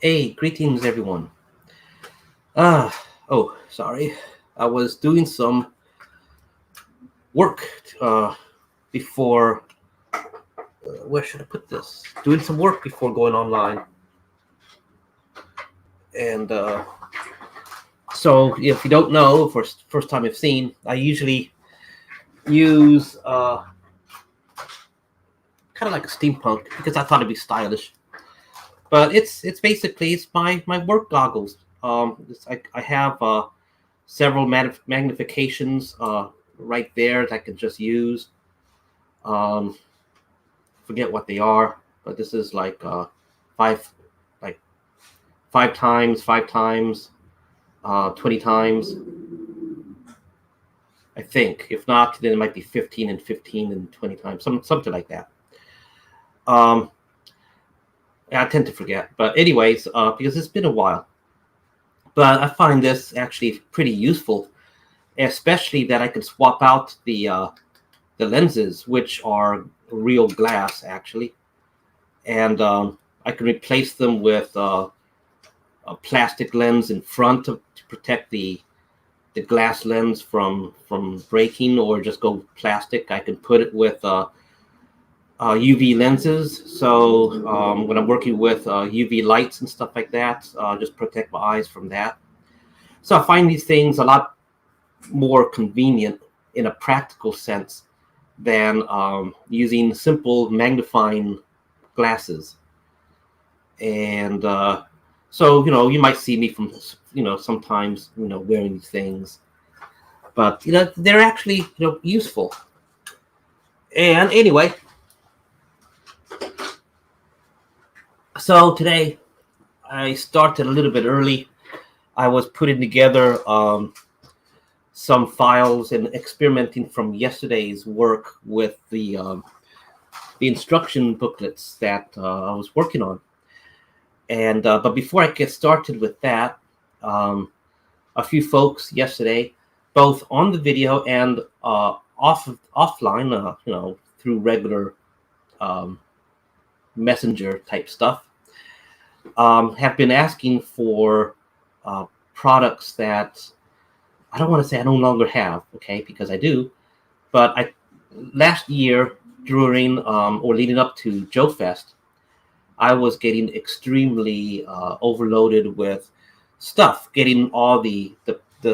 Hey, greetings everyone. Ah, sorry. I was doing some work before. Where should I put this? Doing some work before going online, and so if you don't know, first time you've seen, I usually use kind of like a steampunk because I thought it'd be stylish. But it's basically it's my work goggles. I have several magnifications right there that I can just use. Um, Forget what they are, but this is like five, like five times, 20 times, I think. If not, then it might be 15 and 15 and 20 times, something like that. Um, I tend to forget, but anyways, because it's been a while. But I find this actually pretty useful, especially that I can swap out the lenses, which are real glass actually, and I can replace them with a plastic lens in front to protect the glass lens from breaking, or just go plastic. I can put it with UV lenses. So when I'm working with UV lights and stuff like that, just protect my eyes from that. So I find these things a lot more convenient in a practical sense than using simple magnifying glasses. And so you might see me from sometimes wearing these things, but they're actually useful. And anyway, so today I started a little bit early. I was putting together some files and experimenting from yesterday's work with the instruction booklets that I was working on. And but before I get started with that, a few folks yesterday, both on the video and offline, through regular messenger type stuff, have been asking for products that I don't want to say I no longer have, okay, because I do, but I last year during or leading up to Joe Fest, I was getting extremely overloaded with stuff, getting all the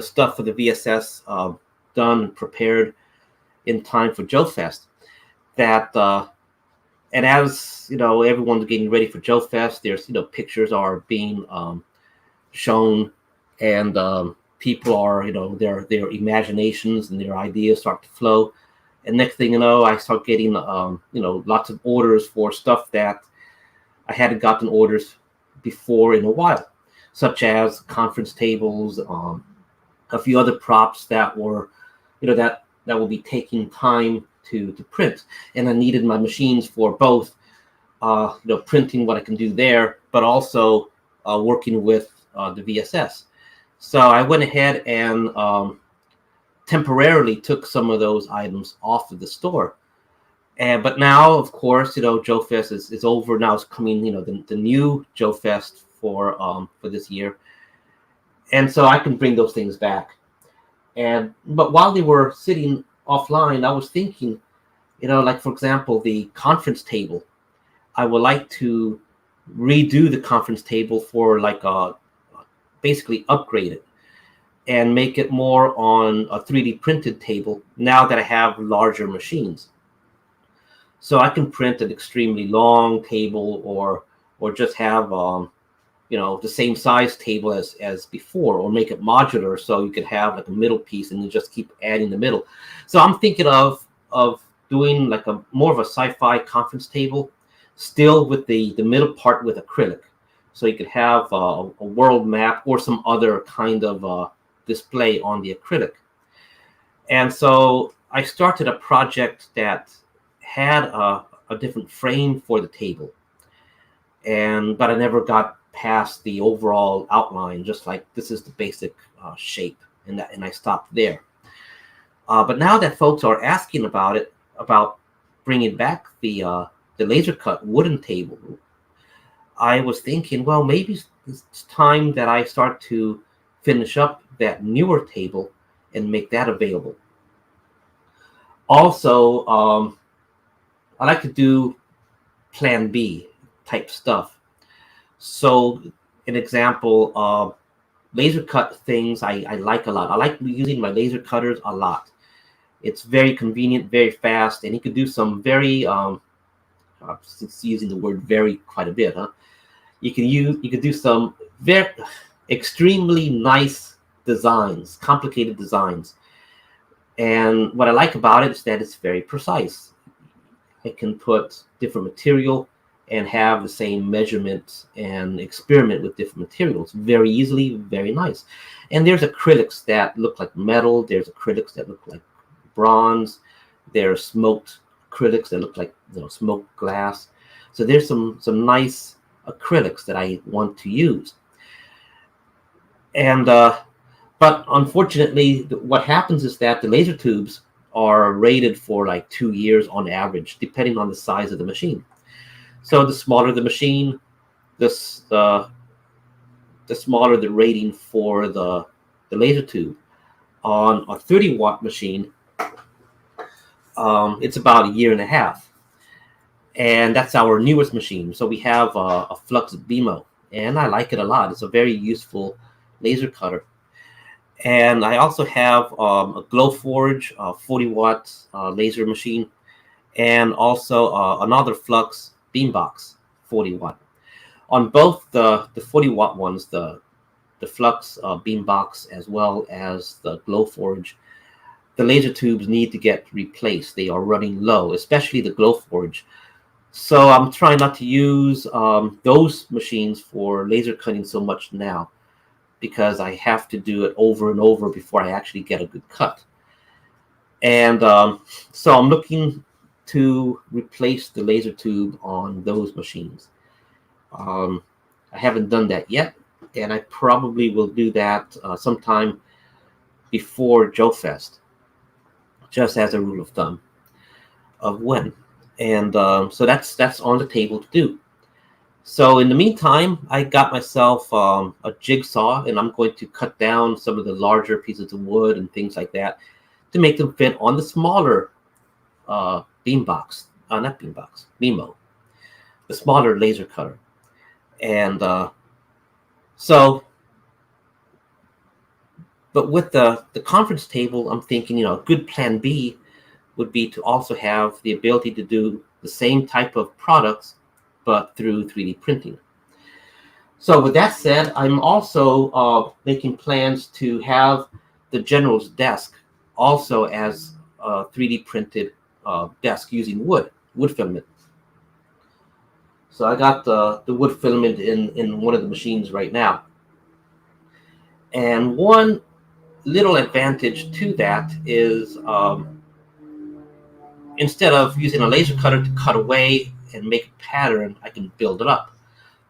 stuff for the VSS done and prepared in time for Joe Fest. That and as everyone's getting ready for Joe Fest, there's pictures are being shown, and people are their imaginations and their ideas start to flow. And next thing you know, I start getting lots of orders for stuff that I hadn't gotten orders before in a while, such as conference tables, a few other props that were, that will be taking time to print, and I needed my machines for both, printing what I can do there, but also working with the VSS. So I went ahead and temporarily took some of those items off of the store. But now, of course, Joe Fest is over. Now it's coming, the new Joe Fest for this year, and so I can bring those things back. But while they were sitting offline, I was thinking, like for example, the conference table. I would like to redo the conference table for like basically upgrade it and make it more on a 3D printed table now that I have larger machines. So I can print an extremely long table, or just have the same size table as before, or make it modular so you could have like a middle piece and you just keep adding the middle. So I'm thinking of doing like a more of a sci-fi conference table, still with the middle part with acrylic, so you could have a world map or some other kind of display on the acrylic. And so I started a project that had a different frame for the table, but I never got past the overall outline, just like this is the basic shape, and I stopped there. But now that folks are asking about bringing back the laser cut wooden table, I was thinking, well, maybe it's time that I start to finish up that newer table and make that available. Also, I like to do Plan B type stuff. So, an example, laser cut things I like a lot. I like using my laser cutters a lot. It's very convenient, very fast, and you can do some very since using the word "very" quite a bit, huh? You can do some very extremely nice designs, complicated designs. And what I like about it is that it's very precise. I can put different material and have the same measurements and experiment with different materials very easily, very nice. And there's acrylics that look like metal. There's acrylics that look like bronze. There's smoked acrylics that look like smoked glass. So there's some nice acrylics that I want to use. And but unfortunately, what happens is that the laser tubes are rated for like 2 years on average, depending on the size of the machine. So the smaller the machine, the smaller the rating for the laser tube. On a 30-watt machine, it's about a year and a half. And that's our newest machine. So we have a Flux BMO, and I like it a lot. It's a very useful laser cutter. And I also have a Glowforge 40-watt laser machine, and also another Flux Beambox 40-watt. On both the 40-watt ones, the Flux Beambox as well as the Glowforge, the laser tubes need to get replaced. They are running low, especially the Glowforge. So I'm trying not to use those machines for laser cutting so much now, because I have to do it over and over before I actually get a good cut. And so I'm looking to replace the laser tube on those machines. I haven't done that yet, and I probably will do that sometime before Joe Fest, just as a rule of thumb of when. And so that's on the table to do. So in the meantime, I got myself a jigsaw, and I'm going to cut down some of the larger pieces of wood and things like that to make them fit on the smaller not beambox, BMO, the smaller laser cutter. And but with the conference table, I'm thinking, a good plan B would be to also have the ability to do the same type of products, but through 3D printing. So with that said, I'm also making plans to have the general's desk also as a 3D printed desk using wood filament. So I got the wood filament in one of the machines right now. And one little advantage to that is instead of using a laser cutter to cut away and make a pattern, I can build it up.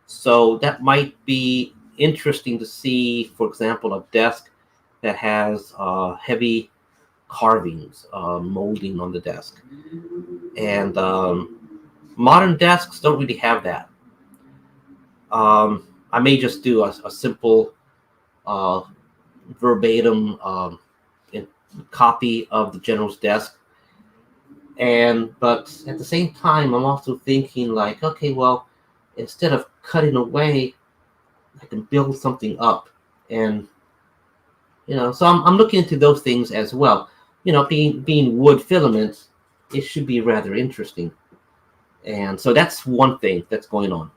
So that might be interesting to see, for example, a desk that has heavy carvings, molding on the desk. And modern desks don't really have that. I may just do a simple verbatim copy of the general's desk. But at the same time, I'm also thinking like, okay, well, instead of cutting away, I can build something up. And so I'm looking into those things as well. Being wood filament, it should be rather interesting. And so that's one thing that's going on.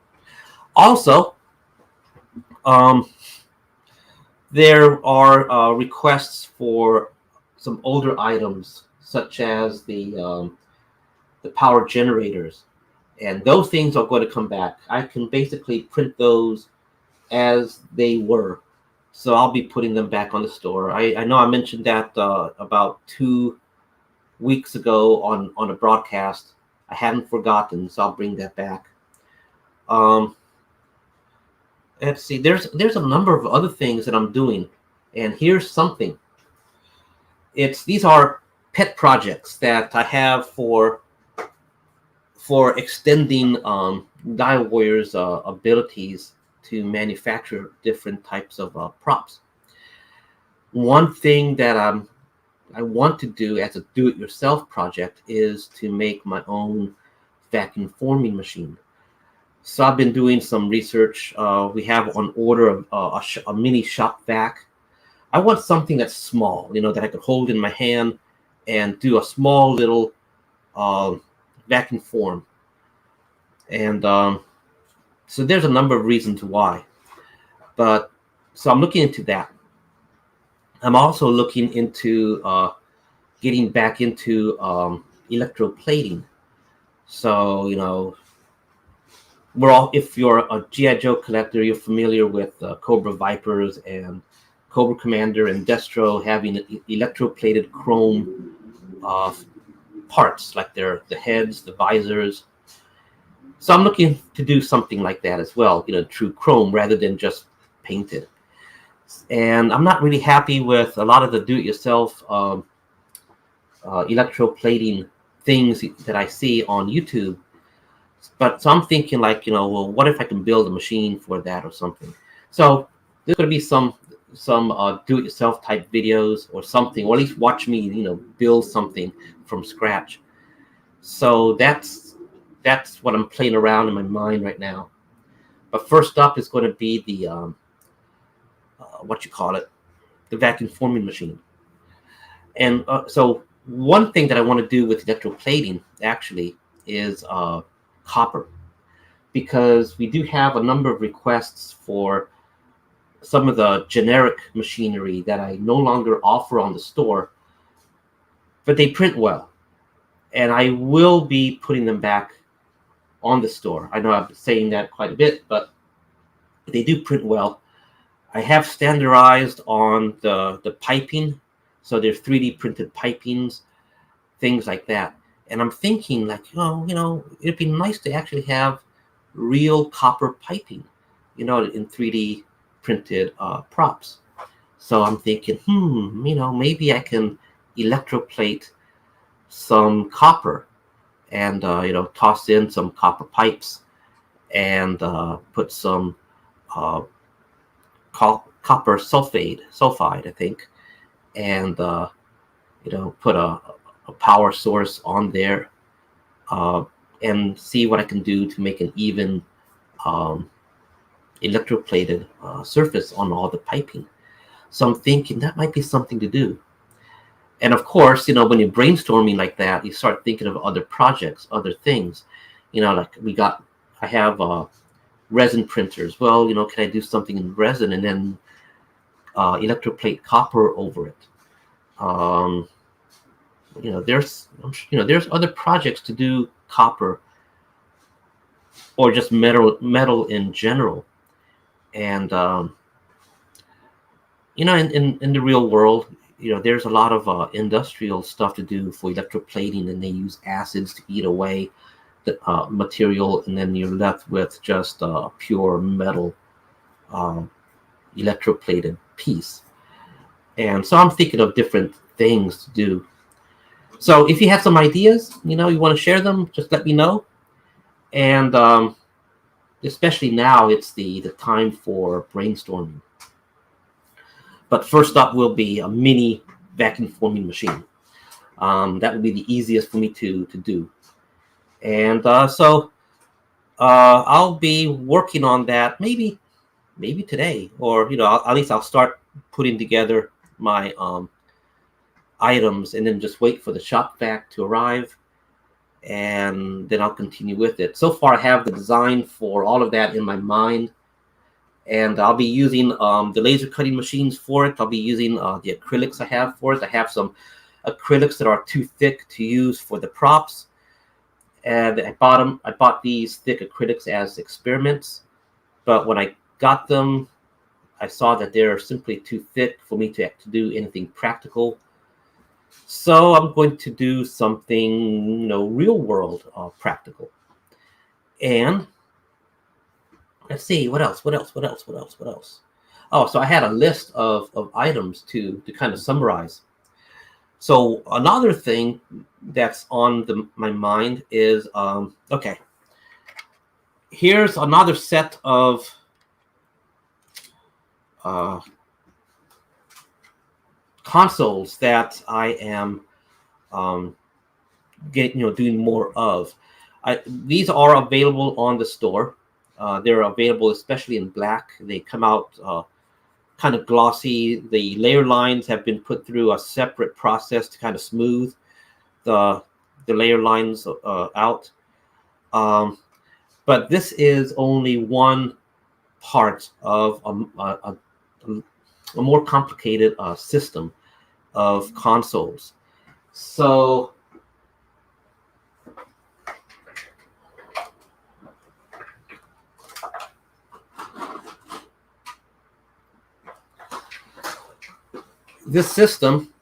Also, there are requests for some older items, such as the power generators, and those things are going to come back. I can basically print those as they were, so I'll be putting them back on the store. I know I mentioned that about 2 weeks ago on a broadcast. I haven't forgotten, so I'll bring that back. Let's see. There's a number of other things that I'm doing, and here's something. These are pet projects that I have for extending DioWarriors abilities to manufacture different types of props. One thing that I want to do as a do-it-yourself project is to make my own vacuum forming machine. So I've been doing some research. We have on order a mini shop vac. I want something that's small, that I could hold in my hand and do a small little vacuum form. And so there's a number of reasons why. But so I'm looking into that. I'm also looking into getting back into electroplating. So, if you're a G.I. Joe collector, you're familiar with Cobra Vipers and Cobra Commander and Destro having electroplated chrome parts, like the heads, the visors. So I'm looking to do something like that as well, true chrome rather than just painted. And I'm not really happy with a lot of the do-it-yourself electroplating things that I see on YouTube. But so I'm thinking, like, well, what if I can build a machine for that or something? So there's going to be some do-it-yourself type videos or something, or at least watch me, build something from scratch. So that's what I'm playing around in my mind right now. But first up is going to be the the vacuum forming machine. And so one thing that I want to do with electroplating actually is copper, because we do have a number of requests for some of the generic machinery that I no longer offer on the store, but they print well, and I will be putting them back on the store. I know I've been saying that quite a bit, but they do print well. I have standardized on the piping, so there's 3D printed pipings, things like that. And I'm thinking, like, it'd be nice to actually have real copper piping, in 3D printed props. So I'm thinking, maybe I can electroplate some copper and, toss in some copper pipes and put some copper sulfide, I think, and put a power source on there, and see what I can do to make an even electroplated surface on all the piping. So I'm thinking that might be something to do. And of course, when you're brainstorming like that, you start thinking of other projects, other things. Like I have resin printers. Well, can I do something in resin and then electroplate copper over it? There's other projects to do copper or just metal in general. And in the real world, there's a lot of industrial stuff to do for electroplating, and they use acids to eat away the material, and then you're left with just a pure metal electroplated piece. And so I'm thinking of different things to do. So if you have some ideas, you want to share them, just let me know. And especially now, it's the time for brainstorming. But first up will be a mini vacuum forming machine. That would be the easiest for me to do. And so I'll be working on that maybe today, or at least I'll start putting together my items, and then just wait for the shop vac to arrive, and then I'll continue with it. So far, I have the design for all of that in my mind, and I'll be using the laser cutting machines for it. I'll be using the acrylics I have for it. I have some acrylics that are too thick to use for the props, and I bought these thick acrylics as experiments, but when I got them, I saw that they're simply too thick for me to do anything practical. So I'm going to do something, real world practical. And let's see, what else? Oh, so I had a list of items to kind of summarize. So another thing that's on my mind is, okay, here's another set of consoles that I am doing more of. These are available on the store. They're available especially in black. They come out kind of glossy. The layer lines have been put through a separate process to kind of smooth the layer lines out. But this is only one part of a more complicated system of consoles. So this system,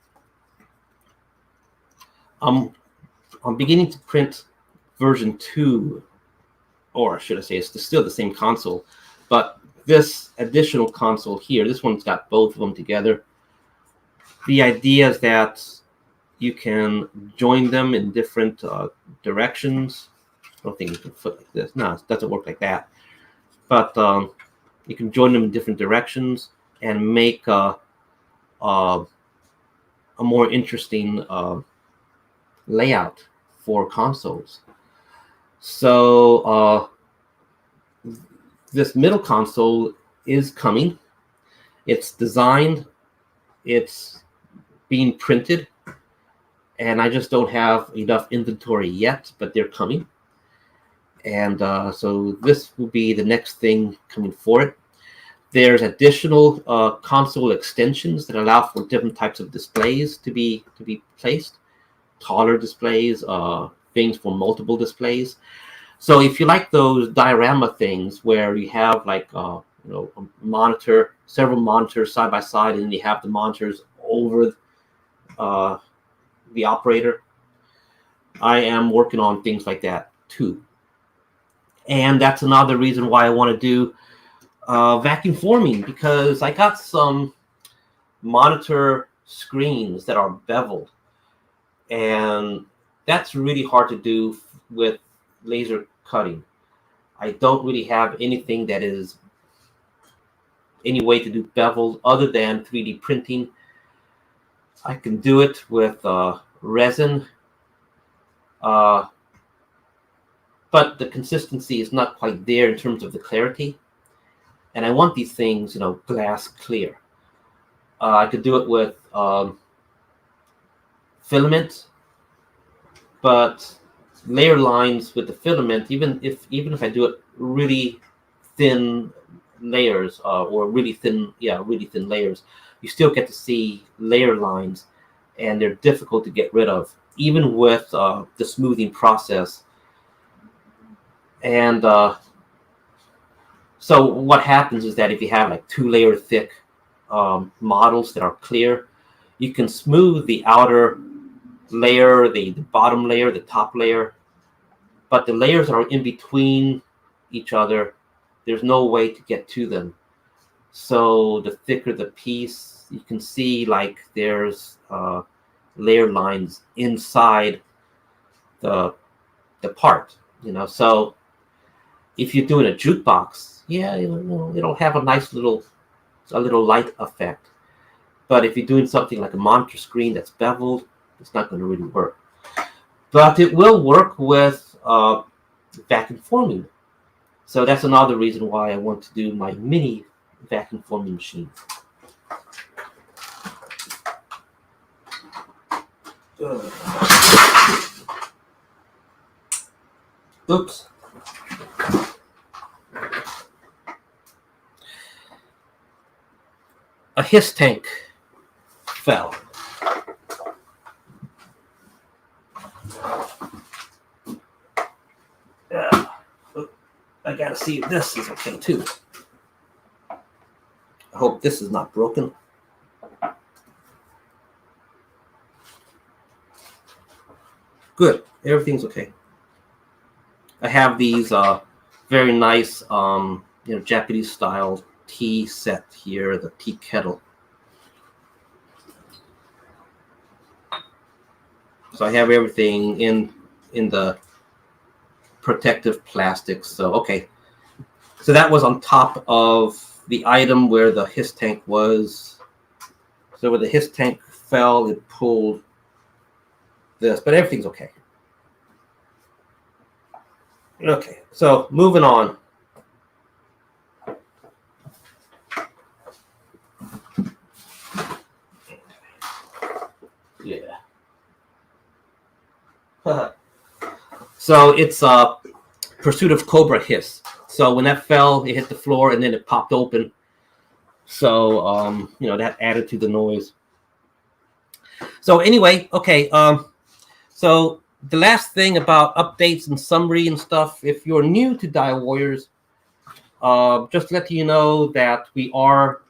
I'm beginning to print version 2, or should I say it's still the same console, but this additional console here, this one's got both of them together. The idea is that you can join them in different directions. I don't think you can flip like this. No, it doesn't work like that. But you can join them in different directions and make a more interesting layout for consoles. So this middle console is coming. It's designed. It's being printed. And I just don't have enough inventory yet, but they're coming. And so this will be the next thing coming for it. There's additional console extensions that allow for different types of displays to be placed, taller displays, things for multiple displays. So if you like those diorama things where you have like a monitor, several monitors side by side, and then you have the monitors over the operator, I am working on things like that too. And that's another reason why I want to do vacuum forming, because I got some monitor screens that are beveled, and that's really hard to do with laser cutting. I don't really have anything that is any way to do beveled other than 3D printing. I can do it with resin, but the consistency is not quite there in terms of the clarity. And I want these things, glass clear. I could do it with filament, but layer lines with the filament, even if I do it really thin layers or really thin layers, you still get to see layer lines, and they're difficult to get rid of, even with the smoothing process. And so what happens is that if you have like 2-layer thick models that are clear, you can smooth the outer layer, the bottom layer, the top layer, but the layers are in between each other. There's no way to get to them. So the thicker the piece, you can see like there's layer lines inside the part, So if you're doing a jukebox, it'll have a nice little light effect. But if you're doing something like a monitor screen that's beveled, it's not going to really work. But it will work with vacuum forming. So that's another reason why I want to do my mini vacuum forming machine. Oops. A HISS tank fell. I gotta see if this is okay too. I hope this is not broken. Good, everything's okay. I have these very nice, Japanese style tea set here, the tea kettle. So I have everything in the protective plastic. So okay, so that was on top of the item where the his tank was. So where the his tank fell, it pulled this, but everything's okay. Okay, so moving on. Yeah. So it's Pursuit of Cobra Hiss. So when that fell, it hit the floor and then it popped open. So that added to the noise. So anyway, okay. So the last thing about updates and summary and stuff, if you're new to DioWarriors, just to let you know that we are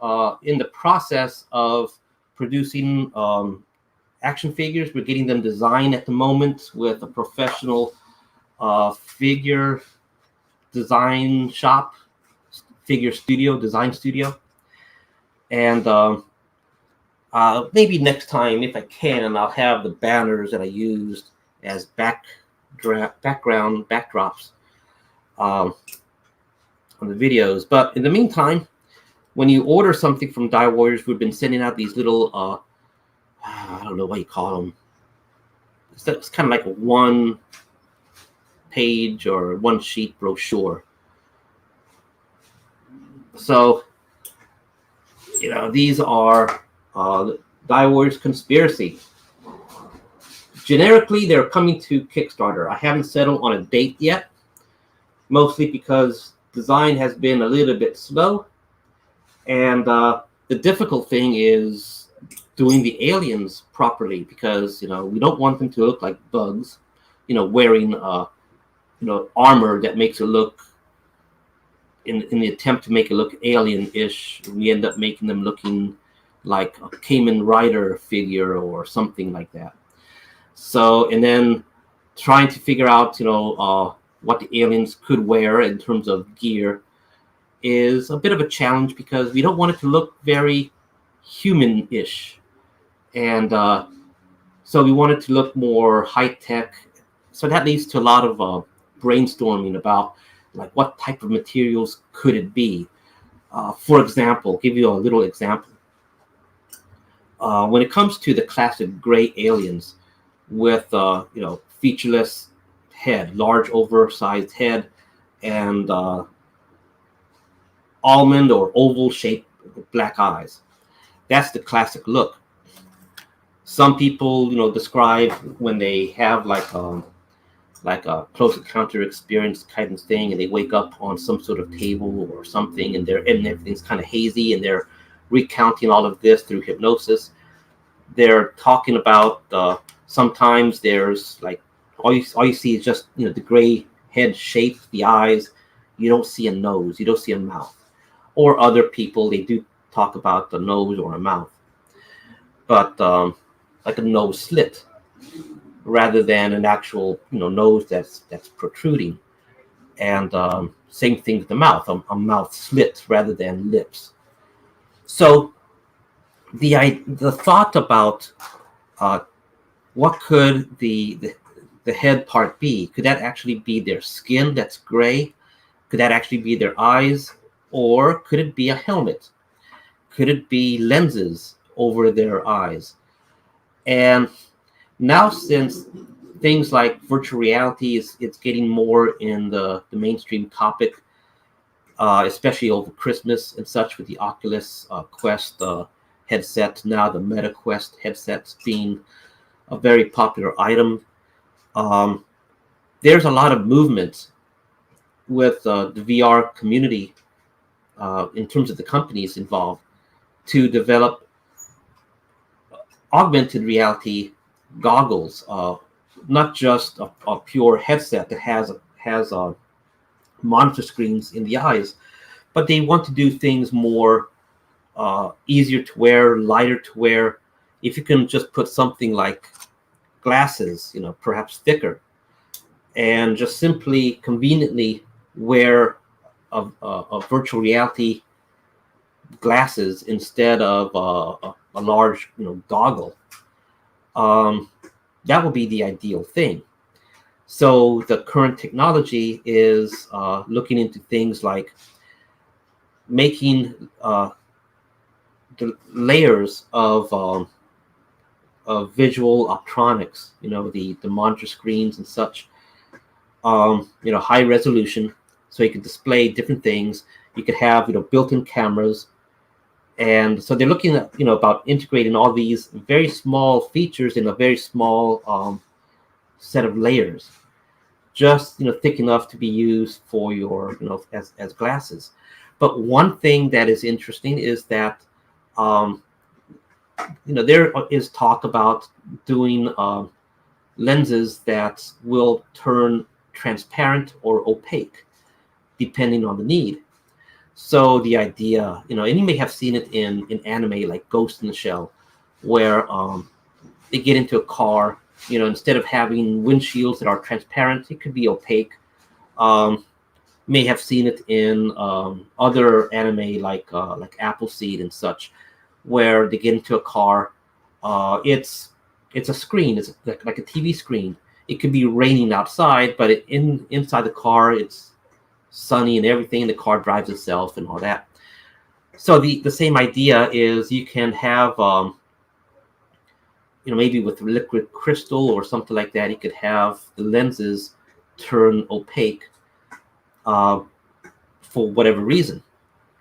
in the process of producing action figures. We're getting them designed at the moment with a professional figure design shop, figure studio, design studio. And maybe next time, if I can, I'll have the banners that I used as background backdrops on the videos. But in the meantime, when you order something from DioWarriors, we've been sending out these little, I don't know what you call them. It's kind of like a one-page or one-sheet brochure. So, these are DioWarriors Conspiracy. Generically, they're coming to Kickstarter. I haven't settled on a date yet, mostly because design has been a little bit slow. And the difficult thing is doing the aliens properly, because, we don't want them to look like bugs, wearing, armor that makes it look, in the attempt to make it look alien-ish, we end up making them looking like a Kamen Rider figure or something like that. So, and then trying to figure out, what the aliens could wear in terms of gear is a bit of a challenge, because we don't want it to look very human-ish. And so we want it to look more high-tech. So that leads to a lot of brainstorming about, like, what type of materials could it be? For example, give you a little example. When it comes to the classic gray aliens with, featureless head, large oversized head, and almond or oval shaped black eyes, that's the classic look. Some people, describe when they have like a close encounter experience kind of thing, and they wake up on some sort of table or something, and everything's kind of hazy, and they're recounting all of this through hypnosis. They're talking about sometimes there's like all you see is just the gray head shape, the eyes. You don't see a nose, you don't see a mouth. Or other people, they do talk about the nose or a mouth, but like a nose slit, rather than an actual nose that's protruding. And same thing with the mouth, a mouth slit rather than lips. So the thought about what could the head part be? Could that actually be their skin that's gray? Could that actually be their eyes? Or could it be a helmet? Could it be lenses over their eyes? And now, since things like virtual reality it's getting more in the mainstream topic, especially over Christmas and such, with the Oculus Quest headset, now the Meta Quest headsets being a very popular item. There's a lot of movement with the VR community in terms of the companies involved to develop augmented reality goggles, not just a pure headset that has monitor screens in the eyes, but they want to do things more easier to wear, lighter to wear. If you can just put something like glasses, perhaps thicker, and just simply conveniently wear a virtual reality glasses instead of a large goggle, that would be the ideal thing. So the current technology is looking into things like making the layers of visual optronics, the monitor screens and such, high resolution, so you can display different things. You could have, built-in cameras. And so they're looking at, about integrating all these very small features in a very small set of layers, just, thick enough to be used for your, as glasses. But one thing that is interesting is that, there is talk about doing lenses that will turn transparent or opaque, depending on the need. So the idea, and you may have seen it in anime like Ghost in the Shell, where they get into a car, instead of having windshields that are transparent, it could be opaque. May have seen it in other anime like Appleseed and such, where they get into a car. It's a screen. It's like a TV screen. It could be raining outside, but inside the car, it's sunny and everything. The car drives itself and all that. So the same idea is you can have, maybe with liquid crystal or something like that, you could have the lenses turn opaque for whatever reason.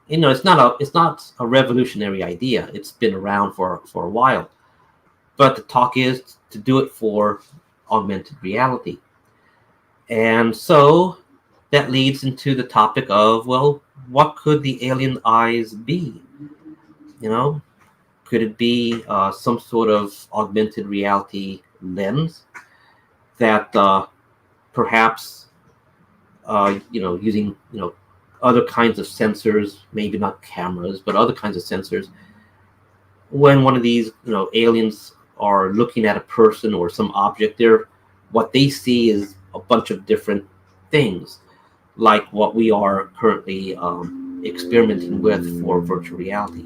It's not a revolutionary idea. It's been around for a while, but the talk is to do it for augmented reality. And so that leads into the topic of, well, what could the alien eyes be? Could it be some sort of augmented reality lens that perhaps, using, other kinds of sensors, maybe not cameras, but other kinds of sensors, when one of these, aliens are looking at a person or some object, what they see is a bunch of different things, like what we are currently experimenting with for virtual reality.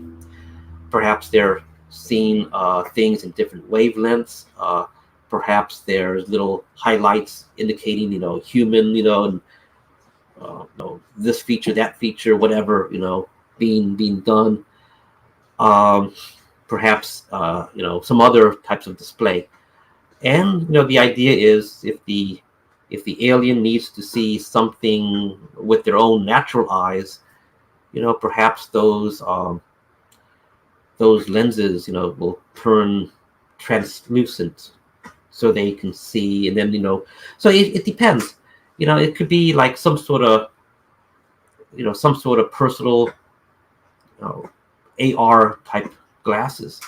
Perhaps they're seeing things in different wavelengths. Perhaps there's little highlights indicating, human, and this feature, that feature, whatever, being done. Perhaps some other types of display. And the idea is, if the alien needs to see something with their own natural eyes, perhaps those lenses, will turn translucent so they can see. And then, so it depends. It could be like some sort of personal, AR type glasses.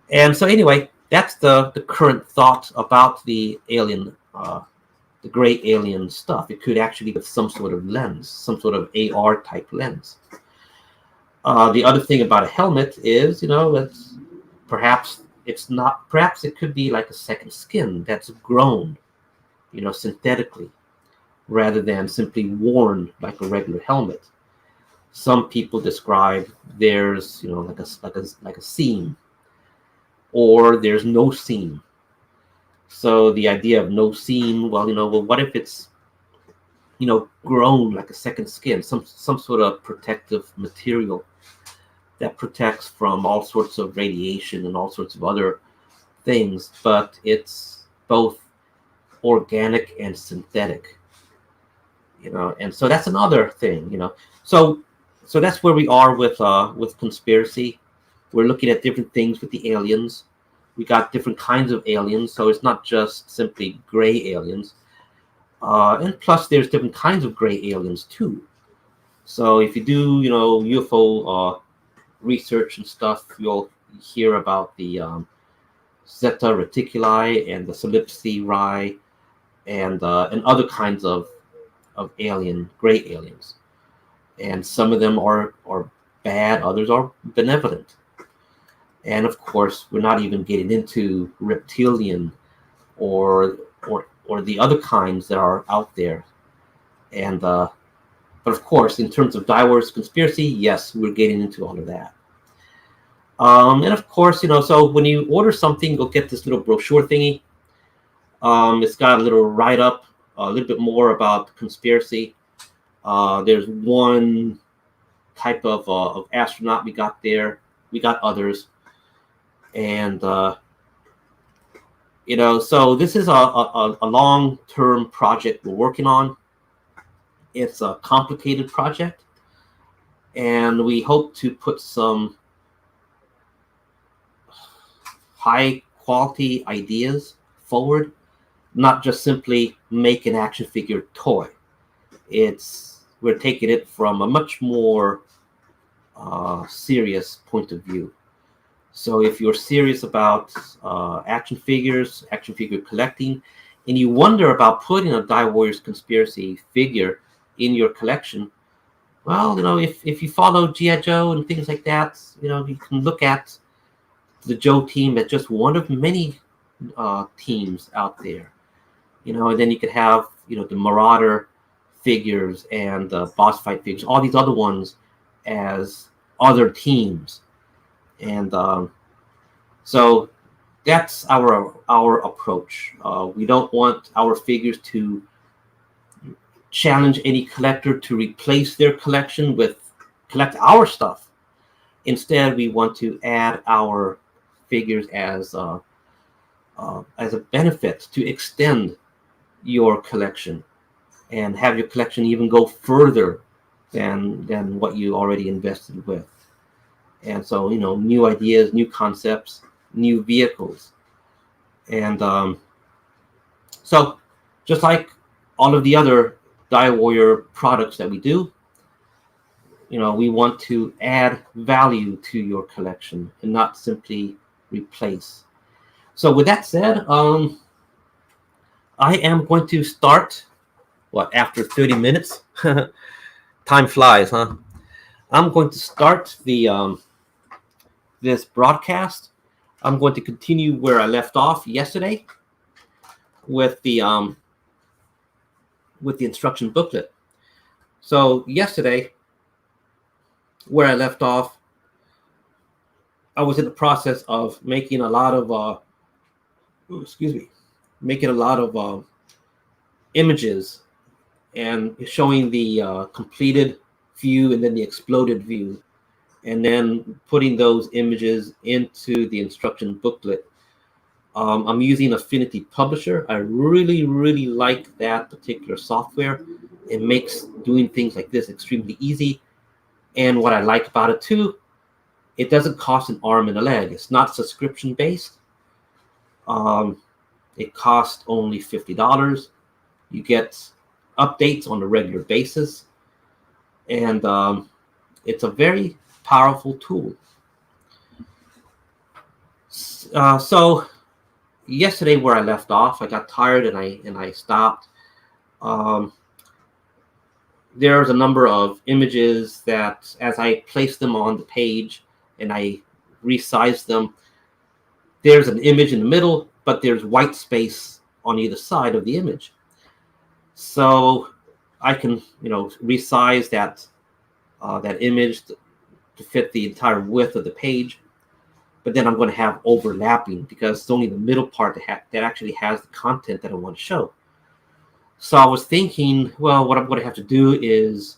And so anyway, that's the current thought about the alien, the gray alien stuff. It could actually be some sort of lens, some sort of AR type lens. The other thing about a helmet is, perhaps it could be like a second skin that's grown, synthetically, rather than simply worn like a regular helmet. Some people describe there's, like a seam, or there's no seam. So the idea of no seam, well, what if it's, grown like a second skin, some sort of protective material that protects from all sorts of radiation and all sorts of other things, but it's both organic and synthetic. And so that's another thing. So that's where we are with conspiracy. We're looking at different things with the aliens. We got different kinds of aliens, so it's not just simply gray aliens. And plus, there's different kinds of gray aliens too. So if you do, UFO research and stuff, you'll hear about the Zeta Reticuli and the Calypsi and other kinds of gray aliens. And some of them are bad, others are benevolent. And of course, we're not even getting into reptilian or the other kinds that are out there. And but of course, in terms of DioWarriors Conspiracy, yes, we're getting into all of that. And of course, so when you order something, you'll get this little brochure thingy. It's got a little write-up, a little bit more about conspiracy. There's one type of astronaut we got there. We got others, and so this is a long-term project we're working on. It's a complicated project, and we hope to put some high-quality ideas forward, not just simply make an action figure toy. We're taking it from a much more serious point of view. So if you're serious about action figures, action figure collecting, and you wonder about putting a DioWarriors Conspiracy figure in your collection, well, if you follow G.I. Joe and things like that, you can look at the Joe team as just one of many teams out there. And then you could have, the Marauder figures and the boss fight figures, all these other ones as other teams. And so that's our approach. We don't want our figures to challenge any collector to replace their collection with collect our stuff. Instead, we want to add our figures as a benefit to extend your collection and have your collection even go further than what you already invested with. And so, new ideas, new concepts, new vehicles. And so just like all of the other DioWarrior products that we do, we want to add value to your collection and not simply replace. So with that said, I am going to start, after 30 minutes? Time flies, huh? I'm going to start this broadcast. I'm going to continue where I left off yesterday with the instruction booklet. So yesterday, where I left off, I was in the process of making a lot of images and showing the completed view and then the exploded view, and then putting those images into the instruction booklet. I'm using Affinity Publisher. I really, really like that particular software. It makes doing things like this extremely easy. And what I like about it too, it doesn't cost an arm and a leg. It's not subscription based. It costs only $50. You get updates on a regular basis. And it's a very powerful tool. So yesterday where I left off, I got tired and I stopped. There's a number of images that, as I place them on the page and I resize them, there's an image in the middle, but there's white space on either side of the image. So I can, resize that image to fit the entire width of the page. But then I'm going to have overlapping because it's only the middle part that actually has the content that I want to show. So I was thinking, well, what I'm going to have to do is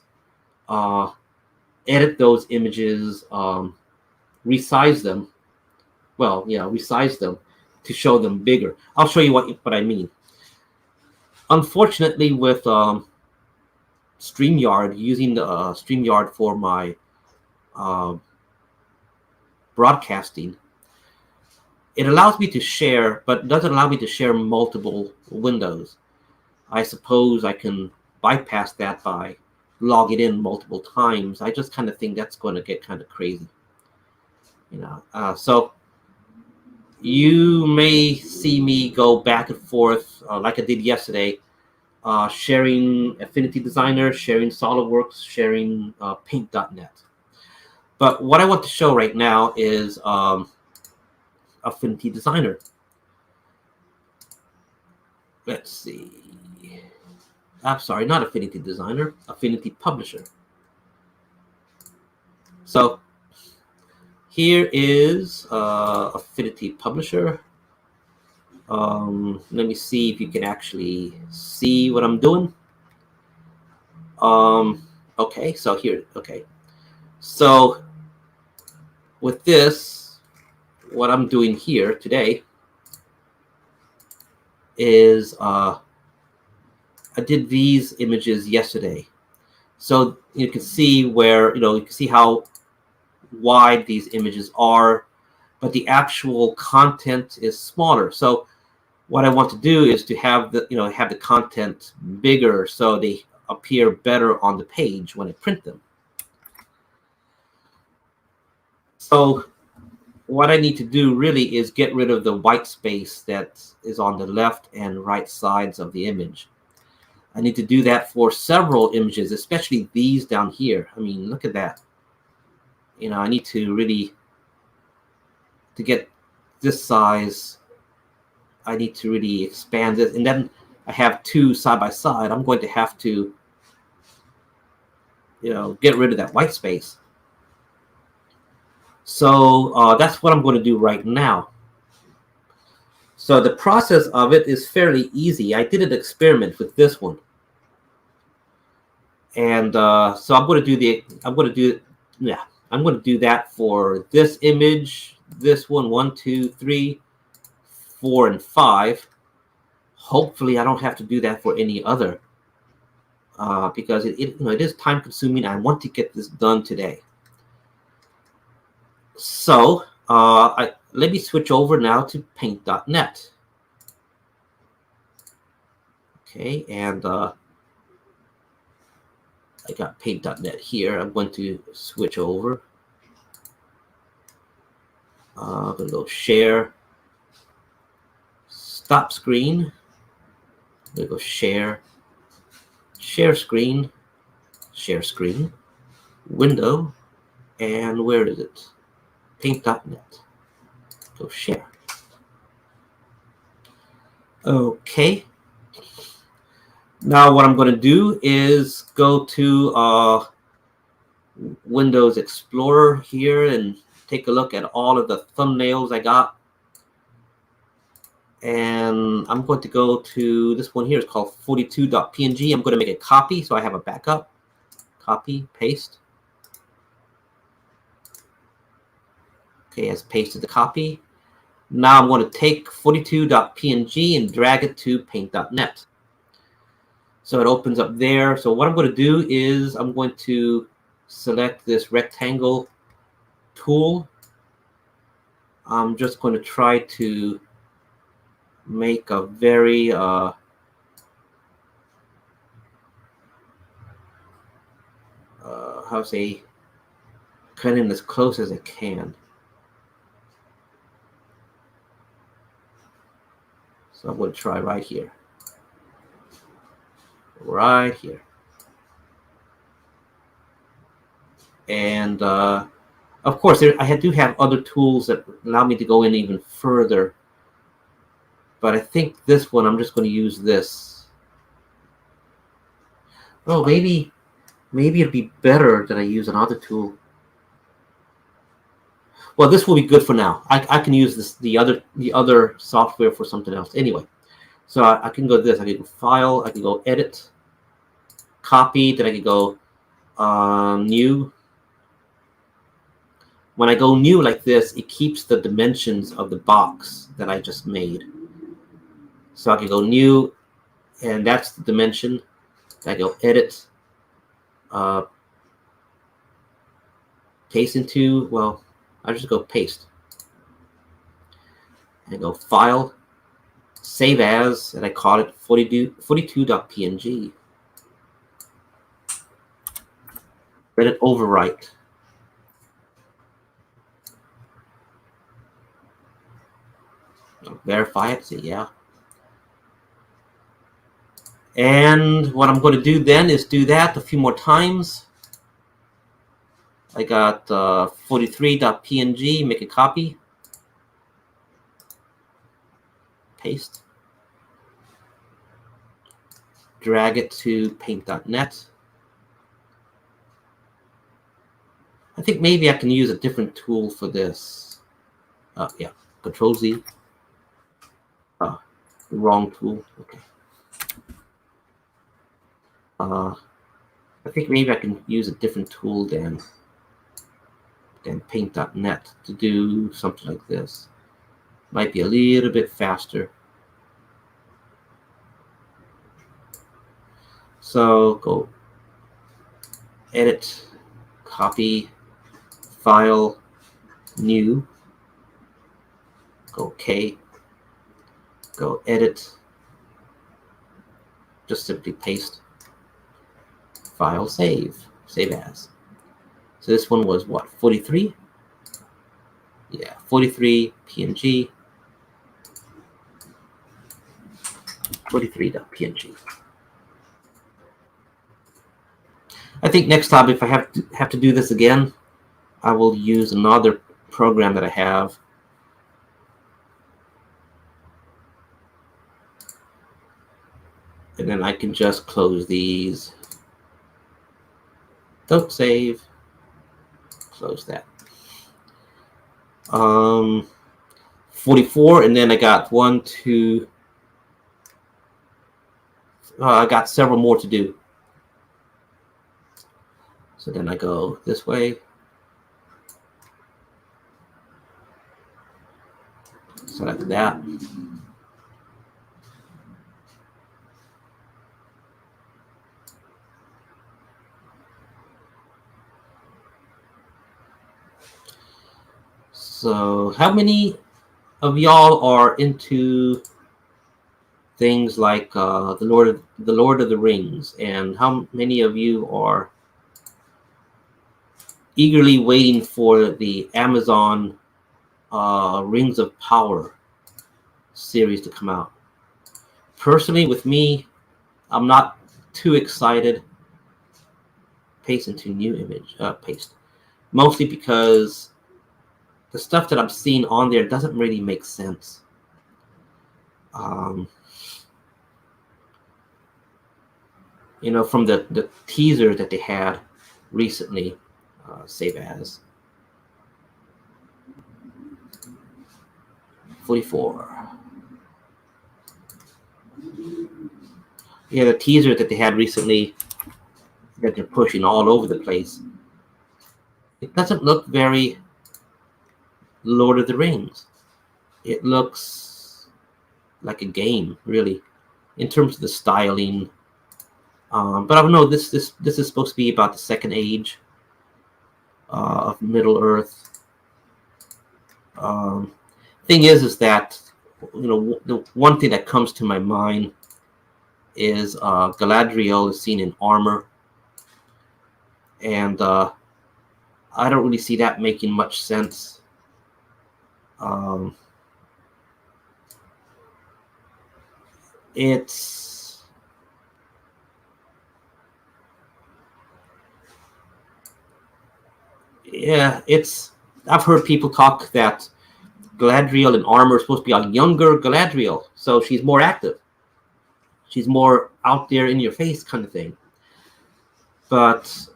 edit those images, resize them. Well, resize them to show them bigger. I'll show you what I mean. Unfortunately, with StreamYard, using StreamYard for my broadcasting, it allows me to share, but doesn't allow me to share multiple windows. I suppose I can bypass that by logging in multiple times. I just kind of think that's going to get kind of crazy. So you may see me go back and forth like I did yesterday, sharing Affinity Designer, sharing SolidWorks, sharing Paint.net. But what I want to show right now is Affinity Designer. Let's see. I'm sorry, not Affinity Designer, Affinity Publisher. So here is Affinity Publisher. Let me see if you can actually see what I'm doing. Okay, so here, okay. So with this, what I'm doing here today is I did these images yesterday. So you can see where, you can see how wide these images are, but the actual content is smaller. So what I want to do is to have the content bigger so they appear better on the page when I print them. So what I need to do really is get rid of the white space that is on the left and right sides of the image. I need to do that for several images, especially these down here. I mean, look at that. I need to really, to get this size, I need to really expand it. And then I have two side by side. I'm going to have to, get rid of that white space. So that's what I'm going to do right now. So the process of it is fairly easy. I did an experiment with this one. And so I'm going to do that for this image, this one, 1, 2, 3, 4, and 5. Hopefully, I don't have to do that for any other, because it is time consuming. I want to get this done today. So let me switch over now to paint.net. Okay, and I got paint.net here. I'm going to switch over. I'm going to go share, stop screen. I'm going to go share screen, window, and where is it? Paint.net. Go share. Okay. Now what I'm going to do is go to Windows Explorer here and take a look at all of the thumbnails I got. And I'm going to go to this one here. It's called 42.png. I'm going to make a copy so I have a backup. Copy, paste. Okay, I've pasted the copy. Now I'm going to take 42.png and drag it to paint.net. So it opens up there. So what I'm going to do is I'm going to select this rectangle tool. I'm just going to try to make a very how to say, cut in as close as I can. So I'm going to try right here. Right here. And of course, I do have other tools that allow me to go in even further. But I think this one, I'm just going to use this. Oh, maybe it'd be better that I use another tool. Well, this will be good for now. I can use this the other software for something else. Anyway, so I can go to this. I can go File. I can go Edit, Copy. Then I can go New. When I go New like this, it keeps the dimensions of the box that I just made. So I can go New, and that's the dimension. I go Edit, paste into, well, I just go Paste. And I go File, Save As, and I call it 42.png. Let it overwrite. I'll verify it, say yeah. And what I'm going to do then is do that a few more times. I got 43.png, make a copy. Paste. Drag it to paint.net. I think maybe I can use a different tool for this. Yeah, Control Z. Wrong tool. Okay. I think maybe I can use a different tool then. and paint.net to do something like this. Might be a little bit faster. So go edit, copy, file, new, go OK, go edit, just simply paste, file, save as. So this one was what, 43? Yeah, 43 PNG, 43.png. I think next time, if I have to do this again, I will use another program that I have. And then I can just close these. Don't save. Close that. 44, and then I got one, two. I got several more to do. So then I go this way. Select that. So how many of y'all are into things like the Lord of the Rings, and how many of you are eagerly waiting for the Amazon Rings of Power series to come out? Personally, with me, I'm not too excited. Paste into new image. Paste. Mostly because the stuff that I'm seeing on there doesn't really make sense. You know, from the teaser that they had recently, save as. 44. Yeah, the teaser that they had recently that they're pushing all over the place. It doesn't look very Lord of the Rings. It looks like a game, really, in terms of the styling. But I don't know. This is supposed to be about the Second Age of Middle Earth. Thing is that, you know, the one thing that comes to my mind is Galadriel is seen in armor, and I don't really see that making much sense. It's I've heard people talk that Galadriel in armor is supposed to be a younger Galadriel, so she's more active. She's more out there in your face kind of thing. But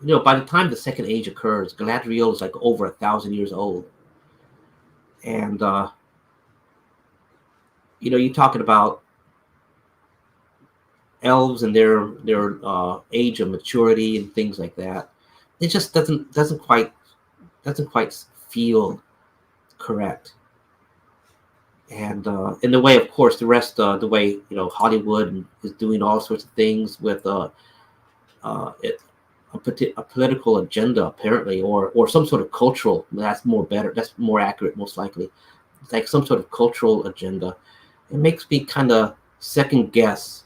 you know, by the time the Second Age occurs, Galadriel is like over 1,000 years old. And you know, you're talking about elves and their age of maturity and things like that. It just doesn't quite feel correct. And in the way, of course, the rest, the way, you know, Hollywood is doing all sorts of things with a political agenda, apparently, or some sort of cultural. That's more accurate, most likely. It's like some sort of cultural agenda. It makes me kind of second guess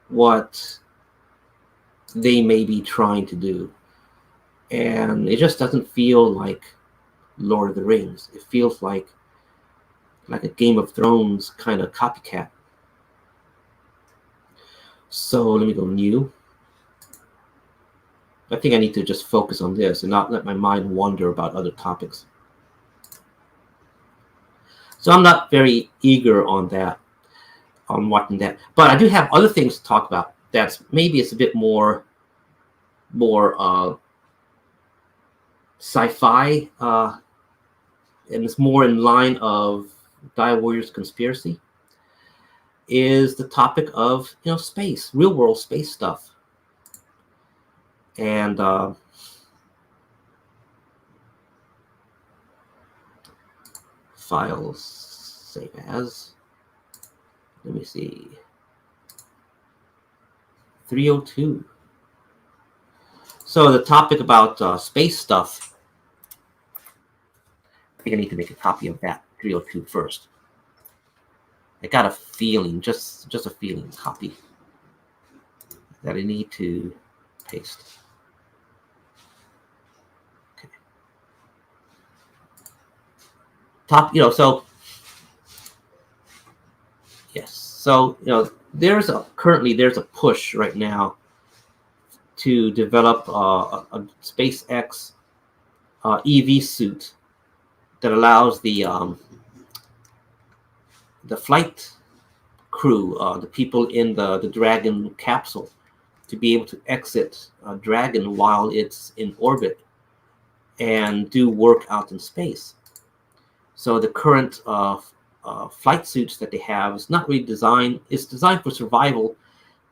what they may be trying to do, and it just doesn't feel like Lord of the Rings. It feels like a Game of Thrones kind of copycat. So let me go new. I think I need to just focus on this and not let my mind wander about other topics. So I'm not very eager on that, on watching that. But I do have other things to talk about. That's maybe it's a bit more sci-fi, and it's more in line of DioWarriors Conspiracy. is the topic of space, real world space stuff. And files, save as. Let me see. 302. So the topic about space stuff. I think I need to make a copy of that 302 first. I got a feeling, just a feeling, copy, that I need to paste. Okay. So yes, so currently there's a push right now to develop a SpaceX EV suit that allows the flight crew, the people in the Dragon capsule, to be able to exit Dragon while it's in orbit and do work out in space. So the current flight suits that they have is not really designed. It's designed for survival,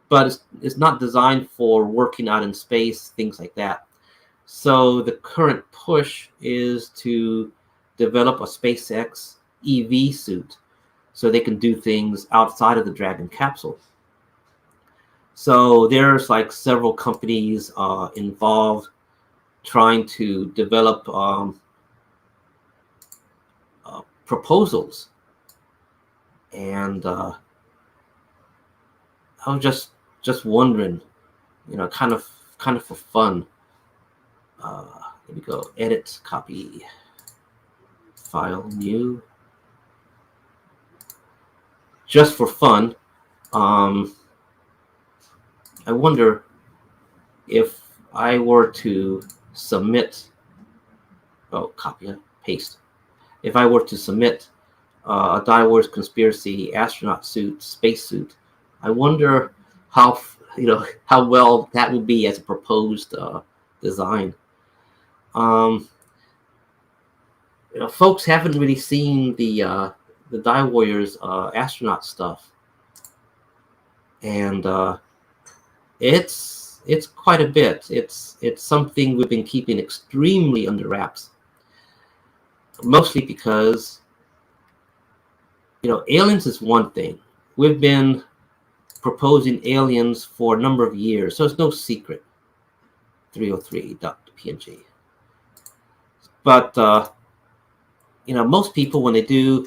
but it's not designed for working out in space, things like that. So the current push is to develop a SpaceX EV suit so they can do things outside of the Dragon capsule. So there's like several companies involved trying to develop proposals. And I was just wondering, kind of for fun. Here we go. Edit, copy, file, new. Just for fun, I wonder if I were to submit. Oh, copy, paste. If I were to submit a DioWarriors Conspiracy astronaut suit, spacesuit, I wonder how well that would be as a proposed design. Folks haven't really seen the DioWarriors astronaut stuff, and it's quite a bit. It's something we've been keeping extremely under wraps, mostly because aliens is one thing. We've been proposing aliens for a number of years, so it's no secret. 303.png. But most people, when they do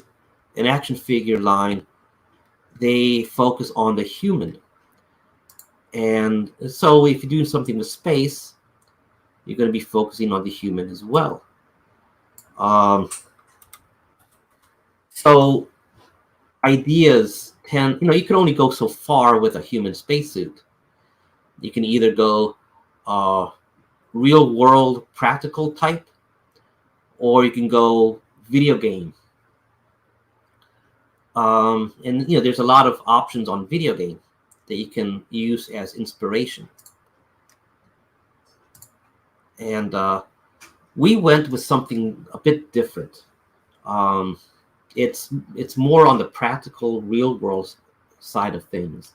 an action figure line, they focus on the human. And so if you're doing something with space, you're going to be focusing on the human as well. So ideas tend, you can only go so far with a human spacesuit. You can either go real world practical type, or you can go video game. And there's a lot of options on video game that you can use as inspiration. And we went with something a bit different. It's more on the practical, real world side of things.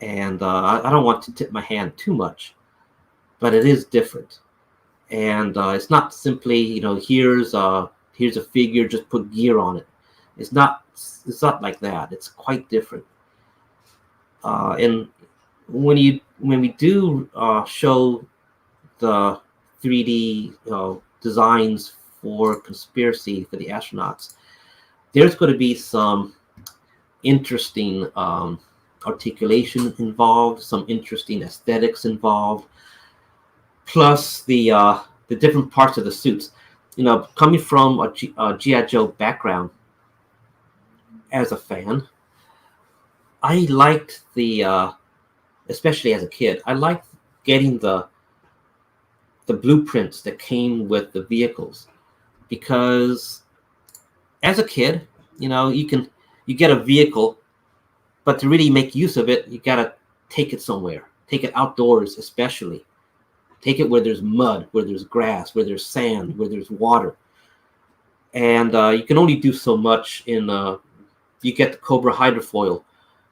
And I don't want to tip my hand too much, but it is different. And it's not simply, here's a figure, just put gear on it. It's not like that. It's quite different. And when we do show the 3D designs for Conspiracy for the astronauts, there's going to be some interesting articulation involved, some interesting aesthetics involved, plus the different parts of the suits. Coming from a G.I. Joe background, as a fan, I liked especially as a kid, I liked getting the blueprints that came with the vehicles, because as a kid, you get a vehicle, but to really make use of it, you gotta take it somewhere, take it outdoors, especially take it where there's mud, where there's grass, where there's sand, where there's water, and you can only do so much in. You get the Cobra hydrofoil,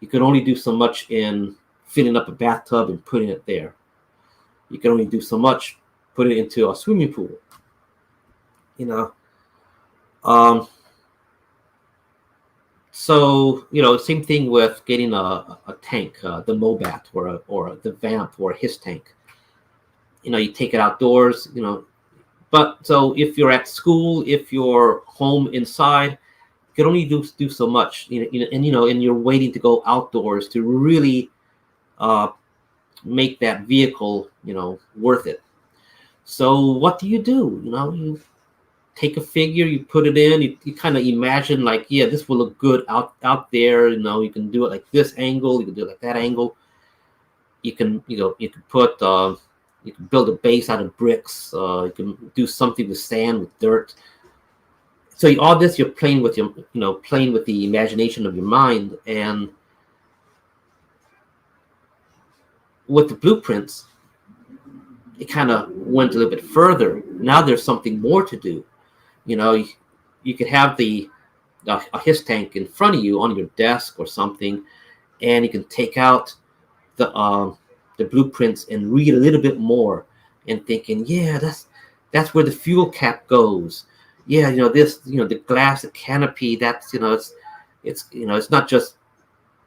You can only do so much in filling up a bathtub and putting it there. You can only do so much put it into a swimming pool. You know, um, so same thing with getting a tank, the Mobat or the Vamp or a His tank. You take it outdoors. But so if you're at school, if you're home inside, you can only do so much. And you're waiting to go outdoors to really make that vehicle worth it. So what do? You take a figure, you put it in, you kind of imagine like, yeah, this will look good out there. You can do it like this angle, you can do it like that angle. You can put you can build a base out of bricks. You can do something with sand, with dirt. So all this, you're playing with playing with the imagination of your mind. And with the blueprints, it kind of went a little bit further. Now there's something more to do. You could have a His tank in front of you on your desk or something, and you can take out the blueprints and read a little bit more, and thinking, yeah, that's where the fuel cap goes. Yeah, this, the glass, the canopy. That's it's not just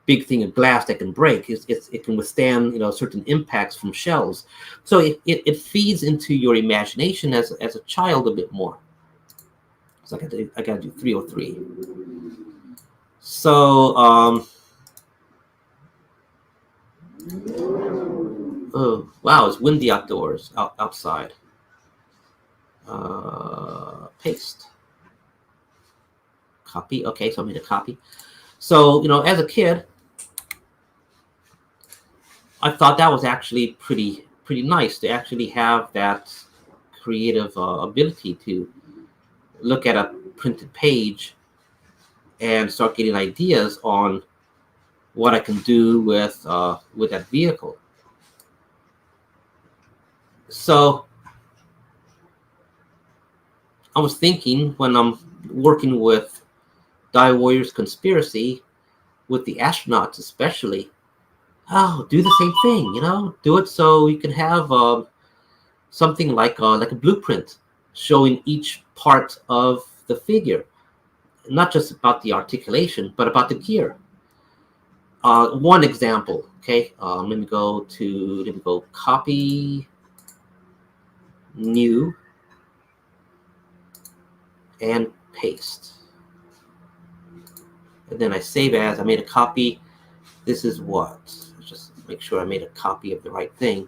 big thing of glass that can break. It can withstand certain impacts from shells. So it feeds into your imagination as a child a bit more. So I gotta do 303. So oh wow, it's windy outdoors outside. Paste. Copy. Okay, so I made a copy. So as a kid, I thought that was actually pretty nice to actually have that creative ability to look at a printed page and start getting ideas on what I can do with that vehicle. So I was thinking, when I'm working with DioWarriors Conspiracy, with the astronauts especially, do the same thing. Do it so you can have something like a blueprint showing each part of the figure, not just about the articulation, but about the gear. One example, okay. Let me go copy, new, and paste. And then I save as. I made a copy. This is what? Let's just make sure I made a copy of the right thing.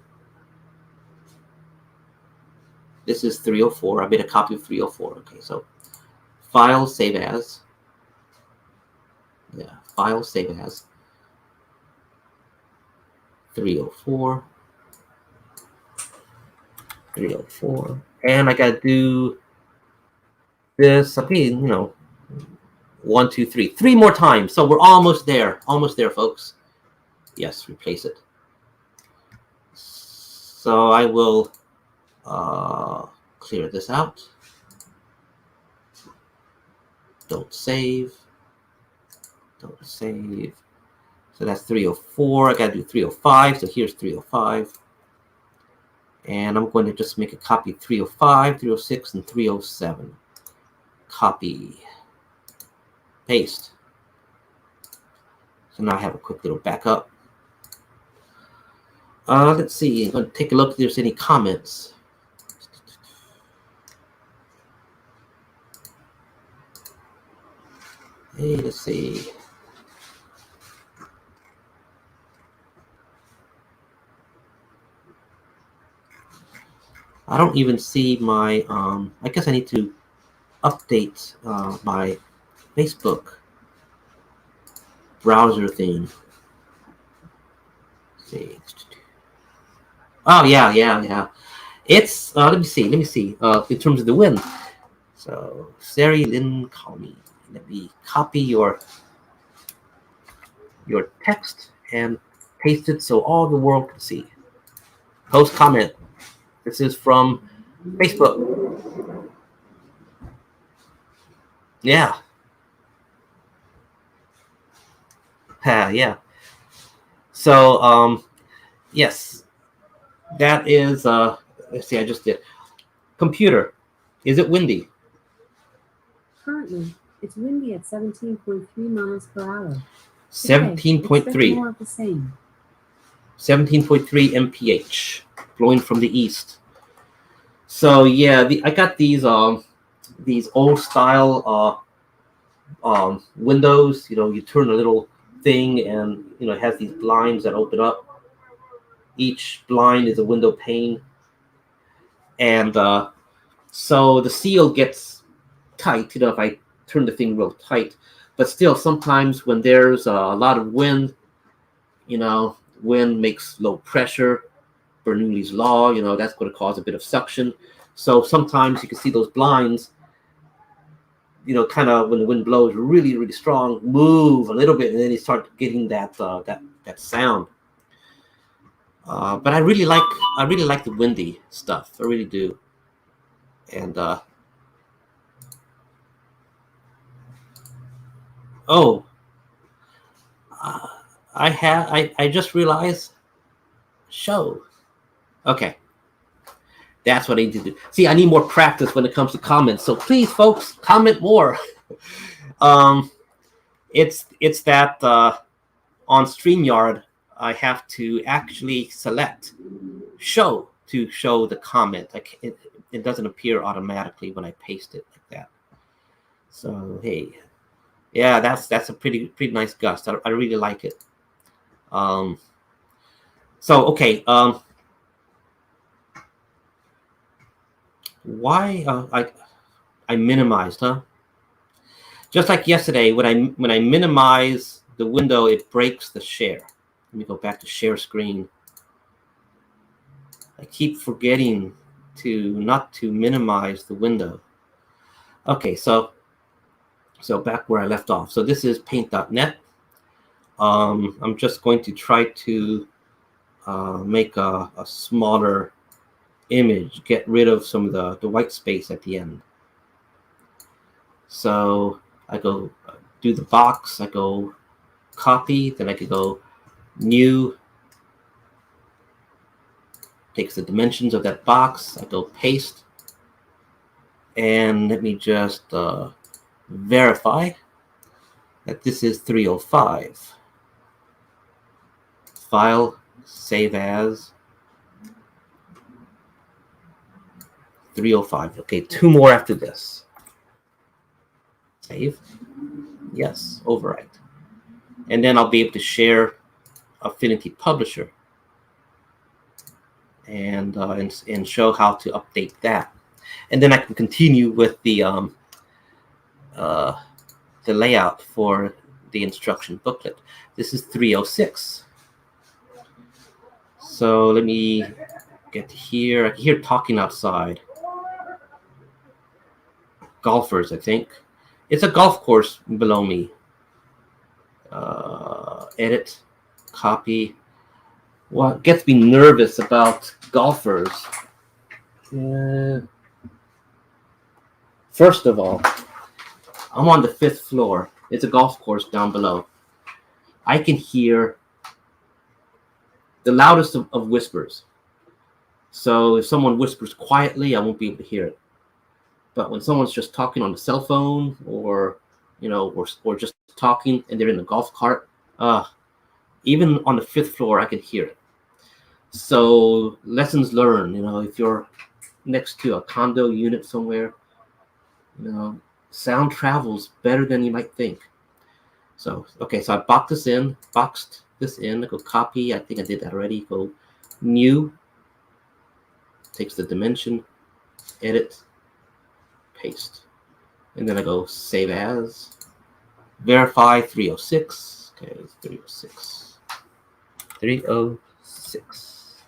This is 304. I made a copy of 304. Okay, so file, save as. Yeah, file, save as. 304. 304. And I gotta do this again, 1, 2, 3. 3 more times. So we're almost there. Almost there, folks. Yes, replace it. So I will clear this out. Don't save. Don't save. So that's 304. I gotta do 305. So here's 305. And I'm going to just make a copy of 305, 306, and 307. Copy. Paste. So now I have a quick little backup. Let's see. I'm going to take a look if there's any comments. Hey, let's see. I don't even see my, I guess I need to update my Facebook browser thing. Let's see. Oh, yeah. It's, let me see, in terms of the wind. So, Sari Lin, call me. Let me copy your text and paste it so all the world can see. Post comment. This is from Facebook. Yeah. Yeah. So yes, that is let's see, I just did. Computer, is it windy? Currently, it's windy at 17.3 miles per hour. Today, 17.3. expect more of the same. 17.3 mph, blowing from the east. So yeah, I got these old style windows. You know, you turn a little thing, and you know it has these blinds that open up. Each blind is a window pane, and so the seal gets tight. You know, if I turn the thing real tight, but still, sometimes when there's a lot of wind, you know, wind makes low pressure. Bernoulli's law, you know, that's going to cause a bit of suction. So sometimes you can see those blinds, you know, kind of when the wind blows really, really strong, move a little bit, and then you start getting that sound. But I really like the windy stuff. I really do. And oh, I just realized show. Okay, that's what I need to do. See, I need more practice when it comes to comments. So please, folks, comment more. um, it's that on StreamYard, I have to actually select show to show the comment. Like it doesn't appear automatically when I paste it like that. So hey, yeah, that's a pretty nice gust. I really like it. So okay, why I minimized, huh? Just like yesterday, when I minimize the window, it breaks the share. Let me go back to share screen. I keep forgetting not to minimize the window. Okay, so back where I left off. So this is paint.net. I'm just going to try to make a smaller image, get rid of some of the white space at the end. So I go do the box, I go copy, then I could go new, takes the dimensions of that box, I go paste, and let me just verify that this is 305. File, save as 305. Okay, two more after this. Save. Yes, overwrite. And then I'll be able to share Affinity Publisher and show how to update that. And then I can continue with the layout for the instruction booklet. This is 306. So let me get here. I can hear talking outside. Golfers, I think. It's a golf course below me. Edit, copy. What gets me nervous about golfers? First of all, I'm on the 5th floor. It's a golf course down below. I can hear the loudest of whispers. So if someone whispers quietly, I won't be able to hear it. But when someone's just talking on the cell phone, or you know, or just talking, and they're in a golf cart, even on the 5th floor, I can hear it. So lessons learned. You know, if you're next to a condo unit somewhere, you know, sound travels better than you might think. So okay, so I boxed this in. I go copy. I think I did that already. Go new. Takes the dimension. Edit. Paste. And then I go save as. Verify 306. Okay, 306. 306.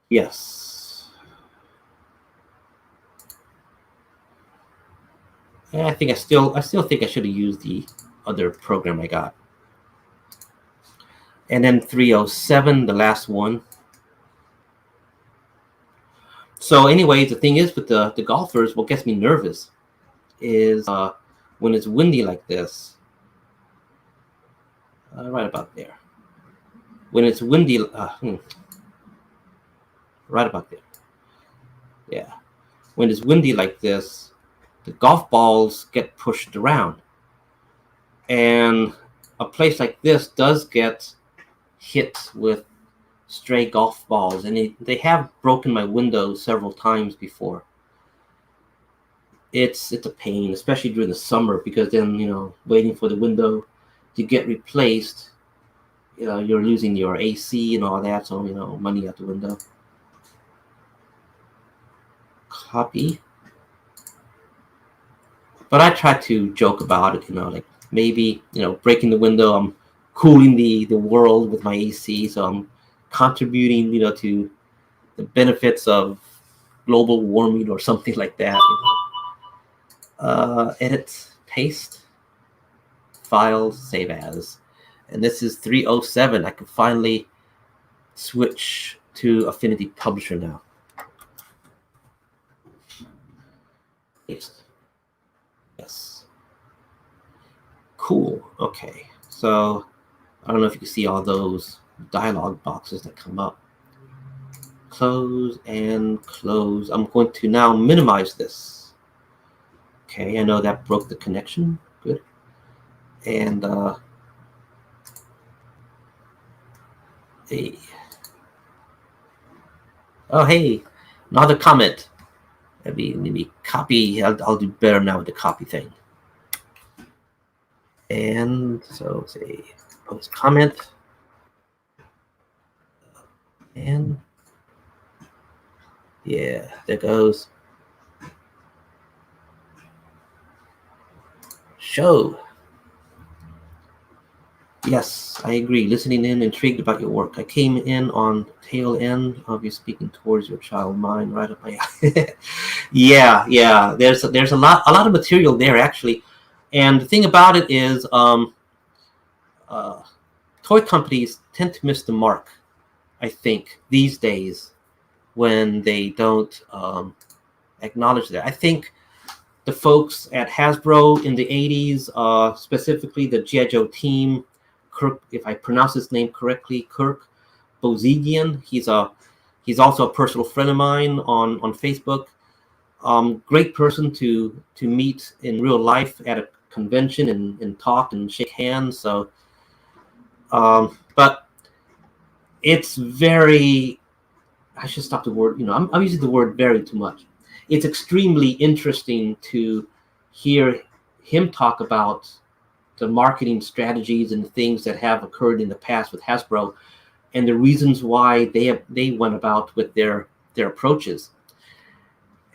Yes. And I think I still think I should have used the other program I got. And then 307, the last one. So anyways, the thing is with the golfers, what gets me nervous is when it's windy like this. right about there. When it's windy, right about there. Yeah. When it's windy like this, the golf balls get pushed around. And a place like this does get hit with stray golf balls. And they have broken my windows several times before. It's a pain, especially during the summer, because then, waiting for the window to get replaced, you're losing your AC and all that, so, money out the window. Copy. But I try to joke about it, like maybe, breaking the window, I'm cooling the world with my AC, so I'm contributing, to the benefits of global warming or something like that. Edit, paste, files, save as. And this is 307. I can finally switch to Affinity Publisher now. Paste. Yes. Cool. Okay. So I don't know if you can see all those dialog boxes that come up. Close and close. I'm going to now minimize this. Okay, I know that broke the connection. Good. And hey. Oh, hey, another comment. Let me copy. I'll do better now with the copy thing. And so say post comment. And yeah, there goes. Show. Yes, I agree. Listening in, intrigued about your work. I came in on tail end of you speaking towards your child mind, right up my yeah. There's a lot of material there actually, and the thing about it is, toy companies tend to miss the mark, I think, these days when they don't acknowledge that. I think the folks at Hasbro in the 80s, specifically the G.I. Joe team, Kirk, if I pronounce his name correctly, Kirk Bozigian. He's also a personal friend of mine on Facebook. Great person to meet in real life at a convention and talk and shake hands. So, but it's very, I should stop the word, I'm using the word very too much. It's extremely interesting to hear him talk about the marketing strategies and things that have occurred in the past with Hasbro, and the reasons why they went about with their approaches.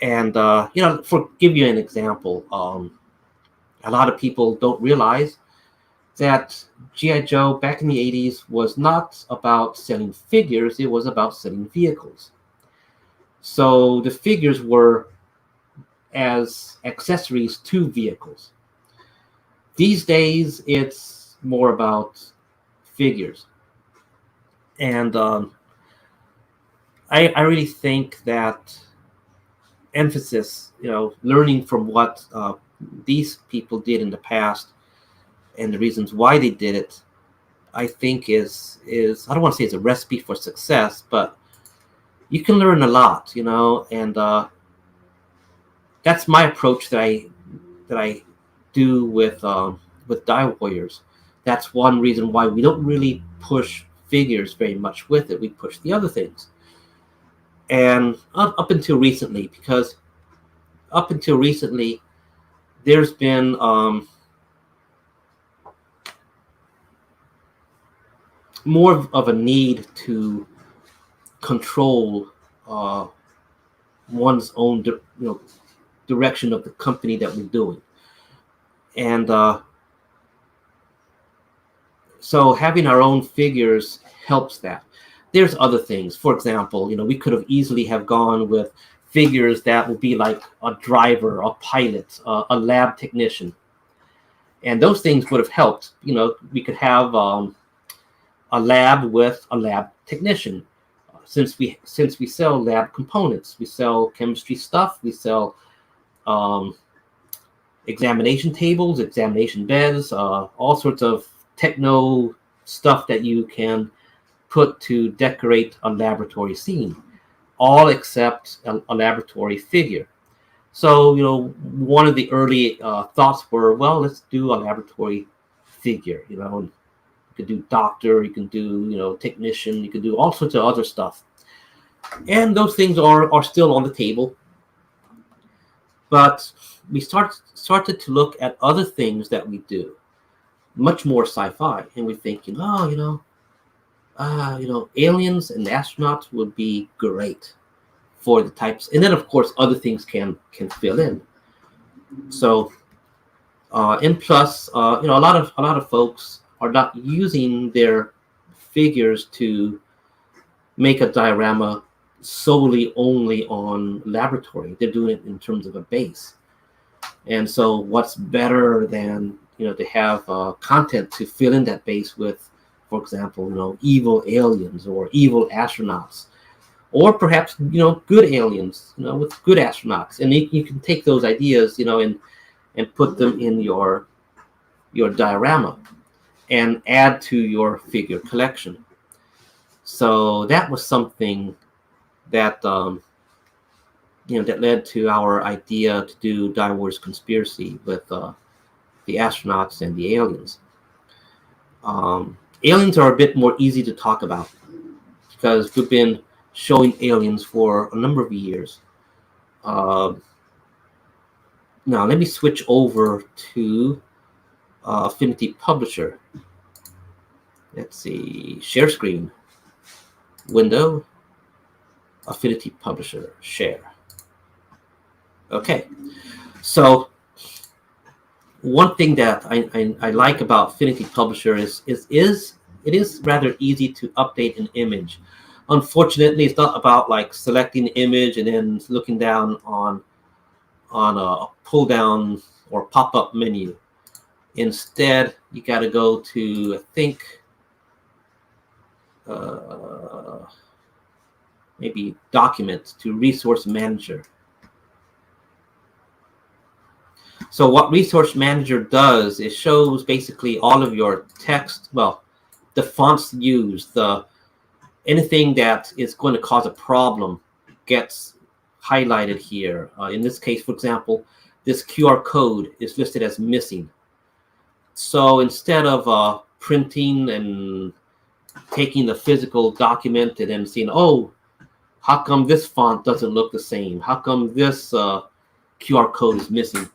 And give you an example, a lot of people don't realize that G.I. Joe back in the 80s was not about selling figures; it was about selling vehicles. So the figures were as accessories to vehicles. These days, it's more about figures. And I really think that emphasis, learning from what these people did in the past and the reasons why they did it, I think is I don't want to say it's a recipe for success, but you can learn a lot, and that's my approach that I do with DioWarriors. That's one reason why we don't really push figures very much with it. We push the other things. And up until recently, because up until recently, there's been more of a need to control one's own direction of the company that we're doing. And so having our own figures helps that. There's other things. For example, we could have easily have gone with figures that would be like a driver, a pilot, a lab technician. And those things would have helped. We could have a lab with a lab technician. Since we sell lab components, we sell chemistry stuff, we sell examination tables, examination beds, all sorts of techno stuff that you can put to decorate a laboratory scene, all except a laboratory figure. So, one of the early thoughts were, well, let's do a laboratory figure. You could do doctor, you can do, technician, you can do all sorts of other stuff. And those things are still on the table. But we started to look at other things that we do, much more sci-fi, and we're thinking, aliens and astronauts would be great for the types, and then of course other things can fill in. So, and plus, a lot of folks are not using their figures to make a diorama solely only on laboratory. They're doing it in terms of a base. And so what's better than to have content to fill in that base with, for example, evil aliens or evil astronauts, or perhaps good aliens with good astronauts. And you can take those ideas and put them in your diorama and add to your figure collection. So that was something that that led to our idea to do DioWarriors Conspiracy with the astronauts and the aliens. Aliens are a bit more easy to talk about because we've been showing aliens for a number of years. Now let me switch over to Affinity Publisher. Let's see, share screen, window, Affinity Publisher, share. Okay, so one thing that I like about Affinity Publisher is it is rather easy to update an image. Unfortunately, it's not about like selecting the image and then looking down on a pull down or pop up menu. Instead, you got to go to, I think, maybe Documents, to Resource Manager. So what Resource Manager does is shows basically all of your text, well, the fonts used, anything that is going to cause a problem gets highlighted here. In this case, for example, this QR code is listed as missing. So instead of printing and taking the physical document and then seeing, oh, how come this font doesn't look the same? How come this QR code is missing?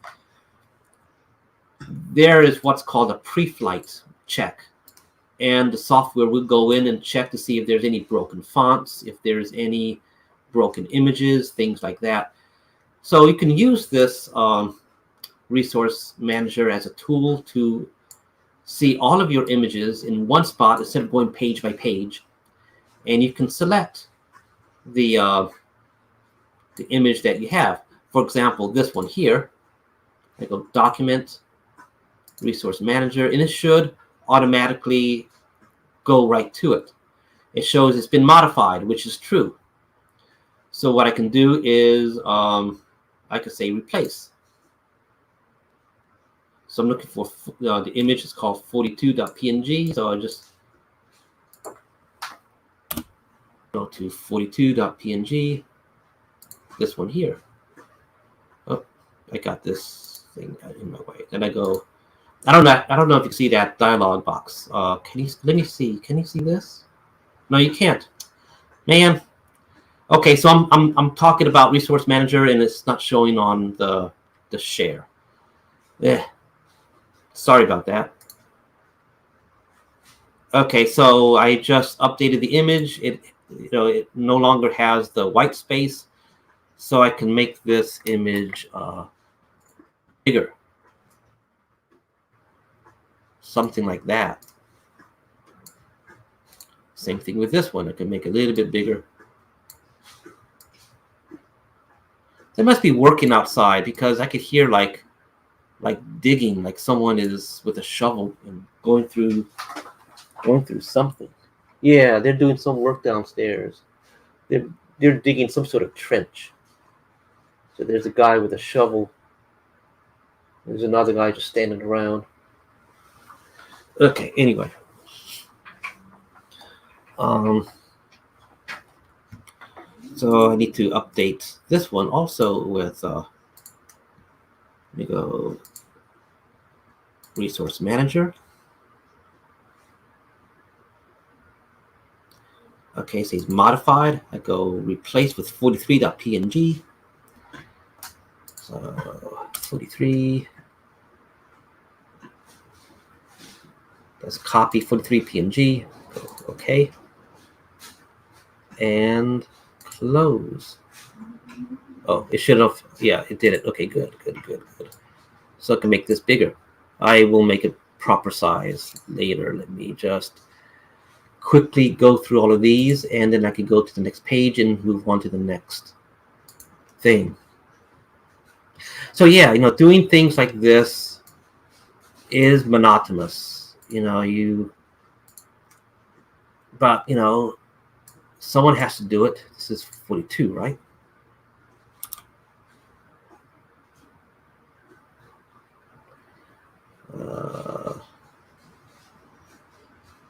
There is what's called a pre-flight check. And the software will go in and check to see if there's any broken fonts, if there's any broken images, things like that. So you can use this Resource Manager as a tool to see all of your images in one spot instead of going page by page. And you can select the image that you have. For example, this one here, I go Document, Resource Manager, and it should automatically go right to it. It shows it's been modified, which is true. So what I can do is I could say replace. So I'm looking for the image is called 42.png. So I just go to 42.png. This one here. Oh, I got this thing in my way. Then I go. I don't know if you can see that dialog box. Can you? Let me see. Can you see this? No, you can't. Man. Okay, so I'm talking about Resource Manager and it's not showing on the share. Yeah. Sorry about that. Okay, so I just updated the image. It no longer has the white space, so I can make this image bigger. Something like that. Same thing with this one. I can make it a little bit bigger. They must be working outside because I could hear like digging, like someone is with a shovel and going through something. Yeah, they're doing some work downstairs. They're digging some sort of trench. So there's a guy with a shovel. There's another guy just standing around. Okay, anyway. So I need to update this one also with, let me go resource manager. Okay, so he's modified. I go replace with 43.png. So 43. Let's copy 43 PNG. Okay. And close. Oh, it should have. Yeah, it did it. Okay, good. So I can make this bigger. I will make it proper size later. Let me just quickly go through all of these, and then I can go to the next page and move on to the next thing. So yeah, doing things like this is monotonous. But someone has to do it. This is 42, right?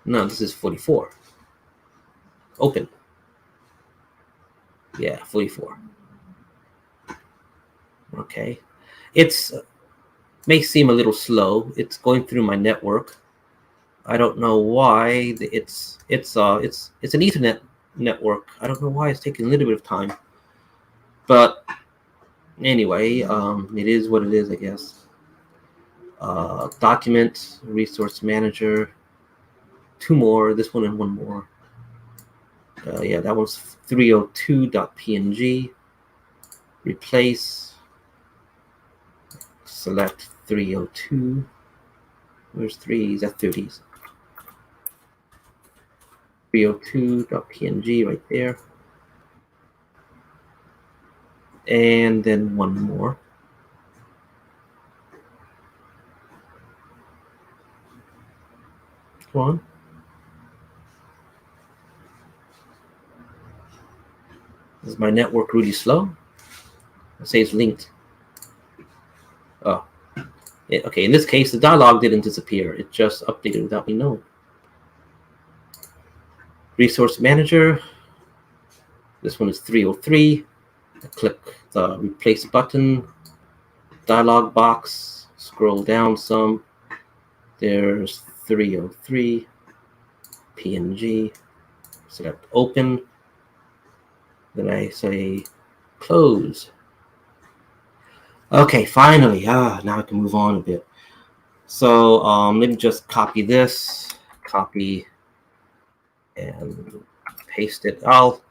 No, this is 44. Open. Yeah, 44. Okay. It's may seem a little slow. It's going through my network. I don't know why. It's an Ethernet network. I don't know why it's taking a little bit of time. But anyway, it is what it is, I guess. Document, resource manager, 2 more, this one and 1 more. Yeah, that one's 302.png. Replace. Select 302. Where's 3? That's 30s. 302.png right there. And then 1 more. Come on. Is my network really slow? It says linked. Oh. Yeah, okay, in this case, the dialog didn't disappear. It just updated without me knowing. Resource manager. This one is 303. I click the replace button. Dialog box. Scroll down some. There's 303. PNG. Select open. Then I say close. Okay, finally. Now I can move on a bit. So let me just copy this. Copy and paste it. I'll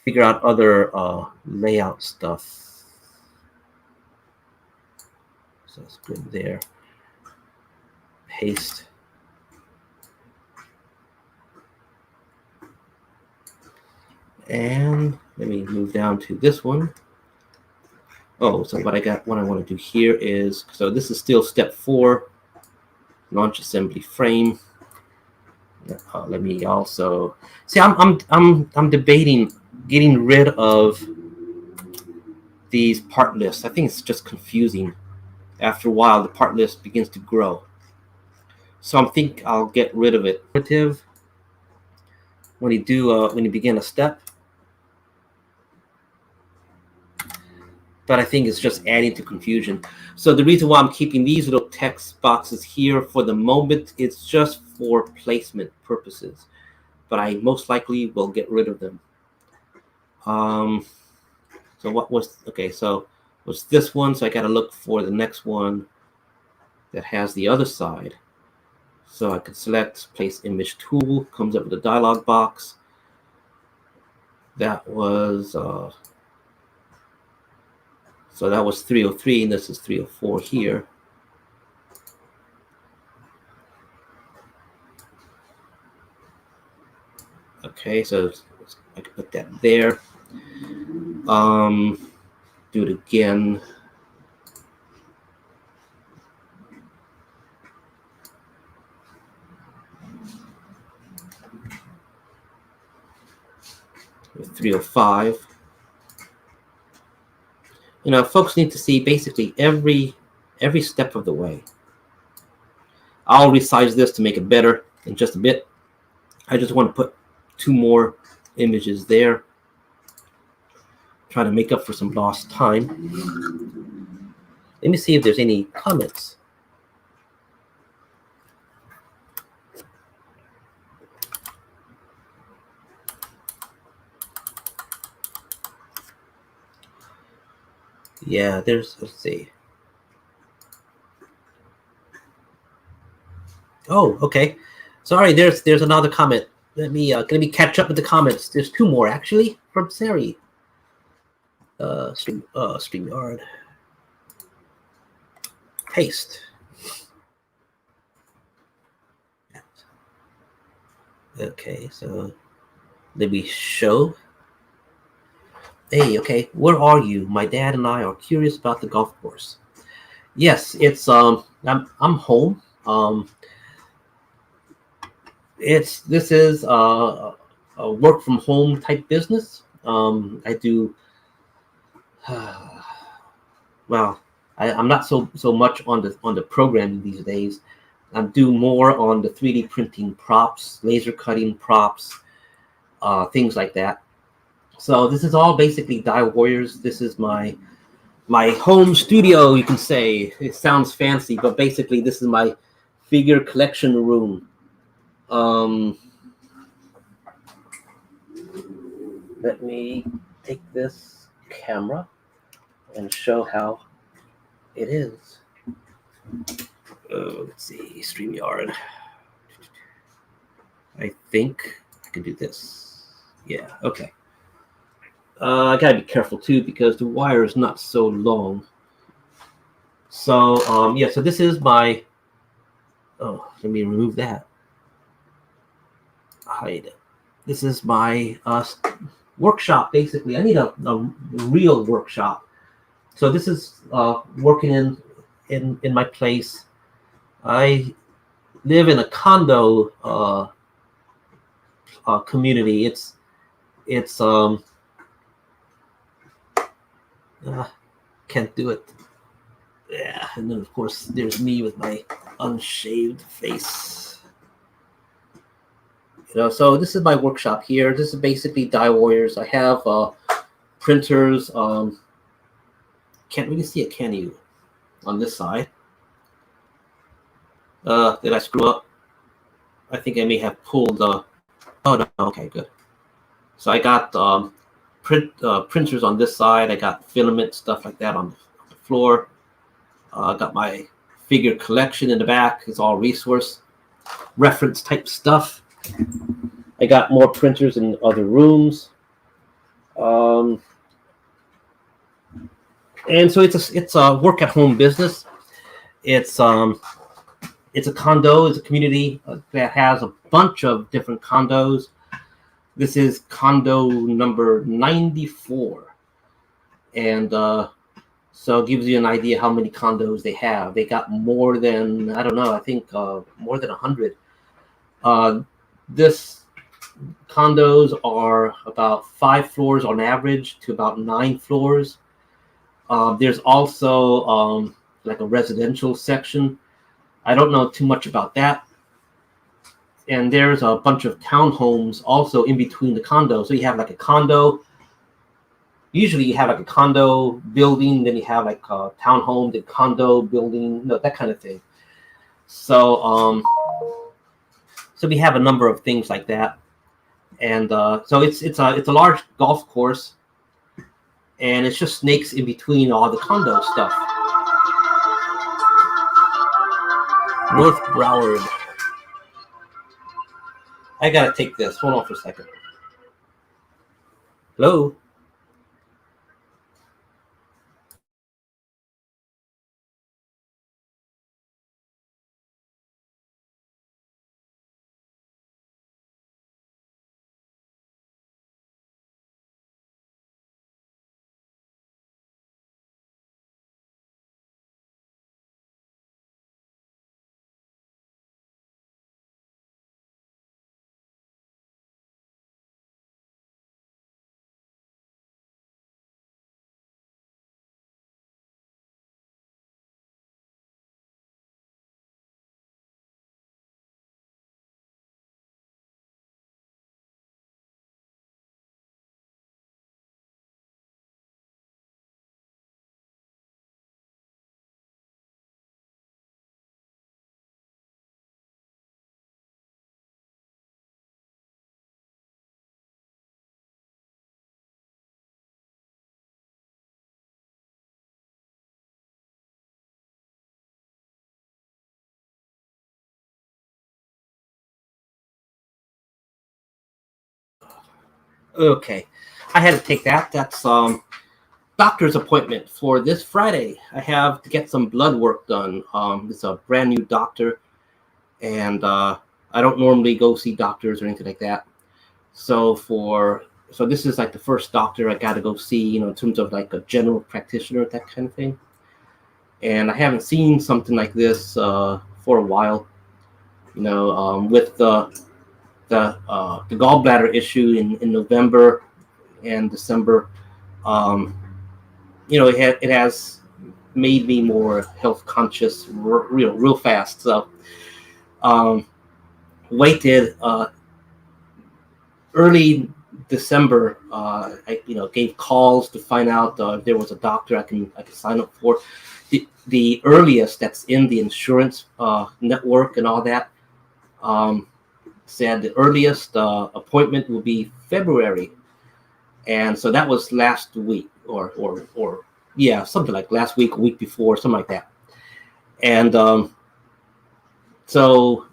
figure out other layout stuff. So that's good there. Paste. And let me move down to this one. Oh, so what I want to do here is, so this is still step 4, launch assembly frame. Let me also see. I'm debating getting rid of these part lists. I think it's just confusing. After a while, the part list begins to grow. So I think I'll get rid of it. When you begin a step. But I think it's just adding to confusion. So the reason why I'm keeping these little text boxes here for the moment, it's just for placement purposes. But I most likely will get rid of them. So what was, okay, so was this one? So I got to look for the next one that has the other side. So I could select place image tool, comes up with a dialog box. That was... so that was 303, and this is 304 here. Okay, so I can put that there. Do it again. With 305. Folks need to see basically every step of the way. I'll resize this to make it better in just a bit. I just want to put 2 more images there. Trying to make up for some lost time. Let me see if there's any comments. Yeah, let's see. Oh, okay. Sorry, there's another comment. Let me catch up with the comments. There's 2 more actually from Sari. StreamYard. Paste. Okay, so let me show. Hey, okay, where are you? My dad and I are curious about the golf course. Yes, it's I'm home. This is a work from home type business. I do well. I'm not so much on the programming these days. I'm doing more on the 3D printing props, laser cutting props, things like that. So this is all basically DioWarriors. This is my home studio, you can say. It sounds fancy, but basically this is my figure collection room. Let me take this camera and show how it is. Let's see, StreamYard. I think I can do this. Yeah, okay. I gotta be careful too because the wire is not so long. So yeah, so this is my. Oh, let me remove that. Hide. This is my workshop. Basically, I need a real workshop. So this is working in my place. I live in a condo community. It's can't do it. Yeah, and then of course there's me with my unshaved face. So this is my workshop here. This is basically DioWarriors. I have printers. Can't really see it, can you? On this side. Did I screw up? I think I may have pulled. Oh no. Okay, good. So I got printers on this side. I got filament stuff like that on the floor. I got my figure collection in the back. It's all resource reference type stuff. I got more printers in other rooms. And so it's a work at home business. It's a condo. It's a community that has a bunch of different condos. This is condo number 94, and so it gives you an idea how many condos they have. They got more than, I don't know, I think more than 100. This condos are about 5 floors on average to about 9 floors. There's also like a residential section. I don't know too much about that. And there's a bunch of townhomes also in between the condos. So you have like a condo. Usually you have like a condo building, then you have like a townhome, the condo building, that kind of thing. So so we have a number of things like that. And so it's a large golf course, and it's just snakes in between all the condo stuff. North Broward. I gotta take this. Hold on for a second. Hello? Okay, I had to take that. That's doctor's appointment for this Friday. I have to get some blood work done. It's a brand new doctor, and I don't normally go see doctors or anything like that. So this is like the first doctor I got to go see, in terms of like a general practitioner, that kind of thing. And I haven't seen something like this for a while. With the gallbladder issue in November and December, um, it has made me more health conscious real fast. So um, waited early December. I gave calls to find out if there was a doctor I can sign up for. The earliest that's in the insurance network and all that said the earliest appointment will be February, and so that was last week or yeah, something like last week, a week before, something like that. And so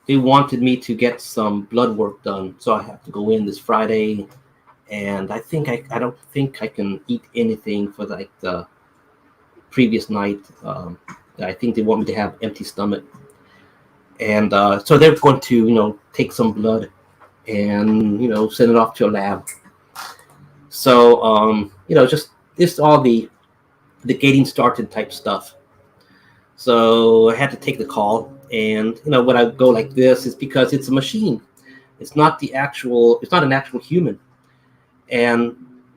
they wanted me to get some blood work done, so I have to go in this Friday. And I don't think I can eat anything for like the previous night. I think they want me to have empty stomach, and so they're going to take some blood and send it off to a lab. So just all the getting started type stuff. So I had to take the call, and when I go like this, it's because it's a machine. It's not an actual human, and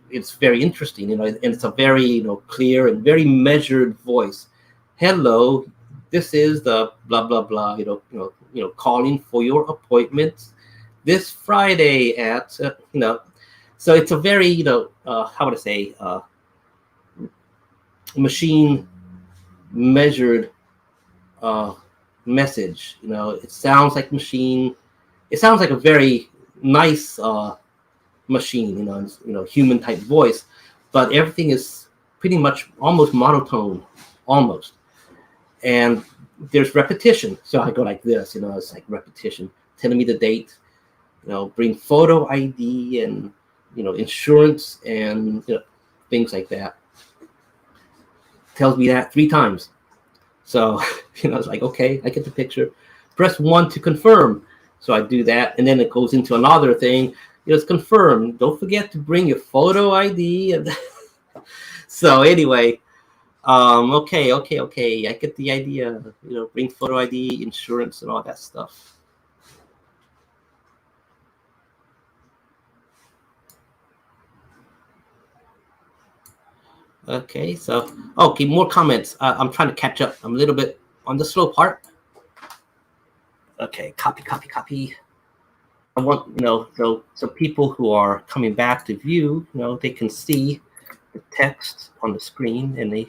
it's very interesting, and it's a very clear and very measured voice. Hello, this is the blah blah blah. Calling for your appointment this Friday at So it's a very how would I say machine measured message. It sounds like machine. It sounds like a very nice machine, human type voice, but everything is pretty much almost monotone, almost. And there's repetition. So I go like this, it's like repetition, telling me the date, bring photo ID and insurance and things like that. Tells me that 3 times. So it's like, okay, I get the picture. Press 1 to confirm. So I do that, and then it goes into another thing. It's confirmed. Don't forget to bring your photo ID. And so anyway, okay. I get the idea. Bring photo ID, insurance, and all that stuff. Okay, so okay, more comments. I'm trying to catch up. I'm a little bit on the slow part. Okay, copy. I want so people who are coming back to view, they can see the text on the screen, and they.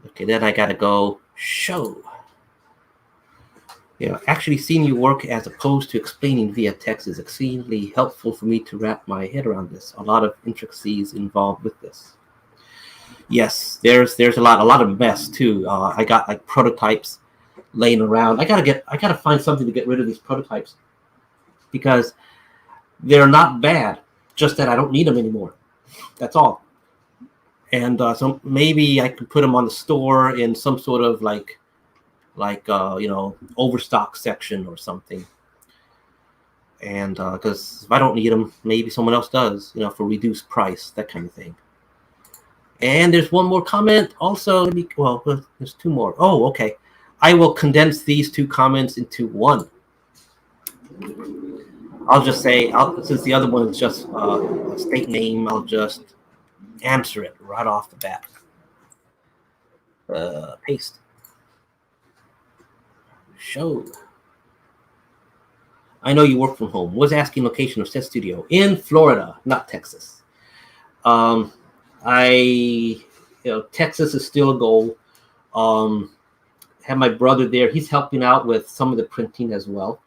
Okay, then I gotta go show. Actually seeing you work as opposed to explaining via text is exceedingly helpful for me to wrap my head around this. A lot of intricacies involved with this. Yes, there's a lot of mess too. I got like prototypes laying around. I gotta find something to get rid of these prototypes because they're not bad. Just that I don't need them anymore. That's all. And so maybe I could put them on the store in some sort of like overstock section or something. And because if I don't need them, maybe someone else does, for reduced price, that kind of thing. And there's one more comment also. Well, there's 2 more. Oh, okay. I will condense these 2 comments into one. I'll just say, since the other one is just a state name, I'll just answer it right off the bat. Paste. Show. I know you work from home. Was asking location of set studio in Florida, not Texas. Texas is still a goal. Have my brother there. He's helping out with some of the printing as well,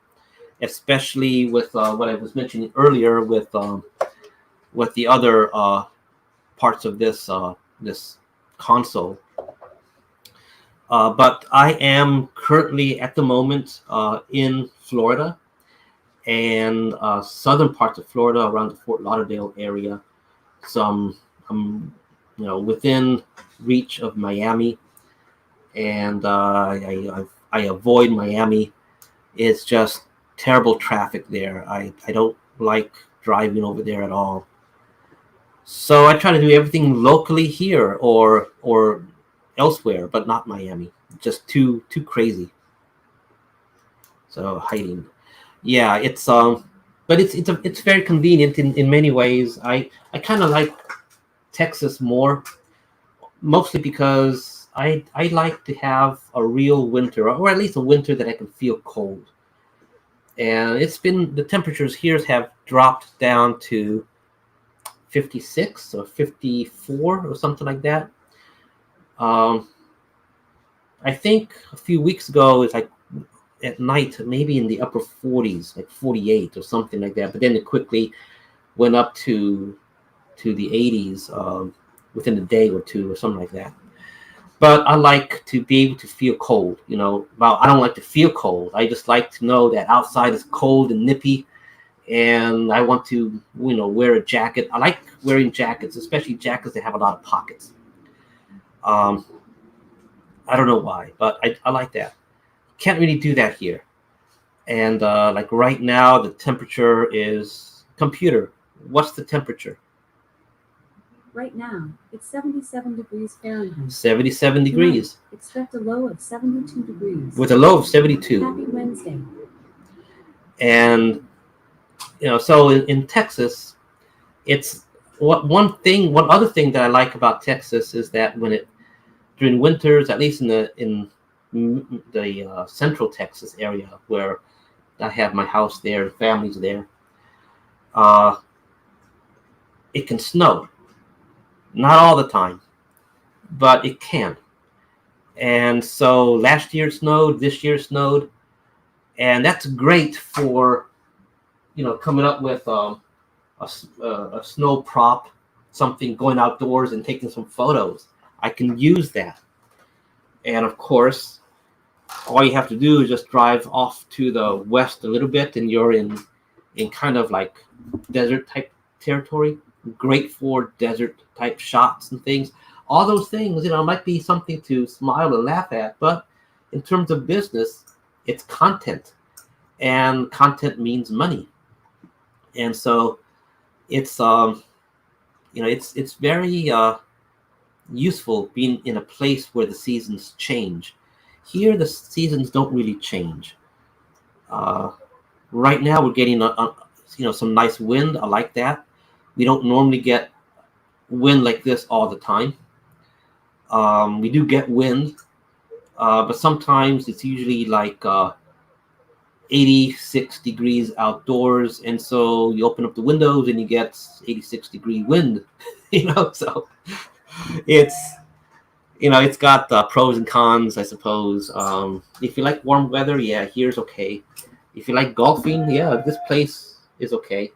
especially with what I was mentioning earlier with the other parts of this this console. But I am currently at the moment in Florida, and southern parts of Florida around the Fort Lauderdale area. So I'm within reach of Miami, and I avoid Miami. It's just terrible traffic there. I don't like driving over there at all. So I try to do everything locally here or elsewhere, but not Miami. Just too crazy. So hiding. Yeah, but it's very convenient in many ways. I kind of like Texas more, mostly because I like to have a real winter, or at least a winter that I can feel cold. And the temperatures here have dropped down to 56 or 54 or something like that. Um, I think a few weeks ago it's like at night maybe in the upper 40s, like 48 or something like that. But then it quickly went up to the 80s within a day or two or something like that. But I like to be able to feel cold. Well, I don't like to feel cold. I just like to know that outside is cold and nippy, and I want to wear a jacket. I like wearing jackets, especially jackets that have a lot of pockets. Um, I don't know why, but I like that. Can't really do that here. And like right now, the temperature is computer. What's the temperature? Right now, it's 77 degrees Fahrenheit. 77 degrees. Tonight, expect a low of 72 degrees. With a low of 72. Happy Wednesday. And so in Texas, it's one other thing that I like about Texas is that during winters, at least in the central Texas area where I have my house there, families there, it can snow. Not all the time, but it can. And so last year it snowed, this year it snowed, and that's great for coming up with a snow prop, something, going outdoors and taking some photos. I can use that. And of course, all you have to do is just drive off to the west a little bit, and you're in kind of like desert type territory. Great for desert type shots and things. All those things, might be something to smile and laugh at, but in terms of business, it's content, and content means money. And so it's it's very useful being in a place where the seasons change. Here, the seasons don't really change. Right now, we're getting some nice wind. I like that. We don't normally get wind like this all the time. We do get wind, but sometimes it's usually like 86 degrees outdoors, and so you open up the windows and you get 86-degree wind. So it's got pros and cons, I suppose. If you like warm weather, yeah, here's okay. If you like golfing, yeah, this place is okay.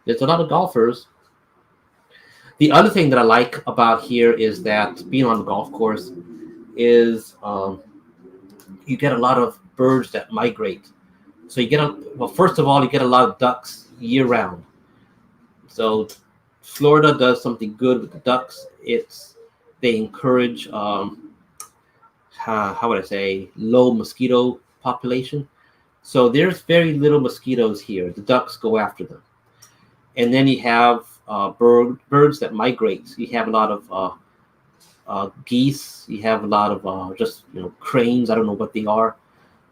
There's a lot of golfers. The other thing that I like about here is that being on the golf course is you get a lot of birds that migrate. So first of all, you get a lot of ducks year round. So Florida does something good with the ducks. They encourage how would I say, low mosquito population. So there's very little mosquitoes here. The ducks go after them. And then you have birds that migrate. You have a lot of geese. You have a lot of just cranes. I don't know what they are.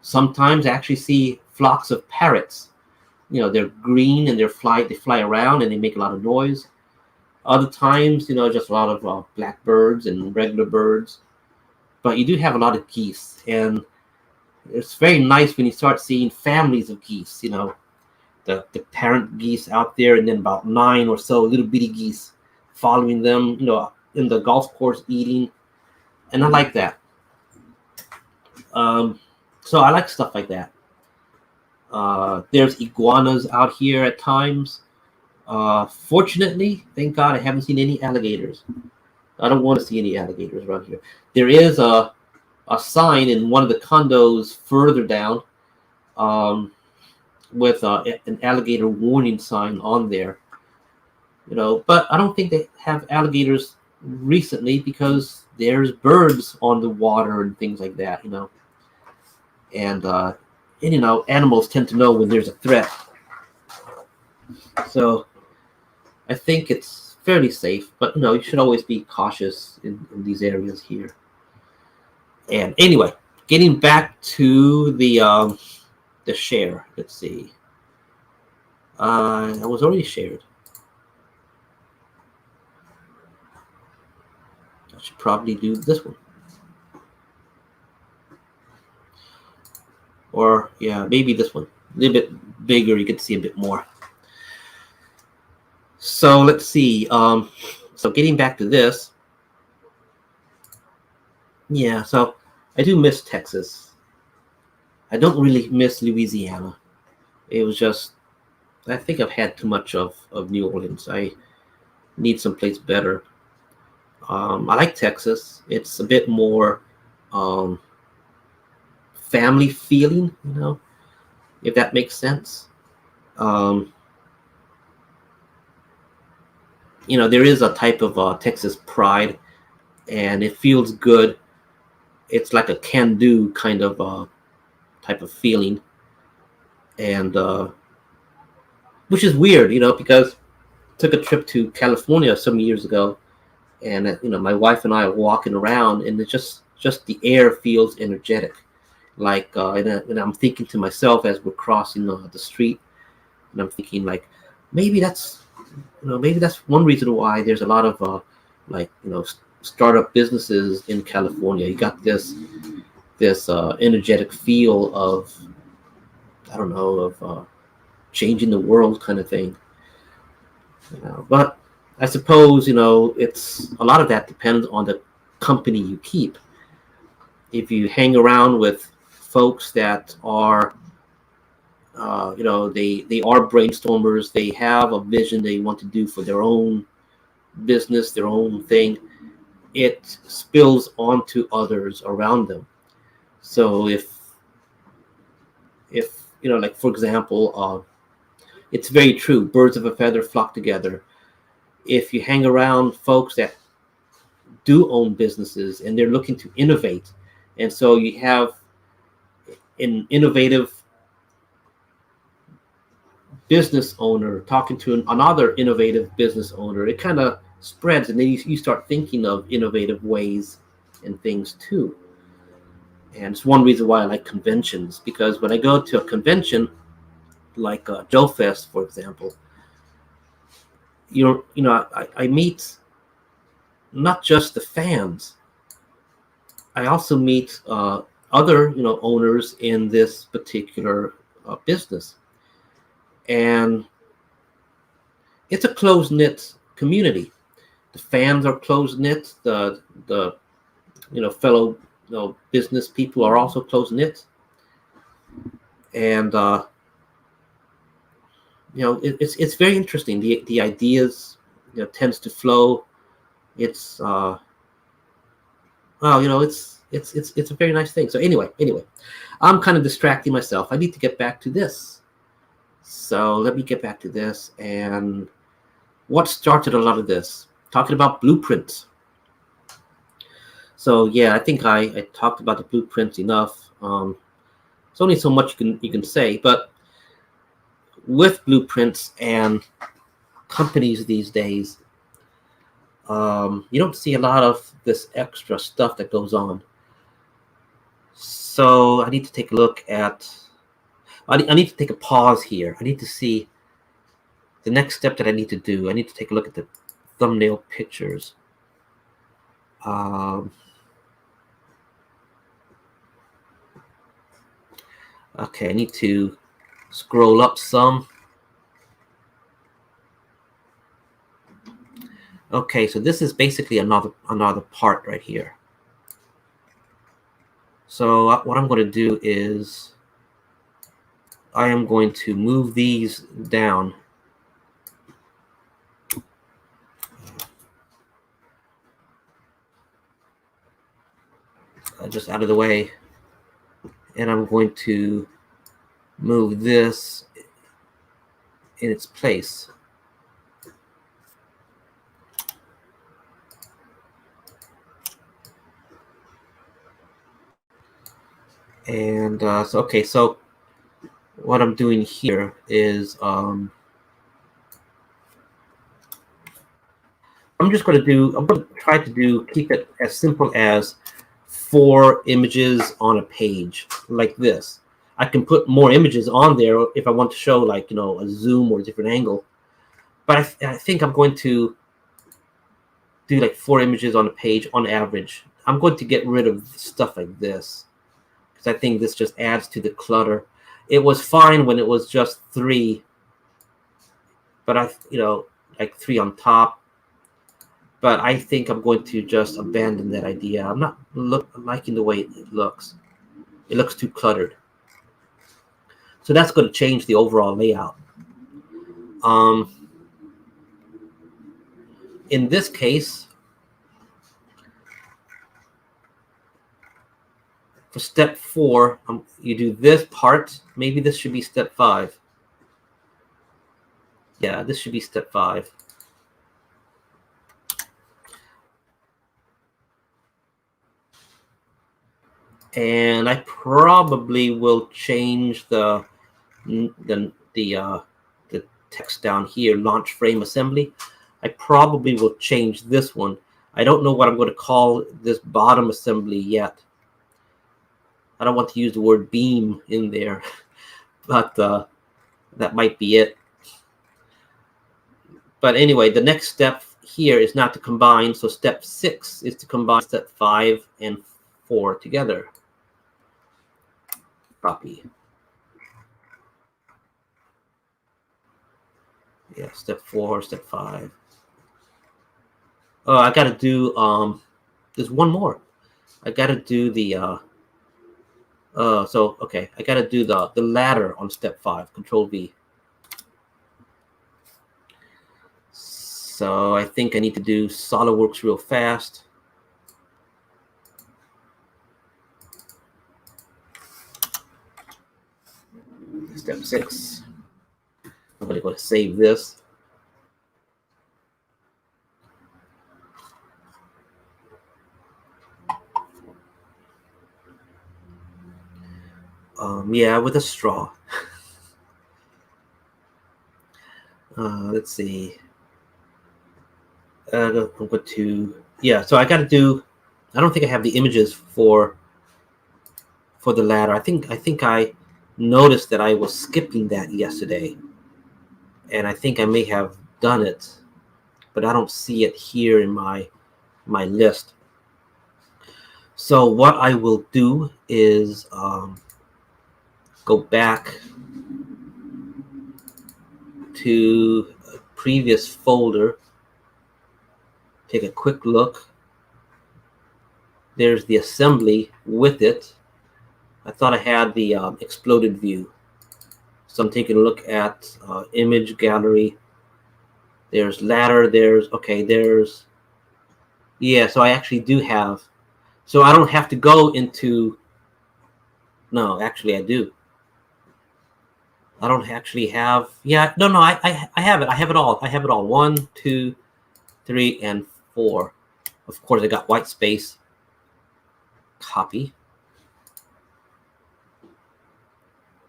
Sometimes I actually see flocks of parrots. They're green and they fly around and they make a lot of noise. Other times, just a lot of blackbirds and regular birds. But you do have a lot of geese, and it's very nice when you start seeing families of geese. The parent geese out there, and then about 9 or so little bitty geese following them, in the golf course eating. And I like that. So I like stuff like that. There's iguanas out here at times. Fortunately, thank God, I haven't seen any alligators. I don't want to see any alligators around here. There is a sign in one of the condos further down with an alligator warning sign on there. But I don't think they have alligators recently because there's birds on the water and things like that. And animals tend to know when there's a threat. So I think it's fairly safe, but you should always be cautious in these areas here. And anyway, getting back to the share. Let's see. I was already shared. I should probably do this one. Or yeah, maybe this one. A little bit bigger, you can see a bit more. So let's see. So getting back to this. Yeah, so I do miss Texas. I don't really miss Louisiana. It was just, I think I've had too much of New Orleans. I need someplace better. I like Texas. It's a bit more family feeling, if that makes sense. There is a type of Texas pride, and it feels good. It's like a can-do kind of type of feeling, and which is weird, because I took a trip to California some years ago, and my wife and I are walking around, and it's just the air feels energetic. Like, and I'm thinking to myself as we're crossing the street, and I'm thinking like, maybe that's one reason why there's a lot of startup businesses in California. You got this energetic feel of, I don't know, of changing the world kind of thing. But I suppose it's a lot of that depends on the company you keep. If you hang around with folks that are they are brainstormers, they have a vision they want to do for their own business, their own thing, it spills onto others around them. So if like, for example, it's very true, birds of a feather flock together. If you hang around folks that do own businesses and they're looking to innovate, and so you have an innovative business owner talking to another innovative business owner, it kind of spreads, and then you start thinking of innovative ways and things too. And it's one reason why I like conventions, because when I go to a convention like Joe Fest, for example, I meet not just the fans. I also meet other owners in this particular business, and it's a close knit community. The fans are close knit. The fellow business people are also close knit, and it's very interesting. The ideas tends to flow. It's it's a very nice thing. So anyway, I'm kind of distracting myself. I need to get back to this. So let me get back to this. And what started a lot of this? Talking about blueprints. So yeah, I think I talked about the blueprints enough. It's only so much you can say, but with blueprints and companies these days, you don't see a lot of this extra stuff that goes on. So I need to take a look at. I need to take a pause here. I need to see the next step that I need to do. I need to take a look at the thumbnail pictures. Okay, I need to scroll up some. Okay, so this is basically another part right here. So what I'm going to do is I am going to move these down. Just out of the way. And I'm going to move this in its place. And so, okay, so what I'm doing here is I'm going to try to keep it as simple as 4 images on a page like this. I can put more images on there if I want to show, like, a zoom or a different angle. But I think I'm going to do like 4 images on a page on average. I'm going to get rid of stuff like this because I think this just adds to the clutter. It was fine when it was just 3, but like 3 on top. But I think I'm going to just abandon that idea. I'm not liking the way it looks. It looks too cluttered. So that's going to change the overall layout. In this case, for step 4, you do this part. Maybe this should be step 5. Yeah, this should be step 5. And I probably will change the text down here, launch frame assembly. I probably will change this one. I don't know what I'm going to call this bottom assembly yet. I don't want to use the word beam in there, but that might be it. But anyway, the next step here is not to combine. So step 6 is to combine step 5 and 4 together. Copy. Yeah, step 4, step 5. Oh, I got to do, there's one more. I got to do the, okay, I got to do the ladder on step 5, Control V. So I think I need to do SolidWorks real fast. Step 6. I'm going to save this. Yeah, with a straw. Let's see. I'm going to, yeah, so I got to do, I don't think I have the images for the ladder. I think I noticed that I was skipping that yesterday. And I think I may have done it, but I don't see it here in my list. So what I will do is go back to a previous folder, take a quick look. There's the assembly with it. I thought I had the exploded view. So I'm taking a look at image gallery. There's ladder, yeah, so I actually do have, so I don't have to go into, no, actually I do. I don't actually have, yeah, no, I have it. I have it all. 1, 2, 3, and 4. Of course, I got white space. Copy.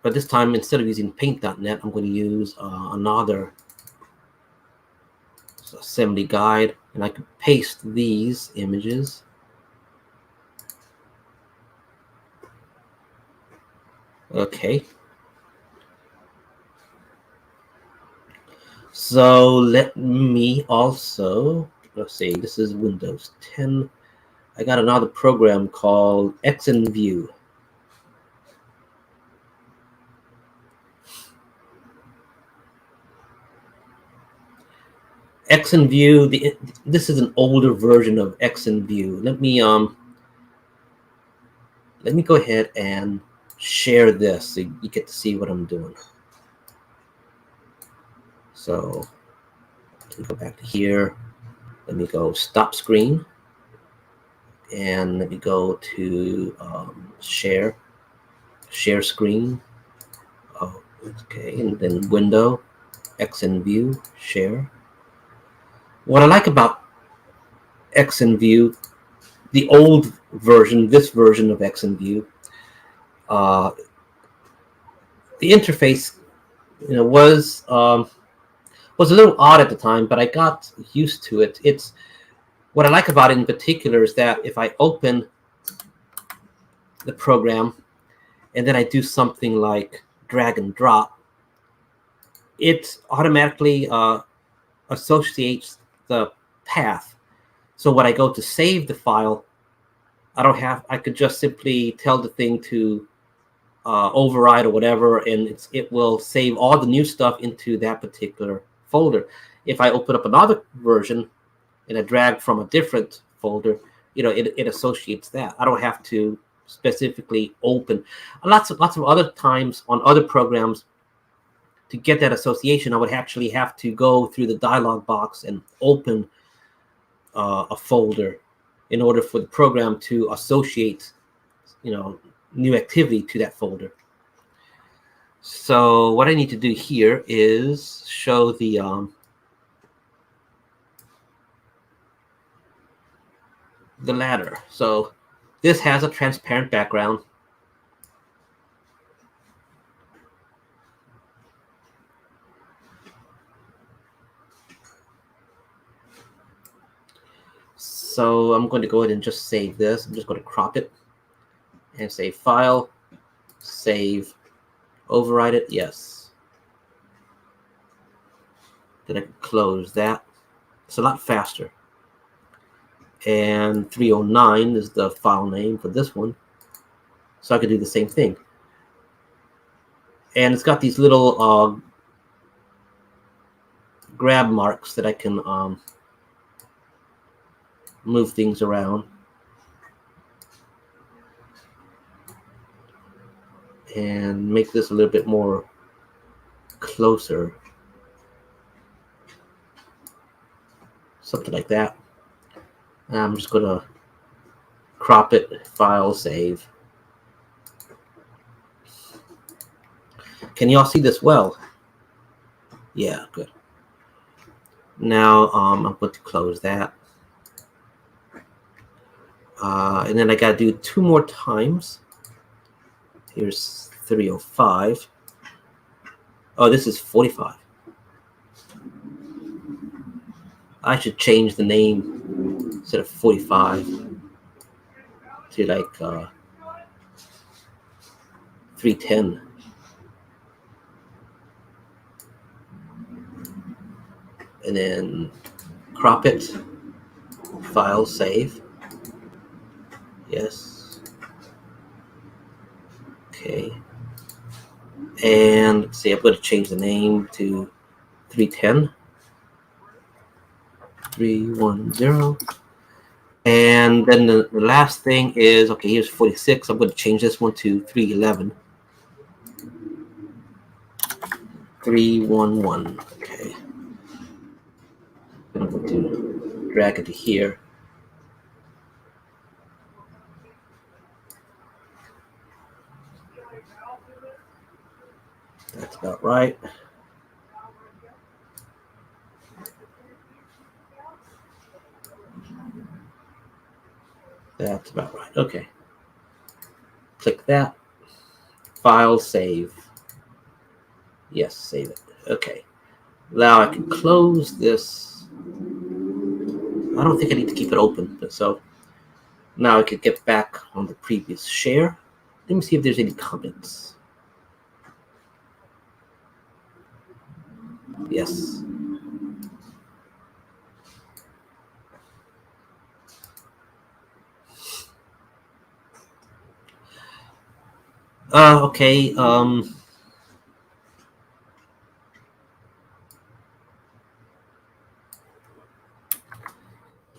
But this time, instead of using paint.net, I'm going to use another assembly guide, and I can paste these images. Okay. So let me also, let's see, this is Windows 10. I got another program called XNView. XNView, this is an older version of XNView. Let me go ahead and share this so you get to see what I'm doing. So let me go back to here. Let me go stop screen. And let me go to share screen. Okay, and then Window, XNView, Share. What I like about XNView, the old version, this version of XNView, the interface, was a little odd at the time, but I got used to it. It's what I like about it in particular is that if I open the program and then I do something like drag and drop, it automatically associates the path. So when I go to save the file, I could just simply tell the thing to override or whatever, and it will save all the new stuff into that particular folder. If I open up another version and I drag from a different folder, it associates that. I don't have to specifically open. Lots of other times on other programs, to get that association, I would actually have to go through the dialog box and open a folder in order for the program to associate, new activity to that folder. So what I need to do here is show the ladder. So this has a transparent background. So I'm going to go ahead and just save this. I'm just going to crop it and say File, Save, override it, yes. Then I can close that. It's a lot faster. And 309 is the file name for this one. So I could do the same thing. And it's got these little grab marks that I can move things around. And make this a little bit more closer. Something like that. And I'm just going to crop it, File, Save. Can you all see this well? Yeah, good. Now I'm going to close that. And then I got to do 2 more times. Here's 305. Oh, this is 45. I should change the name instead of 45 to like 310. And then crop it, File, Save. Yes. Okay. And let's see, I'm going to change the name to 310. 310. And then the last thing is, okay, here's 46. I'm going to change this one to 311. 311. Okay. I'm going to drag it to here. That's about right. That's about right. Okay. Click that. File, Save. Yes, save it. Okay. Now I can close this. I don't think I need to keep it open, but so now I could get back on the previous share. Let me see if there's any comments. Yes. Okay.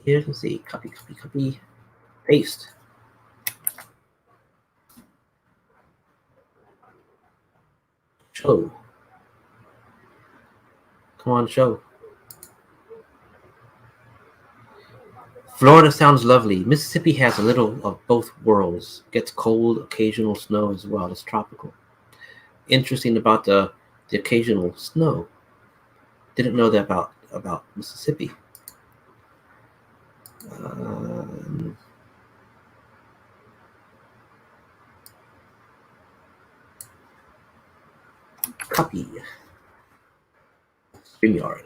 Here, let's see. Copy, paste. Show. Come on, show. Florida sounds lovely. Mississippi has a little of both worlds. Gets cold, occasional snow as well. It's tropical. Interesting about the occasional snow. Didn't know that about Mississippi. Copy. StreamYard.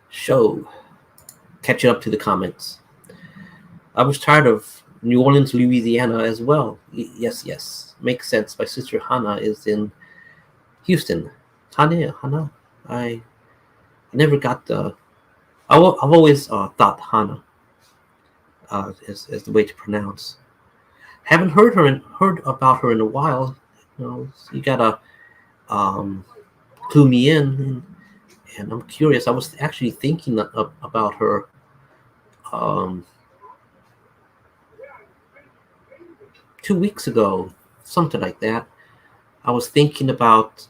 Show. Catching up to the comments. I was tired of New Orleans, Louisiana as well. Yes. Makes sense. My sister Hannah is in Houston. Hannah. I never got the. I've always thought Hannah is the way to pronounce. Haven't heard about her in a while. So you gotta clue me in, and I'm curious. I was actually thinking about her. 2 weeks ago, something like that. I was thinking about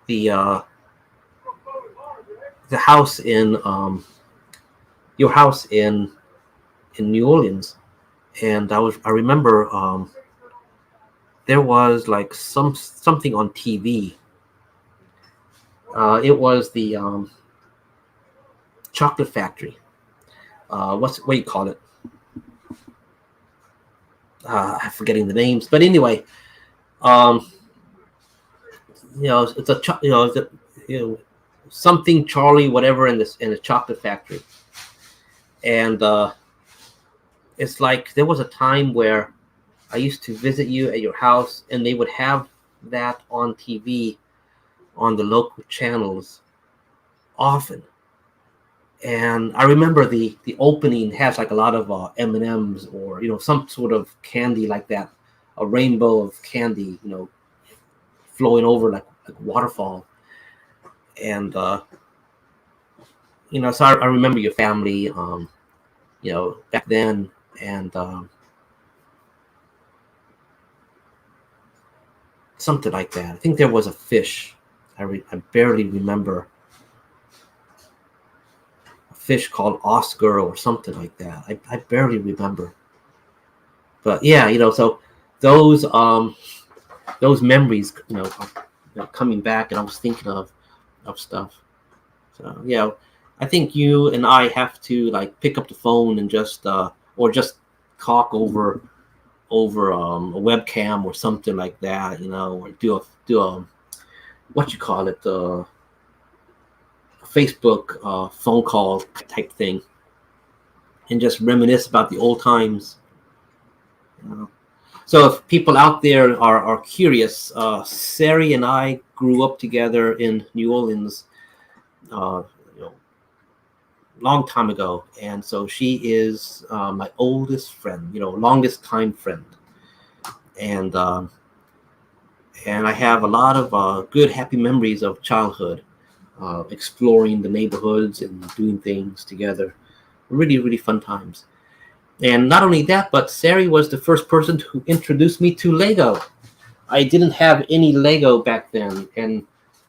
the house in your house in New Orleans, and I remember there was like something on TV. It was the chocolate factory. What do you call it? I'm forgetting the names, but anyway, it's a something Charlie whatever in the chocolate factory, and it's like there was a time where I used to visit you at your house, and they would have that on TV on the local channels often. And I remember the opening has like a lot of M&Ms or some sort of candy like that, a rainbow of candy, flowing over like waterfall. And so I remember your family, back then, and something like that. I think there was a fish. I barely remember. Fish called Oscar or something like that. I barely remember. But yeah, so those memories, are coming back, and I was thinking of stuff. So yeah, I think you and I have to like pick up the phone and just or just talk over a webcam or something like that, or do a what you call it, Facebook phone call type thing, and just reminisce about the old times. So if people out there are curious, Sari and I grew up together in New Orleans, long time ago, and so she is my oldest friend, longest time friend, and I have a lot of good, happy memories of childhood. Exploring the neighborhoods and doing things together. Really, really fun times. And not only that, but Sari was the first person to introduce me to Lego. I didn't have any Lego back then,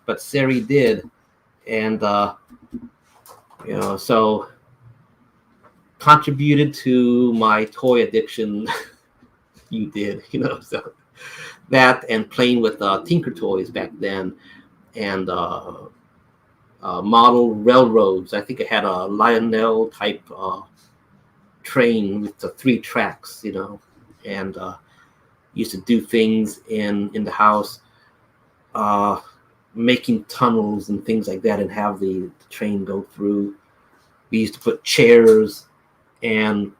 but Sari did. And, so contributed to my toy addiction. You did, so that and playing with Tinker Toys back then. And, model railroads. I think I had a Lionel type train with the 3 tracks, and used to do things in the house, making tunnels and things like that, and have the train go through. We used to put chairs and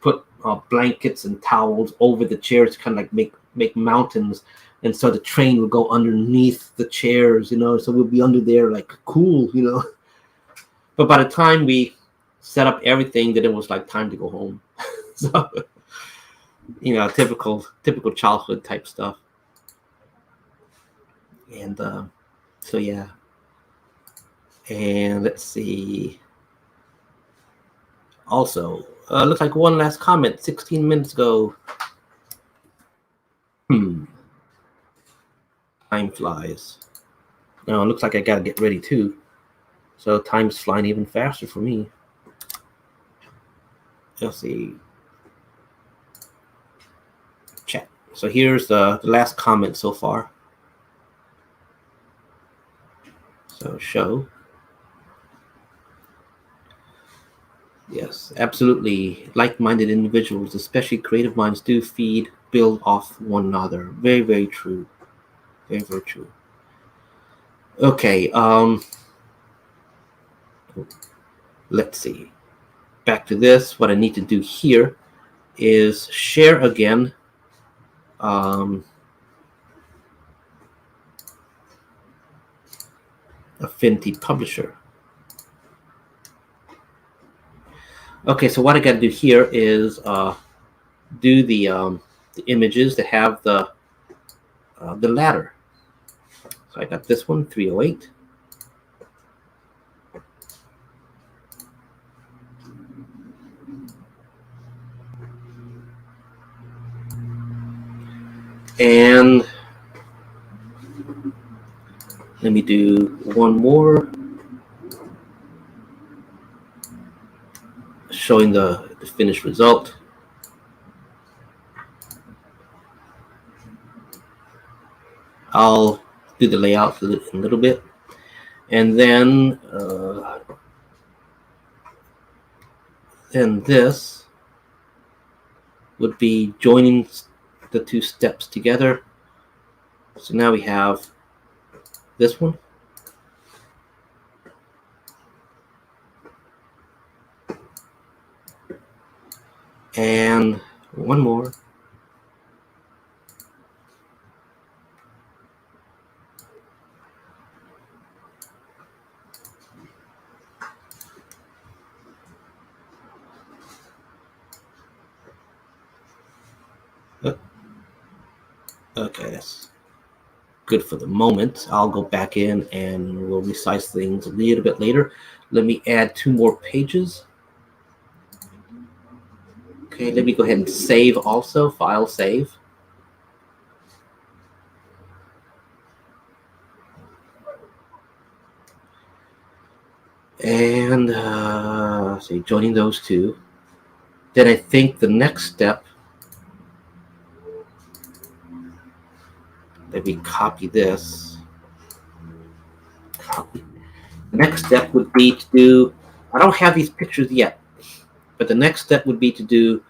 put blankets and towels over the chairs to kind of like make mountains. And so the train would go underneath the chairs, so we'll be under there like cool, But by the time we set up everything, then it was like time to go home. So, typical childhood type stuff. And so yeah. And let's see. Also, looks like one last comment 16 minutes ago. Time flies. Now it looks like I gotta get ready too. So time's flying even faster for me. Let's see. Chat. So here's the last comment so far. So show. Yes, absolutely. Like-minded individuals, especially creative minds, do build off one another. Very, very true. Very, very true. Okay. Let's see. Back to this. What I need to do here is share again. Affinity Publisher. Okay, so what I got to do here is do the images that have the ladder. So I got this one, 308. And let me do one more showing the finished result. I'll do the layout in a little bit. And then this would be joining the two steps together. So now we have this one. And one more. Okay, that's good for the moment. I'll go back in and we'll resize things a little bit later. Let me add 2 more pages. Okay, let me go ahead and save also, file save. And so joining those two. Then I think the next step, let me copy this. Copy. The next step would be to do, I don't have these pictures yet, but the next step would be to do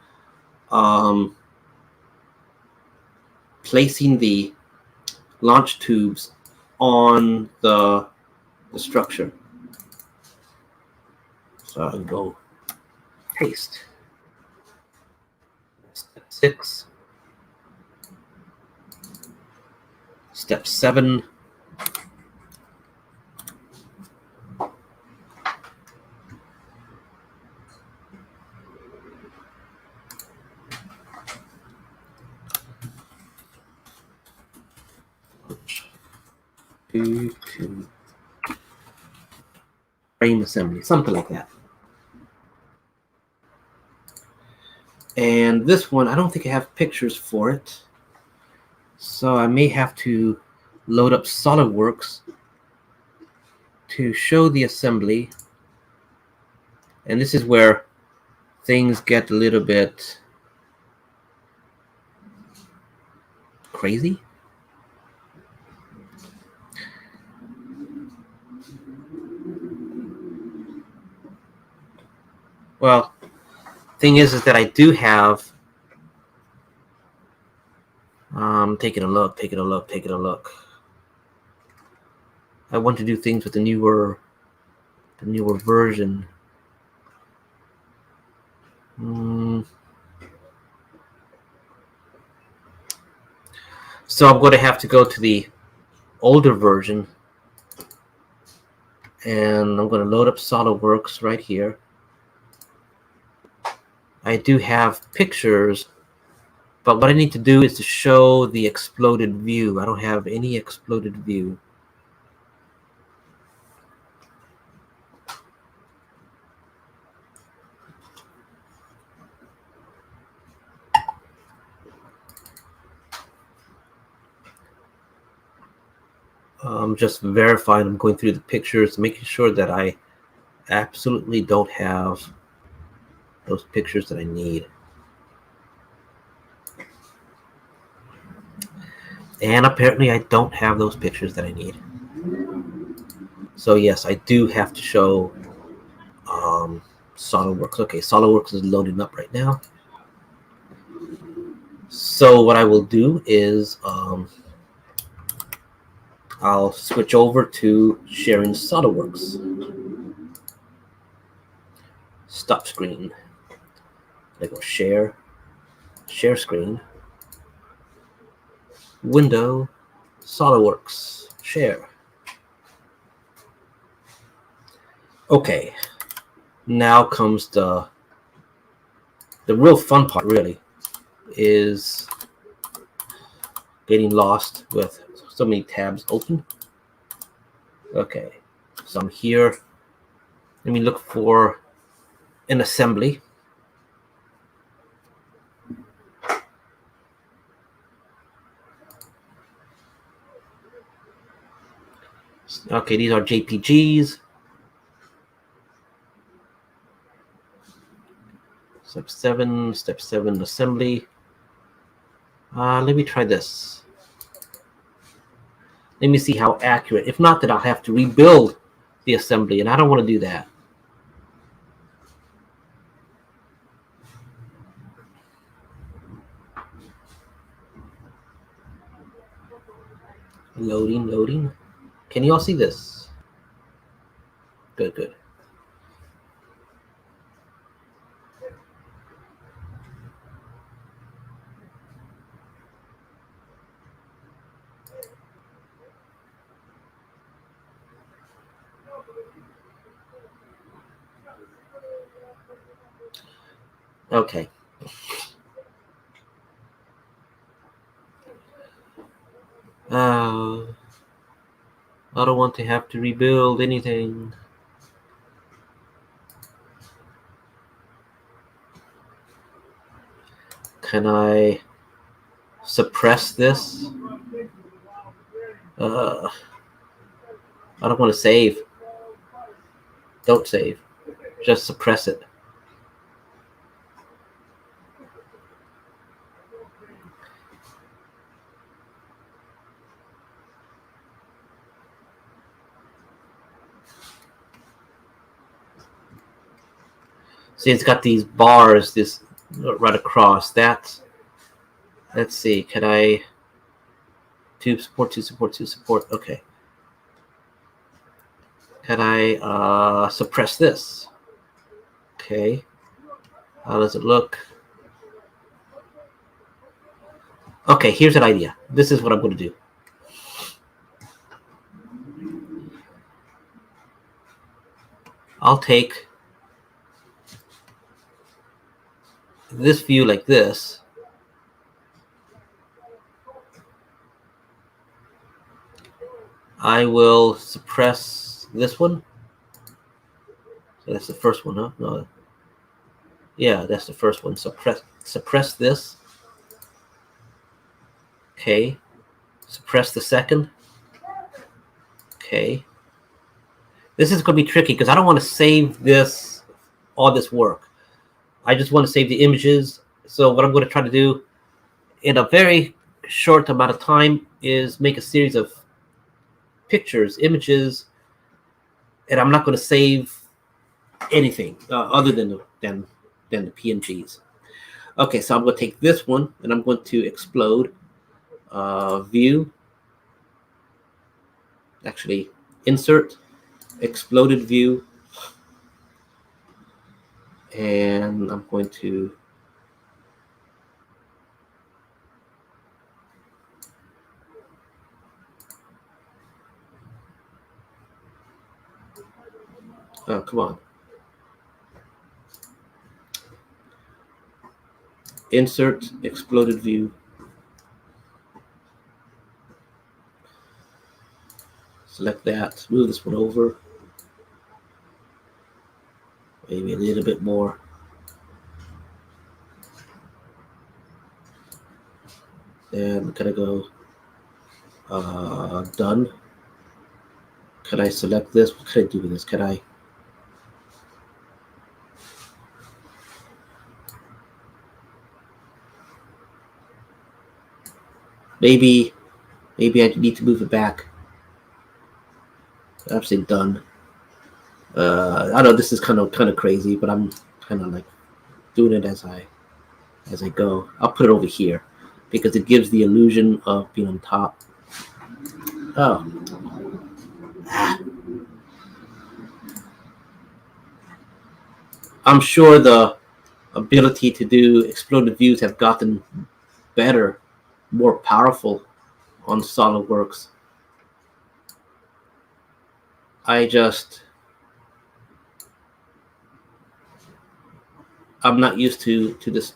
placing the launch tubes on the structure. So I'll go paste. Step 6. Step 7. To frame assembly, something like that. And this one, I don't think I have pictures for it. So I may have to load up SolidWorks to show the assembly. And this is where things get a little bit crazy. Well, thing is that I do have taking a look. I want to do things with the newer version. So I'm going to have to go to the older version, and I'm going to load up SolidWorks right here. I do have pictures, but what I need to do is to show the exploded view. I don't have any exploded view. Just verifying. I'm going through the pictures, making sure that I absolutely don't have those pictures that I need. And apparently I don't have those pictures that I need. So yes, I do have to show SolidWorks. Okay, SolidWorks is loading up right now. So what I will do is I'll switch over to sharing SolidWorks. Stop screen. I go share screen, window, SolidWorks, share. Okay, now comes the real fun part, really, is getting lost with so many tabs open. Okay, so I'm here. Let me look for an assembly. Okay, these are JPGs. Step 7, assembly. Let me try this. Let me see how accurate. If not, then I'll have to rebuild the assembly, and I don't want to do that. Loading. Can you all see this? Good. Okay. I don't want to have to rebuild anything. Can I suppress this? I don't want to save. Don't save. Just suppress it. See, it's got these bars, this right across. Let's see. Can I to support? Okay. Can I suppress this? Okay. How does it look? Okay, here's an idea. This is what I'm going to do. I'll take this view like this. I will suppress this one. So that's the first one, huh? No. Yeah, that's the first one. Suppress this. Okay. Suppress the second. Okay. This is going to be tricky because I don't want to save all this work. I just want to save the images. So what I'm going to try to do in a very short amount of time is make a series of pictures, images, and I'm not going to save anything other than the PNGs. Okay, so I'm going to take this one and I'm going to explode view. Actually, insert exploded view, and I'm going to come on. Insert exploded view. Select that. Move this one over. Maybe a little bit more. Then I'm gonna go done. Could I select this? What could I do with this? Could I? Maybe I need to move it back. Absolutely done. I know this is kind of crazy, but I'm kind of like doing it as I go. I'll put it over here because it gives the illusion of being on top. Oh. I'm sure the ability to do exploded views have gotten better, more powerful on SolidWorks. I'm not used to this.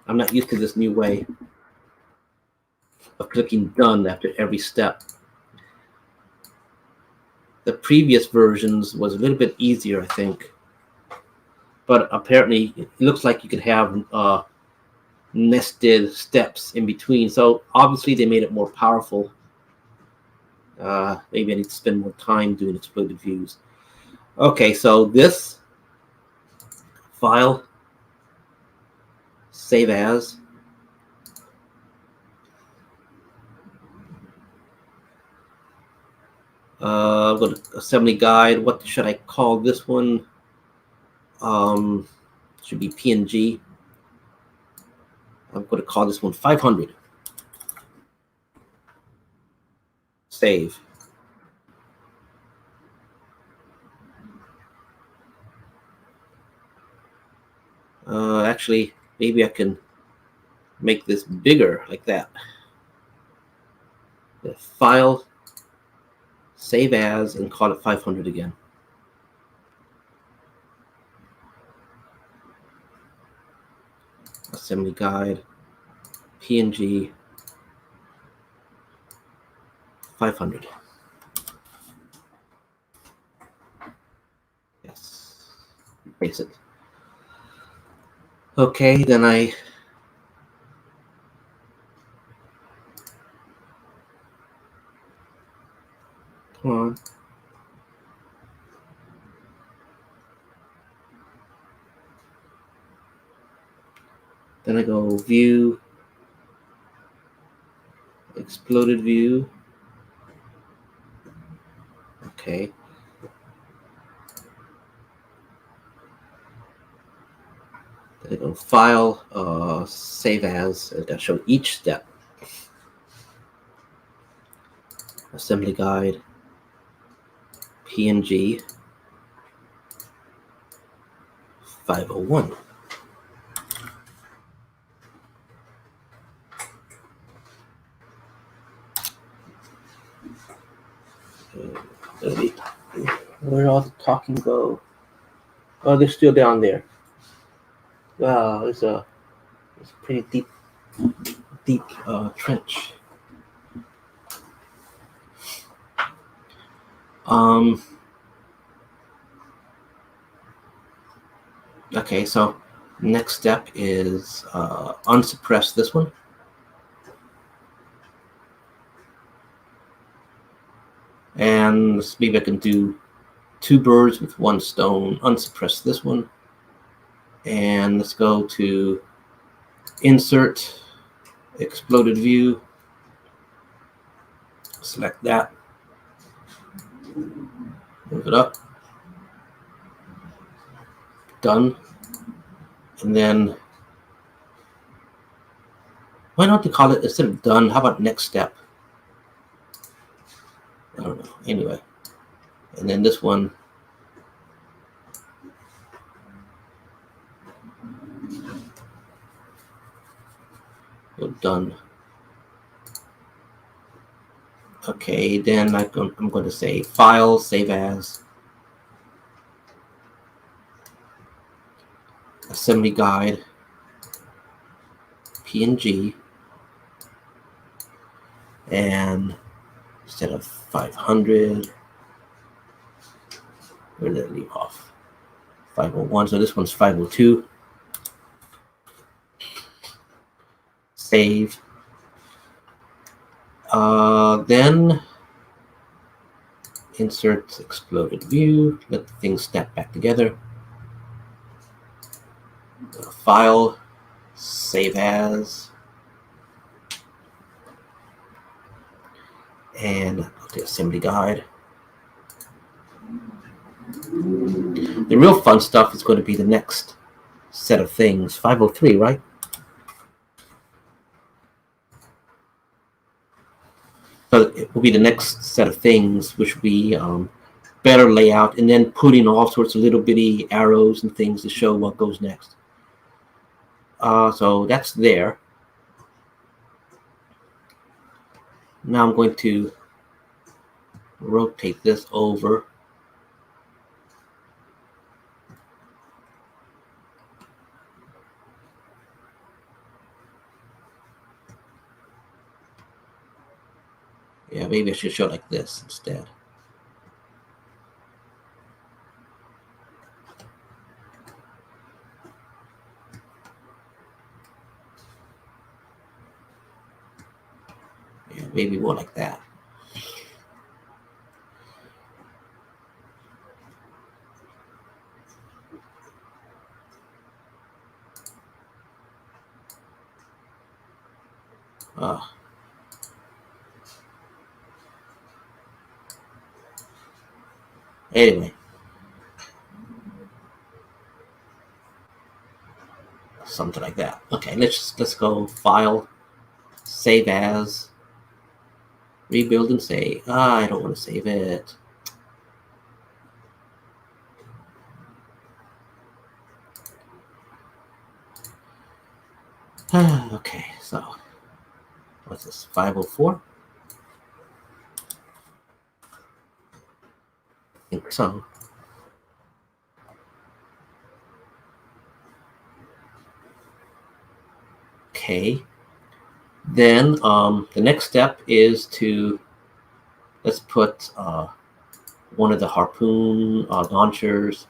I'm not used to this new way of clicking done after every step. The previous versions was a little bit easier, I think. But apparently, it looks like you could have nested steps in between. So obviously, they made it more powerful. Maybe I need to spend more time doing exploded views. Okay, so this file, save as. Go to assembly guide. What should I call this one? Should be PNG. I'm going to call this one 500. Save. Actually, maybe I can make this bigger like that. The file, save as, and call it 500 again. Assembly guide, PNG, 500. Yes, replace it. Okay, then come on. Then I go view, exploded view. Okay. Then I go file, save as. I show each step. Assembly guide, PNG, 501. Where all the talking go? Oh, they're still down there. Wow, it's a pretty deep trench. Okay, so next step is unsuppress this one. And maybe I can do two birds with one stone. Unsuppress this one. And let's go to insert, exploded view. Select that. Move it up. Done. And then, why don't they call it, instead of done, how about next step? I don't know. Anyway. And then this one. Done. Okay, then I'm going to say file, save as, assembly guide, PNG, and instead of 500, where did I leave off? 501, so this one's 502. Save. Then Insert exploded view. Let the things snap back together. File, save as, and go to assembly guide. The real fun stuff is going to be the next set of things. 503, right? So it will be the next set of things, which will be better layout, and then putting all sorts of little bitty arrows and things to show what goes next. So that's there. Now I'm going to rotate this over. Yeah, maybe I should show it like this instead. Yeah, maybe more like that. Anyway, something like that. Okay, let's go file, save as, rebuild and save. I don't want to save it. Okay, so what's this? 504? I think so. Okay. Then the next step is to let's put one of the Harpoon launchers.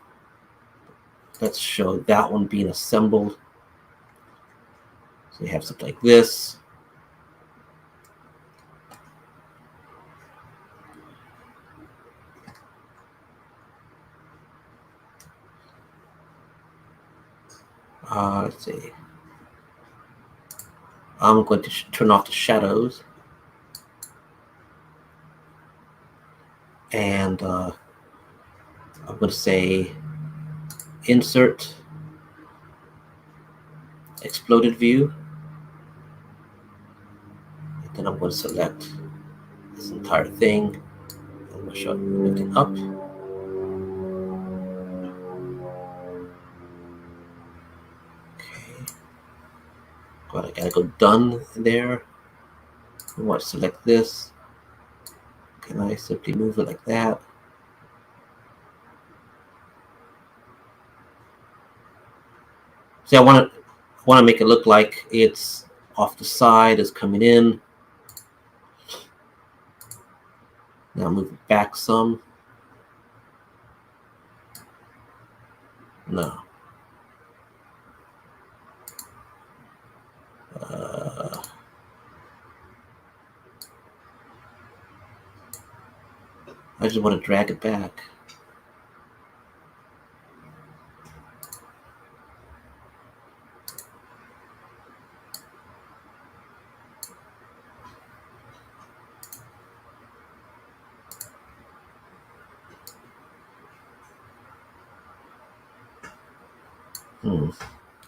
Let's show that one being assembled. So you have something like this. Let's see. I'm going to turn off the shadows. And I'm going to say insert exploded view. And then I'm going to select this entire thing. I'm going to show it up. Okay. God, I gotta go done there. I want to select this. Can I simply move it like that? See, I want to make it look like it's off the side, it's coming in. Now move it back some. No. I just want to drag it back.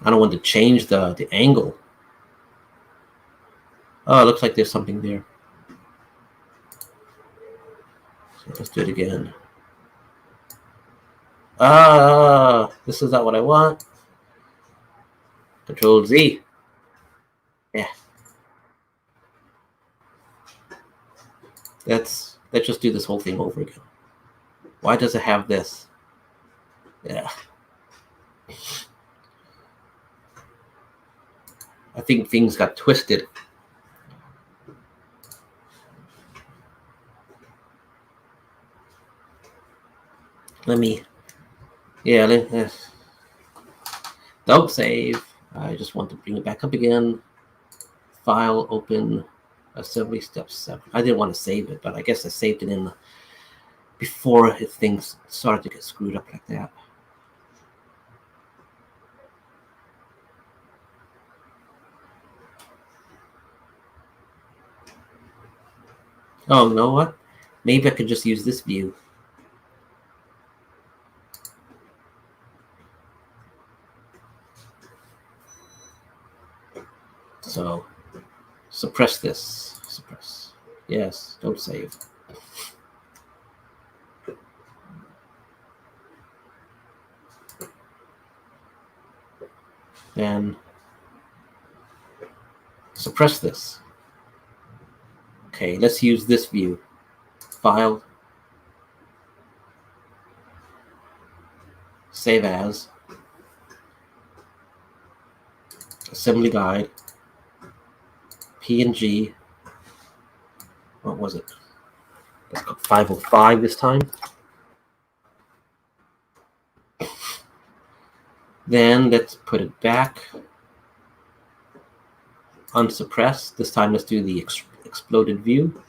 I don't want to change the angle. Oh, it looks like there's something there. So let's do it again. This is not what I want. Control Z. Yeah. Let's just do this whole thing over again. Why does it have this? Yeah. I think things got twisted. Don't save. I just want to bring it back up again. File, open, assembly step 7. I didn't want to save it, but I guess I saved it in before things started to get screwed up like that. Oh, you know what? Maybe I could just use this view. So suppress this. Suppress. Yes, don't save. Then suppress this. Okay, let's use this view. File. Save as. Assembly guide. PNG. What was it? Let's go 505 this time. Then let's put it back. Unsuppress. This time let's do the exploded view.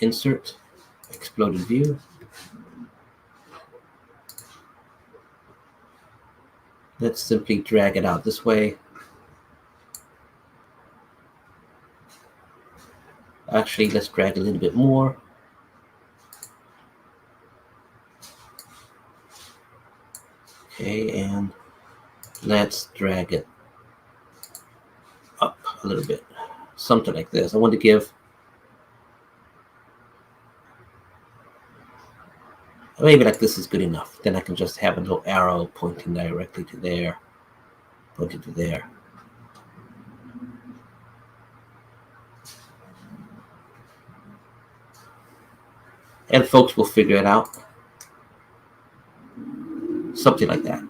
Insert. Exploded view. Let's simply drag it out this way. Actually, let's drag a little bit more. Okay, and let's drag it up a little bit. Something like this. I want to give maybe like this is good enough. Then I can just have a little arrow pointing directly to there. Pointing to there. And folks will figure it out. Something like that.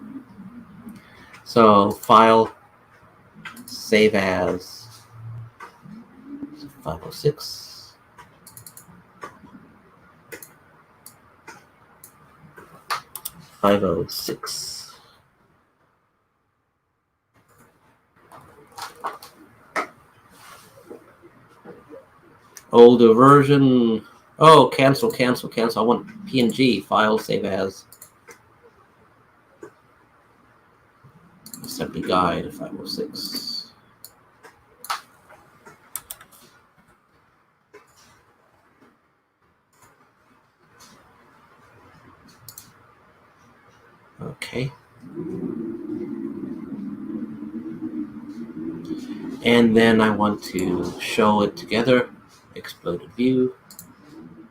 So file, save as 506. Older version. Oh, cancel. I want PNG. File, save as. Assembly guide 506. Okay. And then I want to show it together. Exploded view.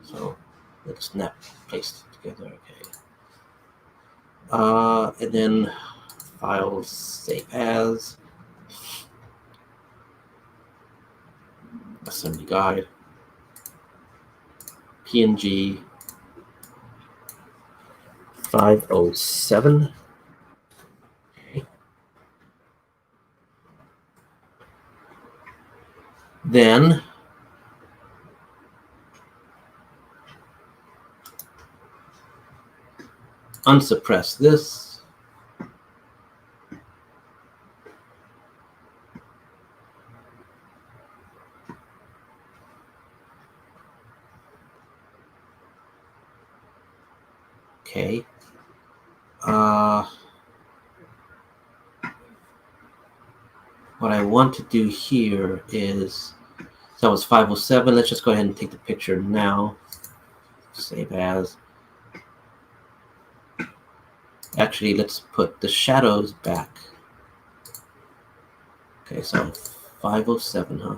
So let's snap paste together. Okay. And then file save as. Assembly guide. PNG 507. Okay. Then unsuppress this. Okay. What I want to do here is, so that was 507. Let's just go ahead and take the picture now. Save as. Actually, let's put the shadows back. Okay, so 507, huh?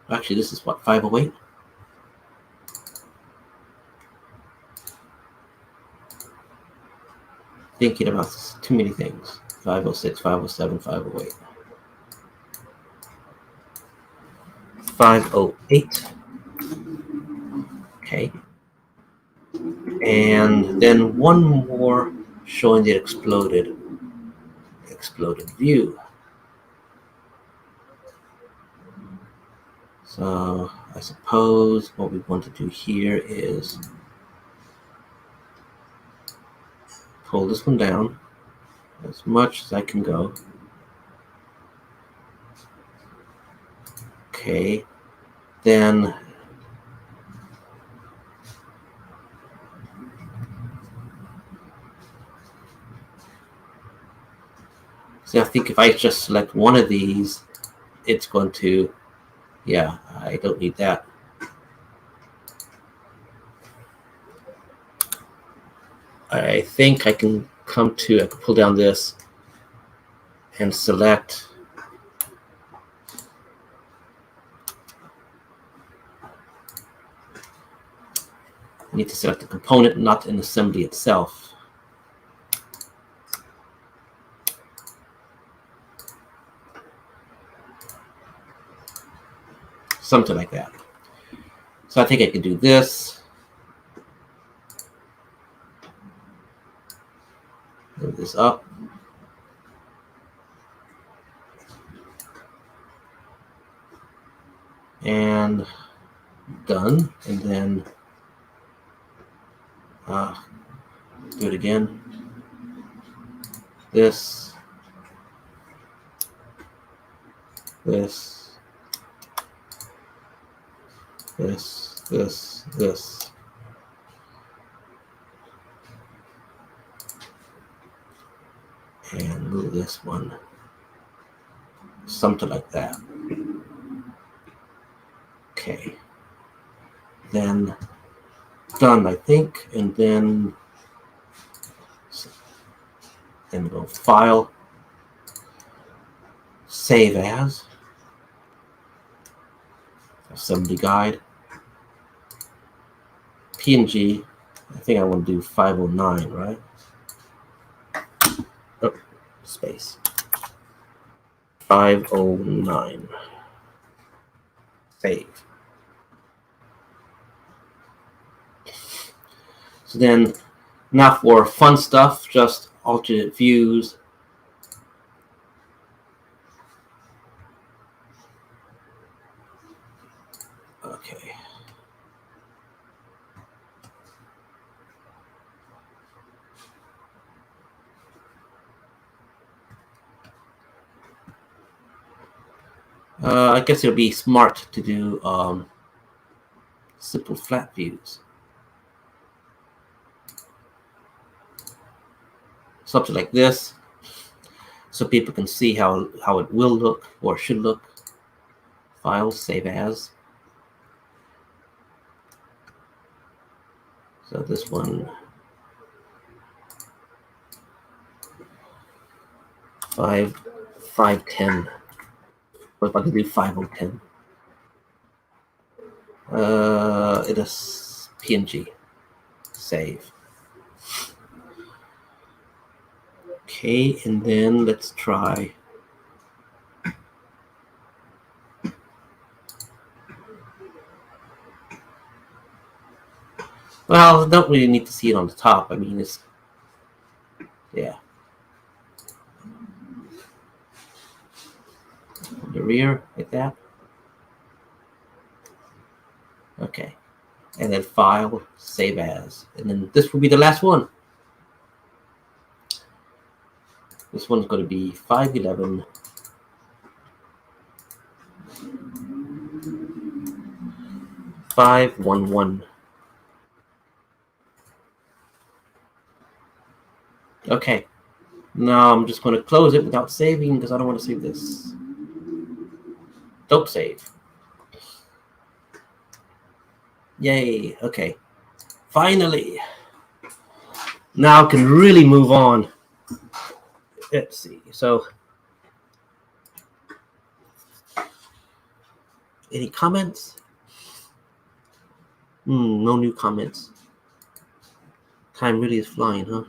Actually, this is what, 508? Thinking about this, too many things. 506, 507, 508. 508. Okay. And then one more showing the exploded view. So I suppose what we want to do here is pull this one down as much as I can go. Okay, Then I think if I just select one of these, it's going to, yeah, I don't need that. I think I can I can pull down this and select I need to select the component, not an assembly itself. Something like that. So I think I can do this. Move this up. And done. And then do it again. This. This. This. This. This. And move this one. Something like that. Okay. Then done, I think. And then go File, Save As, Assembly Guide, PNG. I think I want to do 509, right? Oh, space. 509. Save. So then, now for fun stuff, just alternate views. Okay. I guess it'll be smart to do simple flat views. Something like this, so people can see how it will look or should look. File, Save As. So this one, 510. What if I could do 5010? It is PNG. Save. Okay, and then let's try. Well, don't really need to see it on the top. I mean, it's, yeah. The rear, like that. Okay. And then File, Save As. And then this will be the last one. This one's going to be 511. 511. Okay. Now I'm just going to close it without saving because I don't want to save this. Don't save. Yay. Okay. Finally. Now I can really move on. Let's see. So, any comments? No new comments. Time really is flying, huh?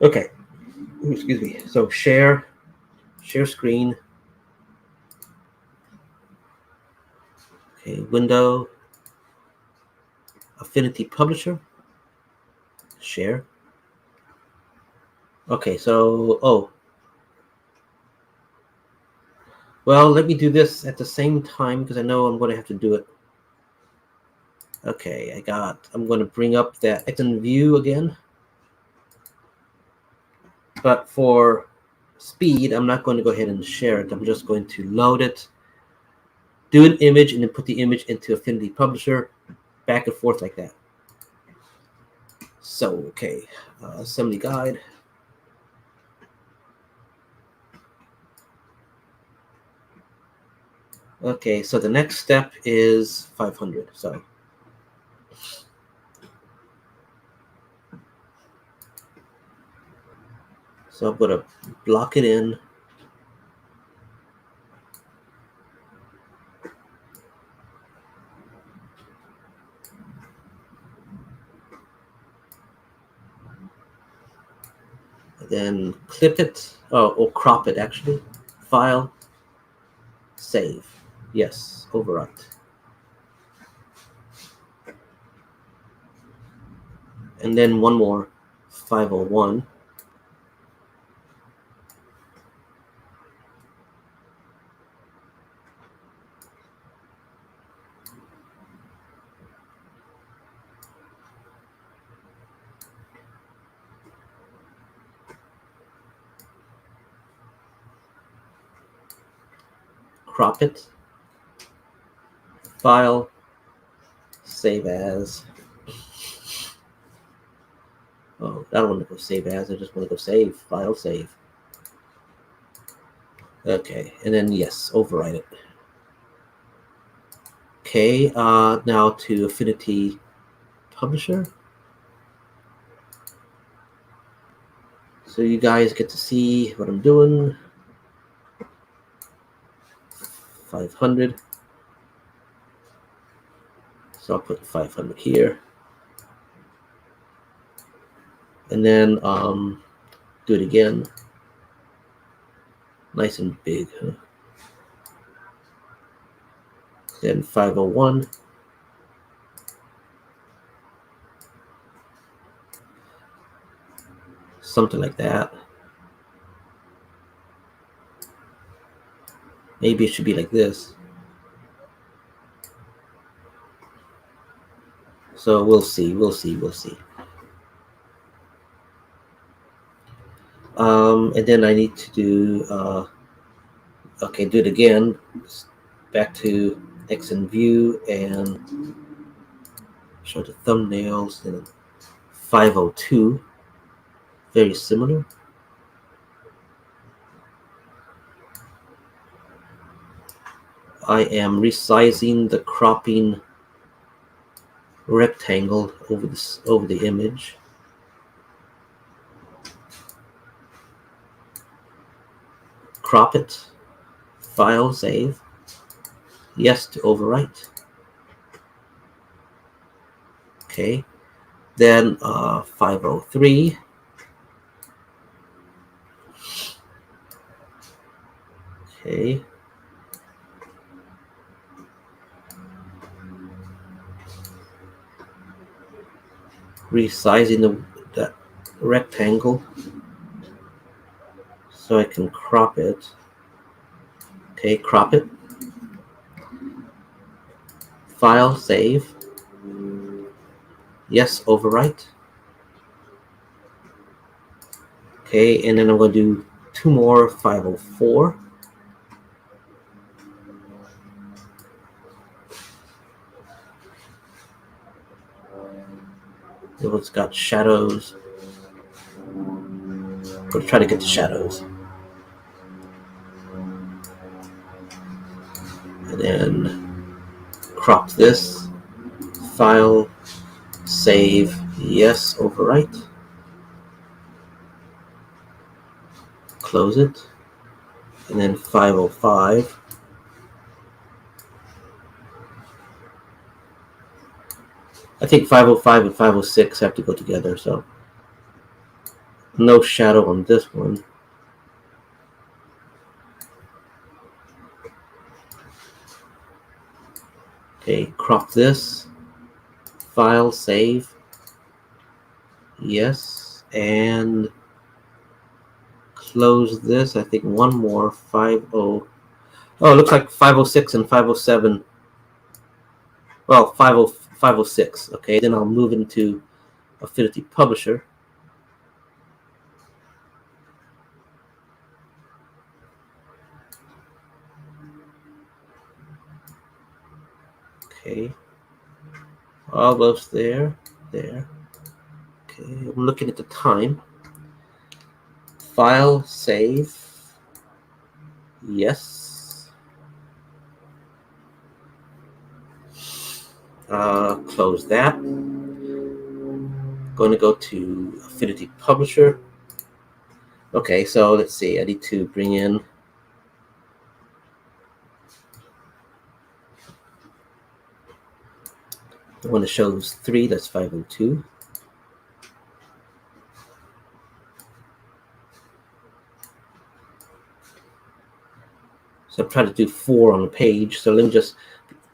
Okay. Excuse me. So share screen. Okay, window. Affinity Publisher. Share. Okay, so well, let me do this at the same time because I know I'm going to have to do it. Okay, I'm going to bring up that Ecton view again. But for speed, I'm not going to go ahead and share it. I'm just going to load it, do an image, and then put the image into Affinity Publisher, back and forth like that. So, okay, assembly guide. Okay, so the next step is 500. So I'm going to block it in. Then clip it, or crop it actually. File, save. Yes, overwrite. And then one more, 501. Crop it, file, save as. Oh, I don't want to go save as, I just want to go save, file, save. Okay, and then yes, overwrite it. Okay, now to Affinity Publisher. So you guys get to see what I'm doing. 500. So I'll put 500 here. And then do it again. Nice and big, huh? Then 501. Something like that. Maybe it should be like this. So we'll see. And then I need to do, okay, do it again. Back to X and View and show the thumbnails. And 502. Very similar. I am resizing the cropping rectangle over the image. Crop it, file, save. Yes to overwrite. Okay, then 503. Okay. Resizing that rectangle so I can crop it. Okay, crop it. File, save. Yes, overwrite. Okay, and then I'm going to do two more 504. It was got shadows. I'm going to try to get the shadows. And then crop this. File, save, yes, overwrite. Close it. And then 505. I think 505 and 506 have to go together, so no shadow on this one. Okay, crop this. File, save. Yes, and close this. I think one more 50. Oh, it looks like 506 and 507. Well, 506. Okay, then I'll move into Affinity Publisher. Okay. Almost there. There. Okay. I'm looking at the time. File, save. Yes. Close that. Going to go to Affinity Publisher. Okay, so let's see. I need to bring in the one that shows 3. That's 502. So I'm trying to do 4 on the page. So let me just.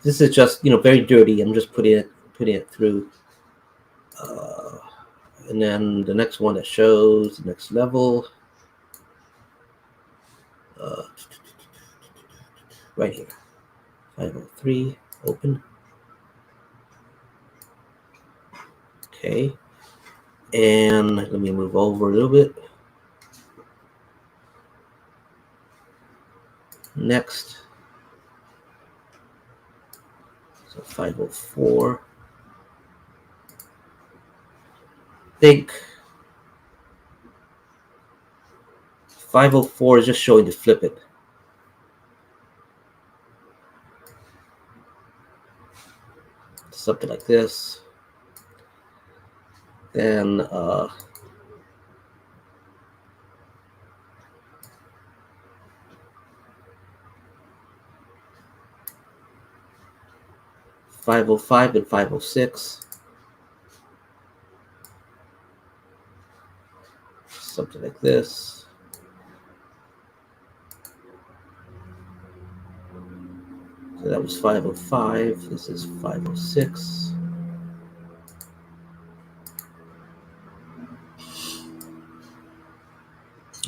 This is just very dirty. I'm just putting it through. And then the next one that shows the next level. Right here. 503. Open. Okay. And let me move over a little bit. Next. So 504. I think 504 is just showing to flip it. Something like this. Then 505 and 506. Something like this. So that was 505. This is 506.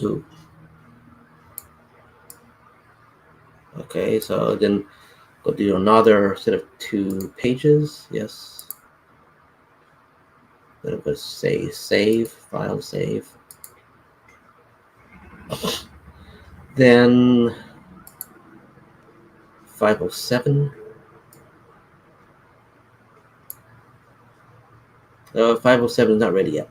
Ooh. Okay, so then go do another set of 2 pages. Yes. Then it was say save, file save. Then 507. 507 is not ready yet.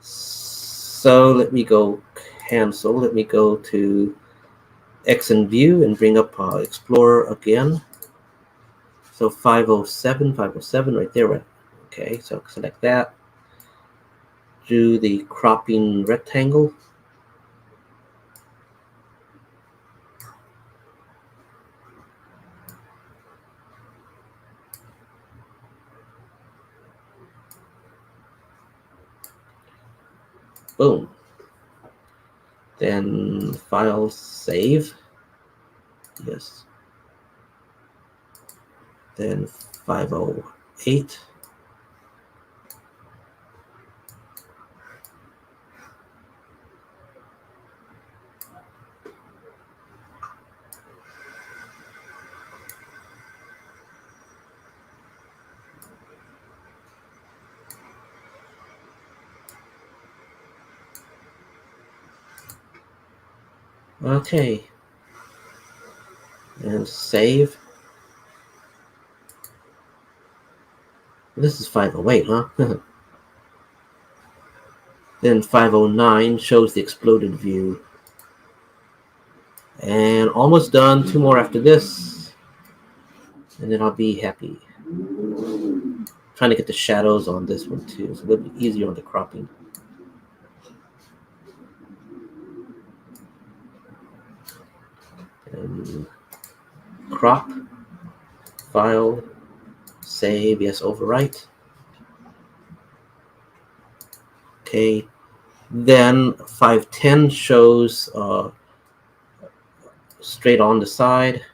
So let me go cancel. Let me go to X and View and bring up Explorer again. So 507 right there. Okay, so select that. Do the cropping rectangle. Boom. Then file save. Yes. Then 508. Okay. And save. This is 508, huh? Then 509 shows the exploded view. And almost done. 2 more after this. And then I'll be happy. Trying to get the shadows on this one too. It's a little bit easier on the cropping. And crop, file, save, yes, overwrite. Okay. Then 510 shows straight on the side.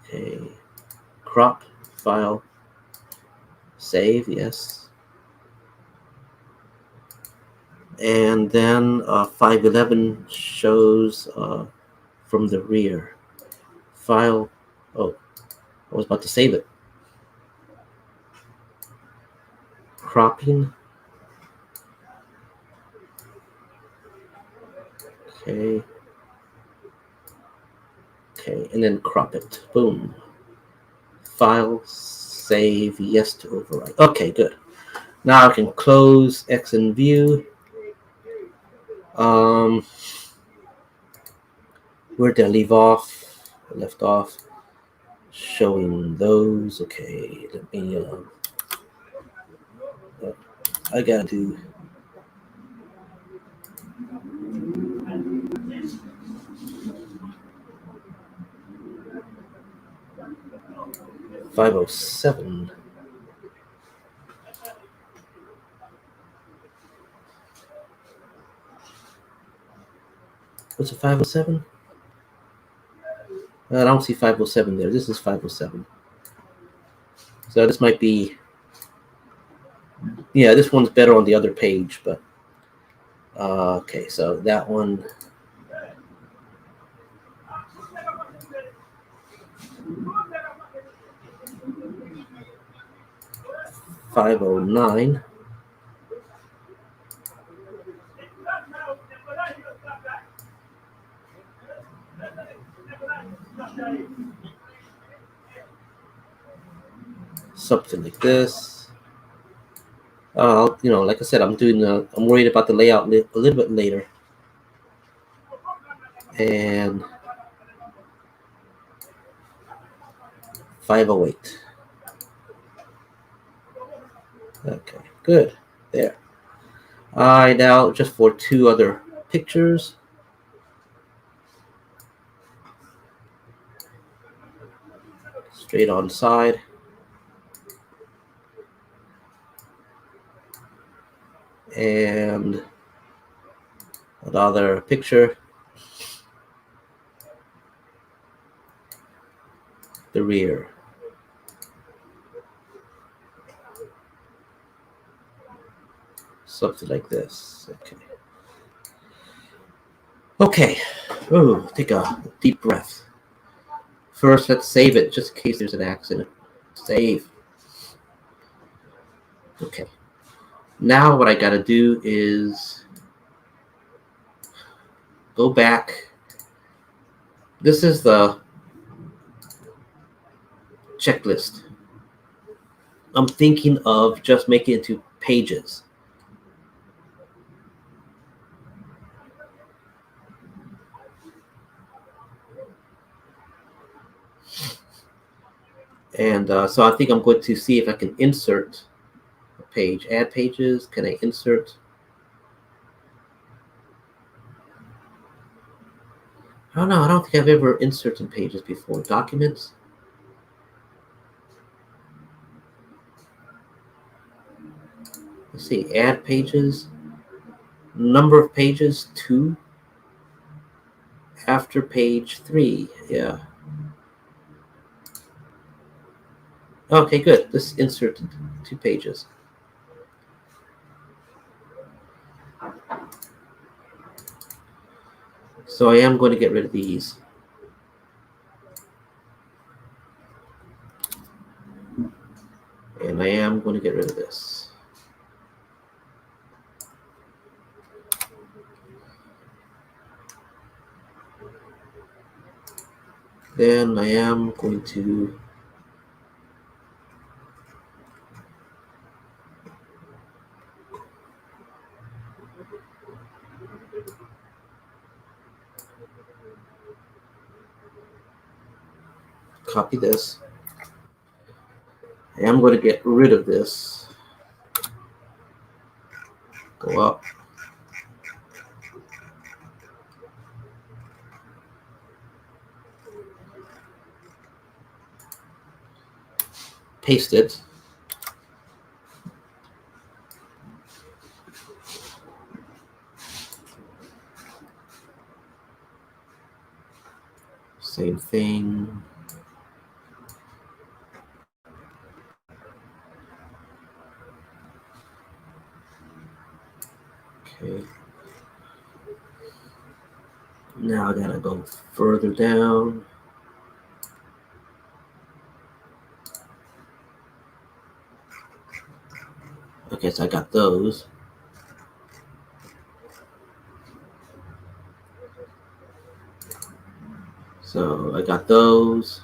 Okay. Crop, file, save, yes. And then 511 shows from the rear. File, oh, I was about to save it. Cropping, Okay. Okay, and then crop it. Boom. File, save, yes to overwrite. Okay, good. Now I can close X and view. Where did I leave off? I left off showing those. Okay, let me. I gotta do. .507. What's a 507? I don't see 507 there. This is 507. So this might be. Yeah, this one's better on the other page, but. Okay, so that one. 509. Something like this. Like I said, I'm worried about the layout a little bit later. And 508. Okay, good. There. Now just for two other pictures. Straight on side. And another picture. The rear. Something like this. Okay. Okay. Ooh, take a deep breath. First, let's save it just in case there's an accident. Save. Okay. Now what I gotta do is go back. This is the checklist. I'm thinking of just making it into pages. And so I think I'm going to see if I can insert a page. Add pages. Can I insert? I don't know. I don't think I've ever inserted pages before. Documents. Let's see. Add pages. Number of pages 2. After page 3. Yeah. Okay, good. Let's insert 2 pages. So I am going to get rid of these. And I am going to get rid of this. Then I am going to copy this. I am going to get rid of this. Go up. Paste it. Same thing. Okay. Now I gotta go further down. Okay, so I got those. So I got those.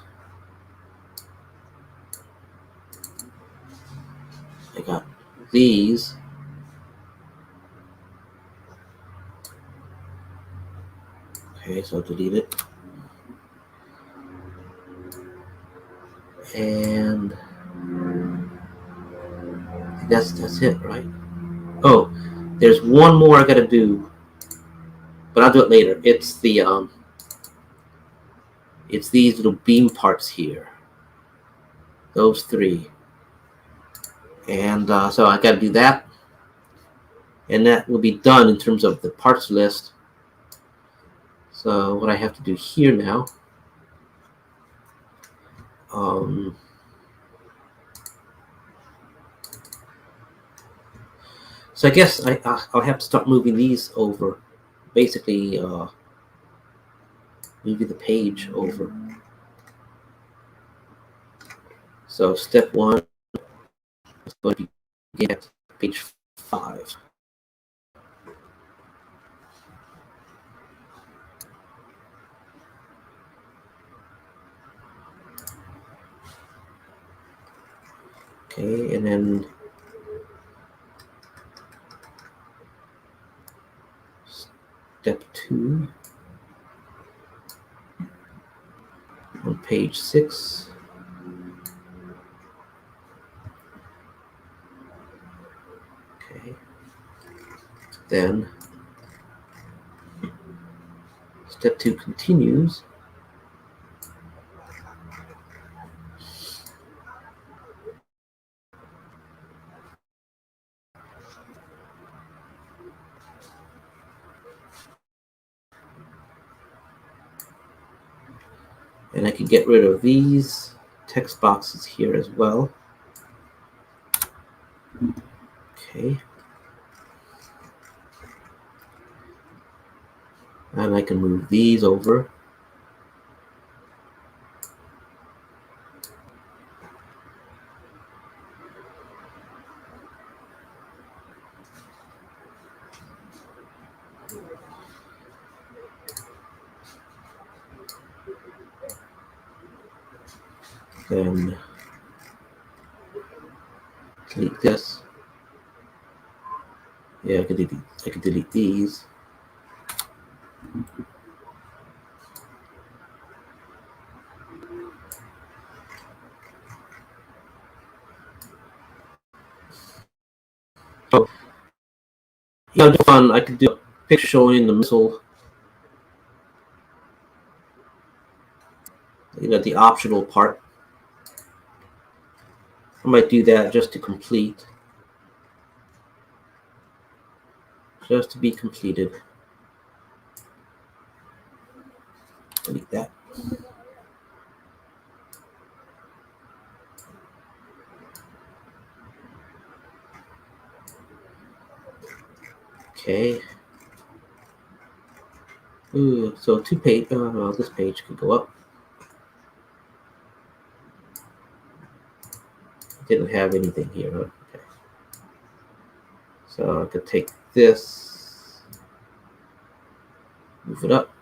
I got these. Okay, so delete it. And that's it, right? Oh, there's one more I gotta do, but I'll do it later. It's these little beam parts here. Those three. And so I gotta do that. And that will be done in terms of the parts list. So what I have to do here now, so I guess I'll have to start moving these over. Basically, moving the page over. So step 1 is going to begin at page 5. Okay, and then step 2 on page 6. Okay, then step 2 continues. And I can get rid of these text boxes here as well. Okay. And I can move these over. Then delete this. Yeah, I could delete these. So, I could do a picture showing the missile. The optional part. I might do that just to complete. Just to be completed. Delete that. Okay. Ooh, so this page could go up. Didn't have anything here. Huh? Okay. So I could take this, move it up.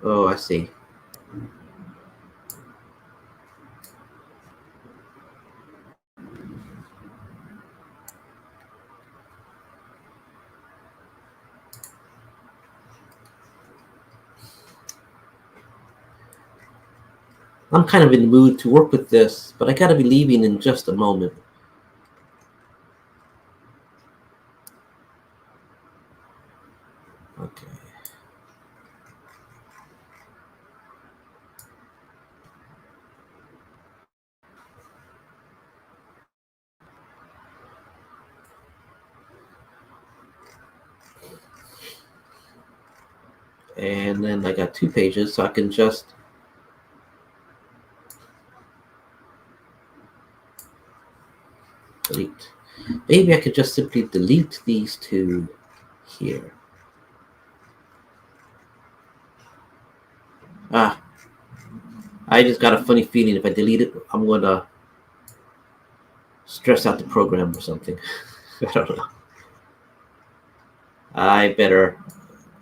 Oh, I see. I'm kind of in the mood to work with this, but I gotta be leaving in just a moment. Okay. And then I got 2 pages, so I can just delete. Maybe I could just simply delete these 2 here. I just got a funny feeling if I delete it, I'm gonna stress out the program or something. I don't know. I better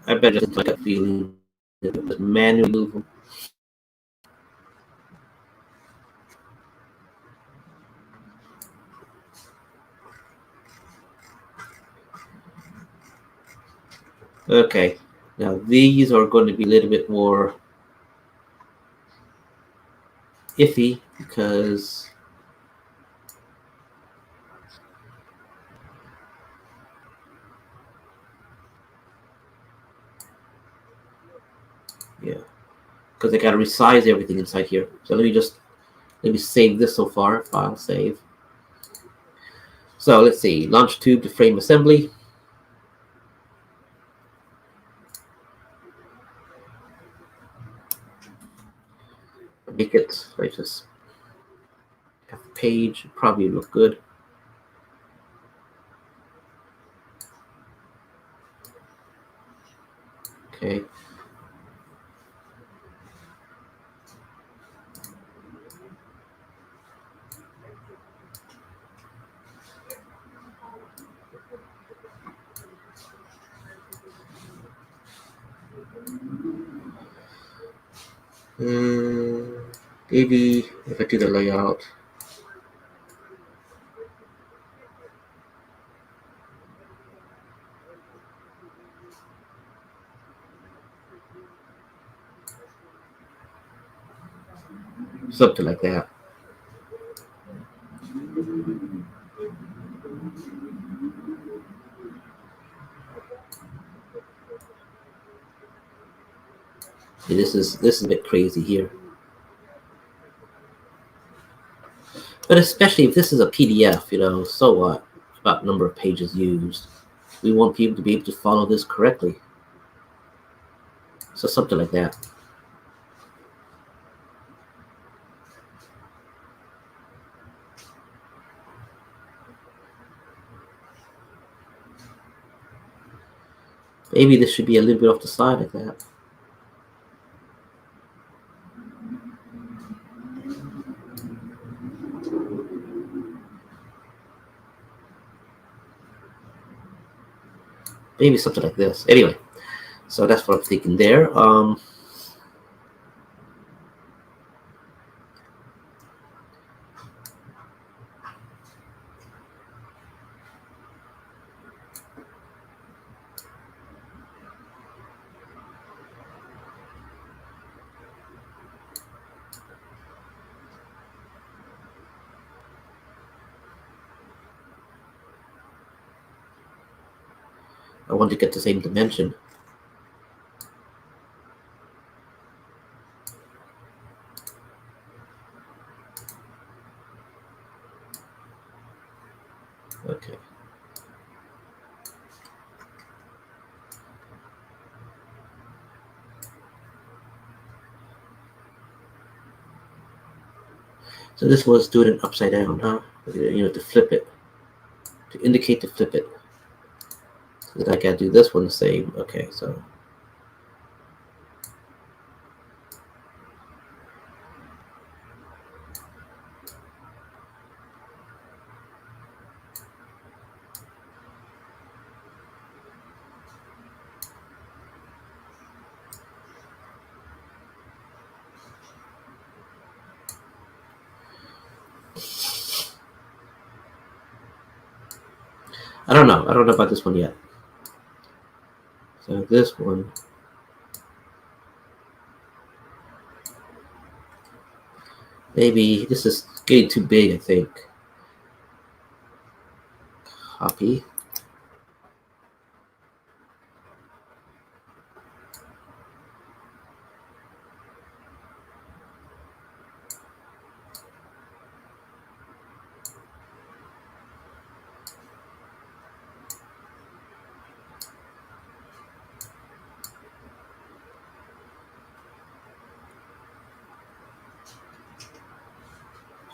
just like a feeling just manually move them. Okay, now these are going to be a little bit more iffy because yeah, because I got to resize everything inside here. So let me save this so far. File save. So let's see, launch tube to frame assembly. Make it, I just have the page, probably look good. Okay. Maybe if I do the layout, something like that. See, this is a bit crazy here. But especially if this is a PDF, so what about number of pages used? We want people to be able to follow this correctly. So something like that. Maybe this should be a little bit off the side like that. Maybe something like this. Anyway, so that's what I'm thinking there. I want to get the same dimension. Okay. So this was doing it upside down, huh? To flip it, to indicate to flip it. So then I gotta do this one the same. Okay, so I don't know. I don't know about this one yet. So this one, maybe this is getting too big, I think. Copy.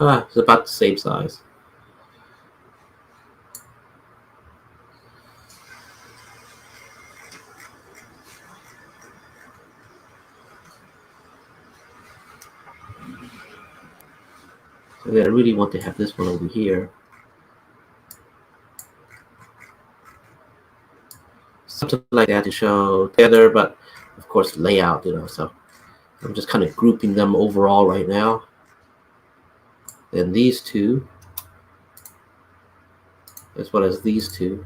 It's about the same size. So I really want to have this one over here. something like that to show together, but of course layout, so I'm just kind of grouping them overall right now. Then these two, as well as these two,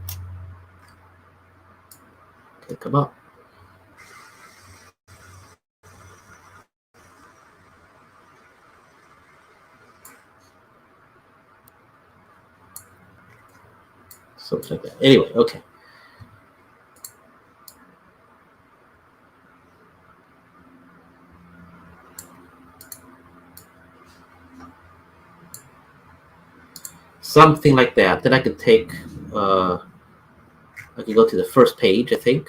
can come up. Something like that. Anyway, okay. Something like that. Then I could take, I could go to the first page, I think.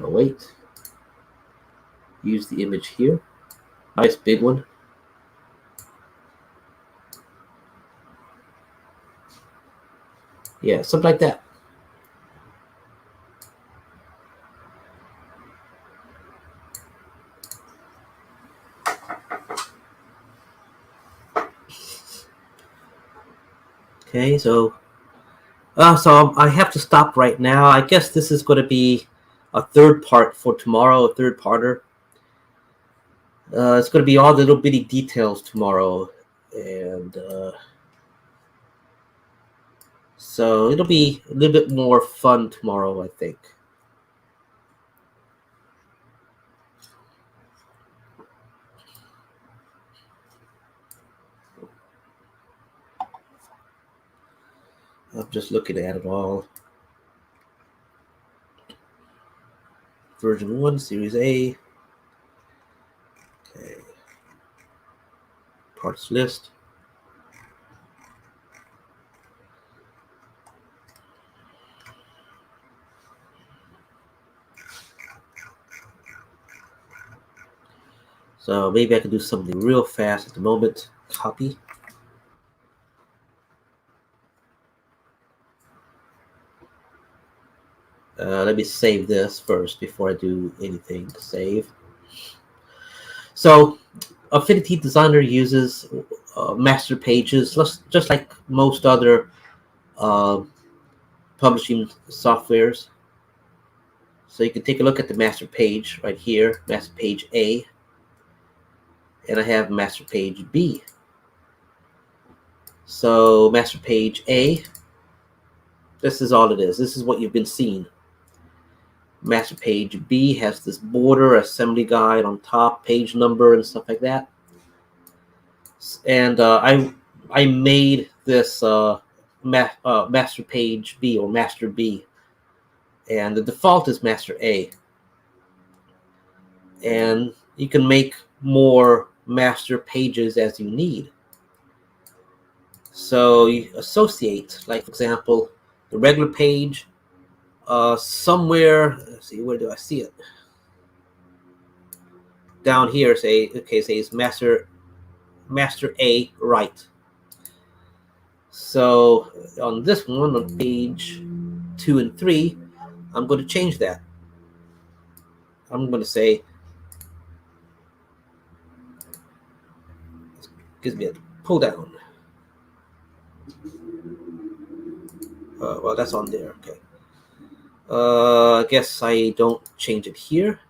Wait. Use the image here. Nice big one. Yeah, something like that. Okay, so I have to stop right now. I guess this is going to be a third part for tomorrow, a third parter. It's going to be all the little bitty details tomorrow, and so it'll be a little bit more fun tomorrow, I think. I'm just looking at it all. Version 1, Series A. Okay. Parts list. So maybe I can do something real fast at the moment. Copy. Let me save this first before I do anything to save. So Affinity Designer uses master pages, just like most other publishing softwares. So you can take a look at the master page right here, master page A, and I have master page B. So master page A, this is all it is. This is what you've been seeing. Master page B has this border, assembly guide on top, page number, and stuff like that. And I made this master page B or master B, and the default is master A. And you can make more master pages as you need. So you associate, like for example, the regular page somewhere. Let's see, where do I see it? Down here, say it's master A right. So on this one, on page 2 and 3, I'm going to change that. I'm going to say, gives me a pull down. Well, that's on there. Okay. I guess I don't change it here.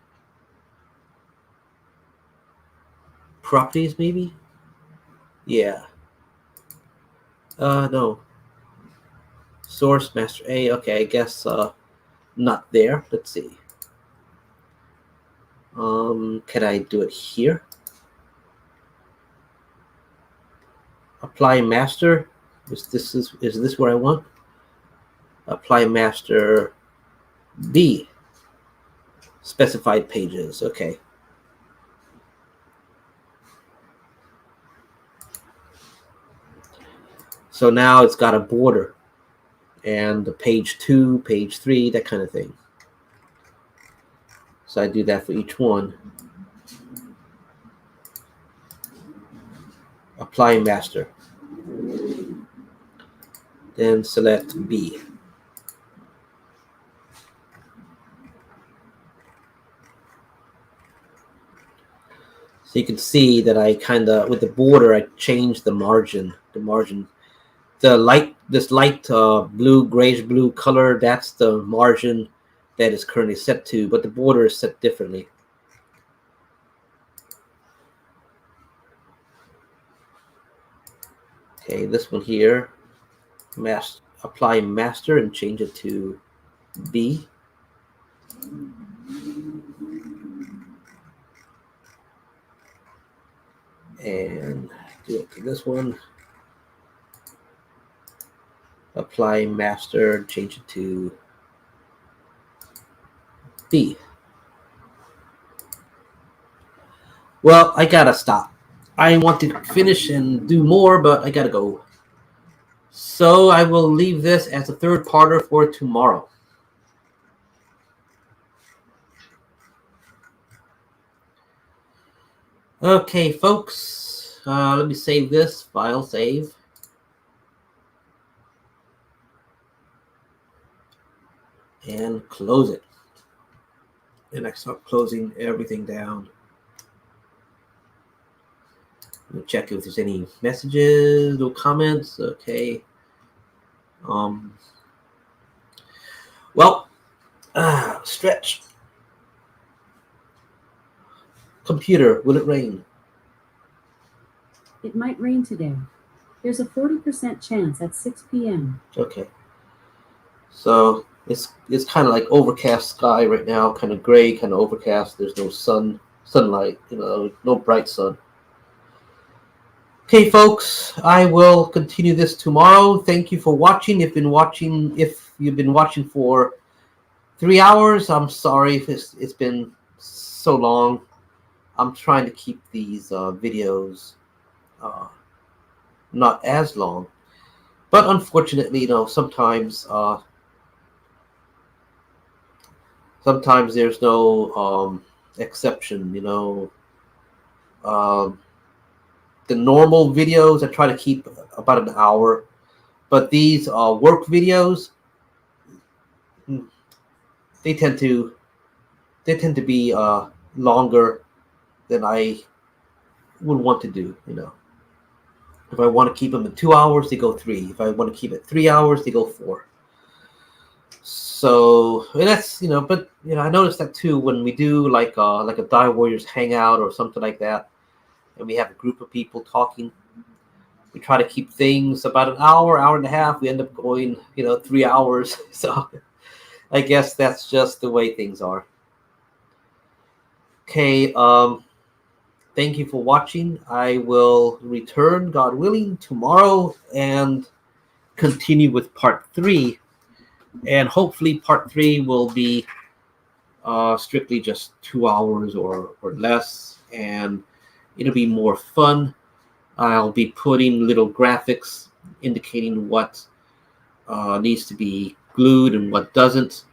Properties, maybe? Yeah. No. Source, master A. Okay, I guess not there. Let's see. Can I do it here? Apply master. Is this where I want? Apply master B. Specified pages. Okay. So now it's got a border and the page 2, page 3, that kind of thing. So I do that for each one. Apply master. and select B. So you can see that I kind of, with the border, I changed the margin. This light blue, grayish blue color, that's the margin that is currently set to, but the border is set differently. Okay, this one here, apply master and change it to B. And do it to this one. Apply master, change it to B. Well, I gotta stop. I want to finish and do more, but I gotta go. So I will leave this as a third parter for tomorrow. Okay, folks, let me save this, file save. And close it. And I start closing everything down. Let me check if there's any messages, no comments. Okay. Well, stretch. Computer, will it rain? It might rain today. There's a 40% chance at 6 p.m. Okay. So it's kind of like overcast sky right now, kind of gray, kind of overcast. There's no sunlight, no bright sun. Okay, folks, I will continue this tomorrow. Thank you for watching. If you've been watching for 3 hours, I'm sorry if it's been so long. I'm trying to keep these videos not as long, but unfortunately, sometimes there's no exception. The normal videos I try to keep about an hour, but these work videos, they tend to be longer than I would want to do. If I want to keep them in 2 hours, they go 3. If I want to keep it 3 hours, they go 4. So that's but I noticed that too when we do like a DioWarriors hangout or something like that, and we have a group of people talking. We try to keep things about an hour and a half. We end up going 3 hours. So I guess that's just the way things are. Okay. Thank you for watching. I will return, God willing, tomorrow and continue with part 3. And hopefully part 3 will be strictly just 2 hours or less, and it'll be more fun. I'll be putting little graphics indicating what needs to be glued and what doesn't.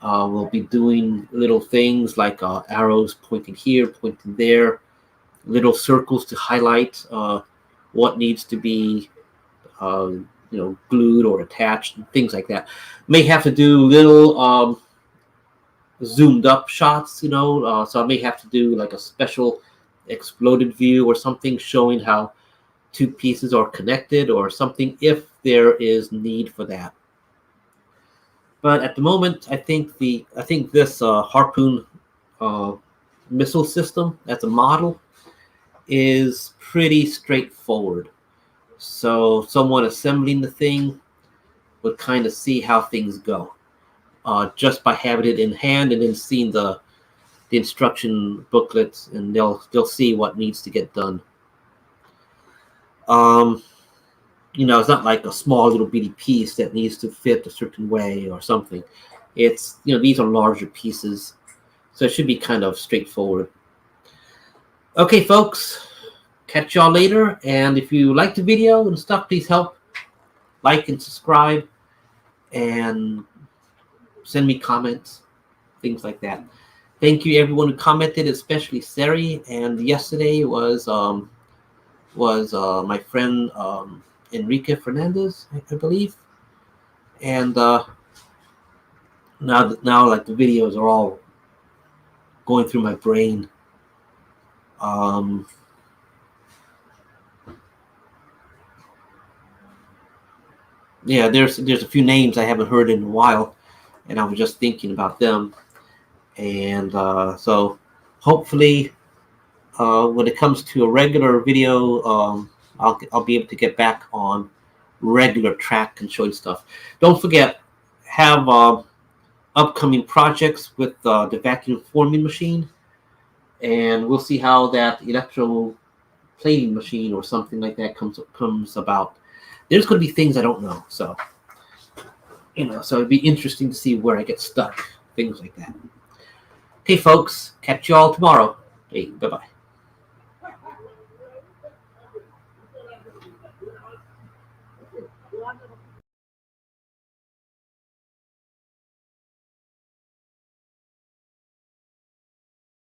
We'll be doing little things like arrows pointing here, pointing there, little circles to highlight what needs to be glued or attached, and things like that. May have to do little zoomed up shots, so I may have to do like a special exploded view or something showing how 2 pieces are connected or something if there is need for that. But at the moment, I think this Harpoon Missile System as a model is pretty straightforward. So someone assembling the thing would kind of see how things go just by having it in hand and then seeing the instruction booklets, and they'll see what needs to get done. It's not like a small little bitty piece that needs to fit a certain way or something. It's these are larger pieces, so it should be kind of straightforward. Okay, folks, catch y'all later. And if you like the video and stuff, please help like and subscribe and send me comments, things like that. Thank you everyone who commented, especially Sari. And yesterday was my friend Enrique Fernandez, I believe. And now like the videos are all going through my brain. Yeah, there's a few names I haven't heard in a while, and I was just thinking about them. And so hopefully, when it comes to a regular video, I'll be able to get back on regular track and showing stuff. Don't forget, have upcoming projects with the vacuum forming machine, and we'll see how that electroplating machine or something like that comes about. There's going to be things I don't know, so it'd be interesting to see where I get stuck, things like that. Okay, folks, catch you all tomorrow. Hey, bye-bye.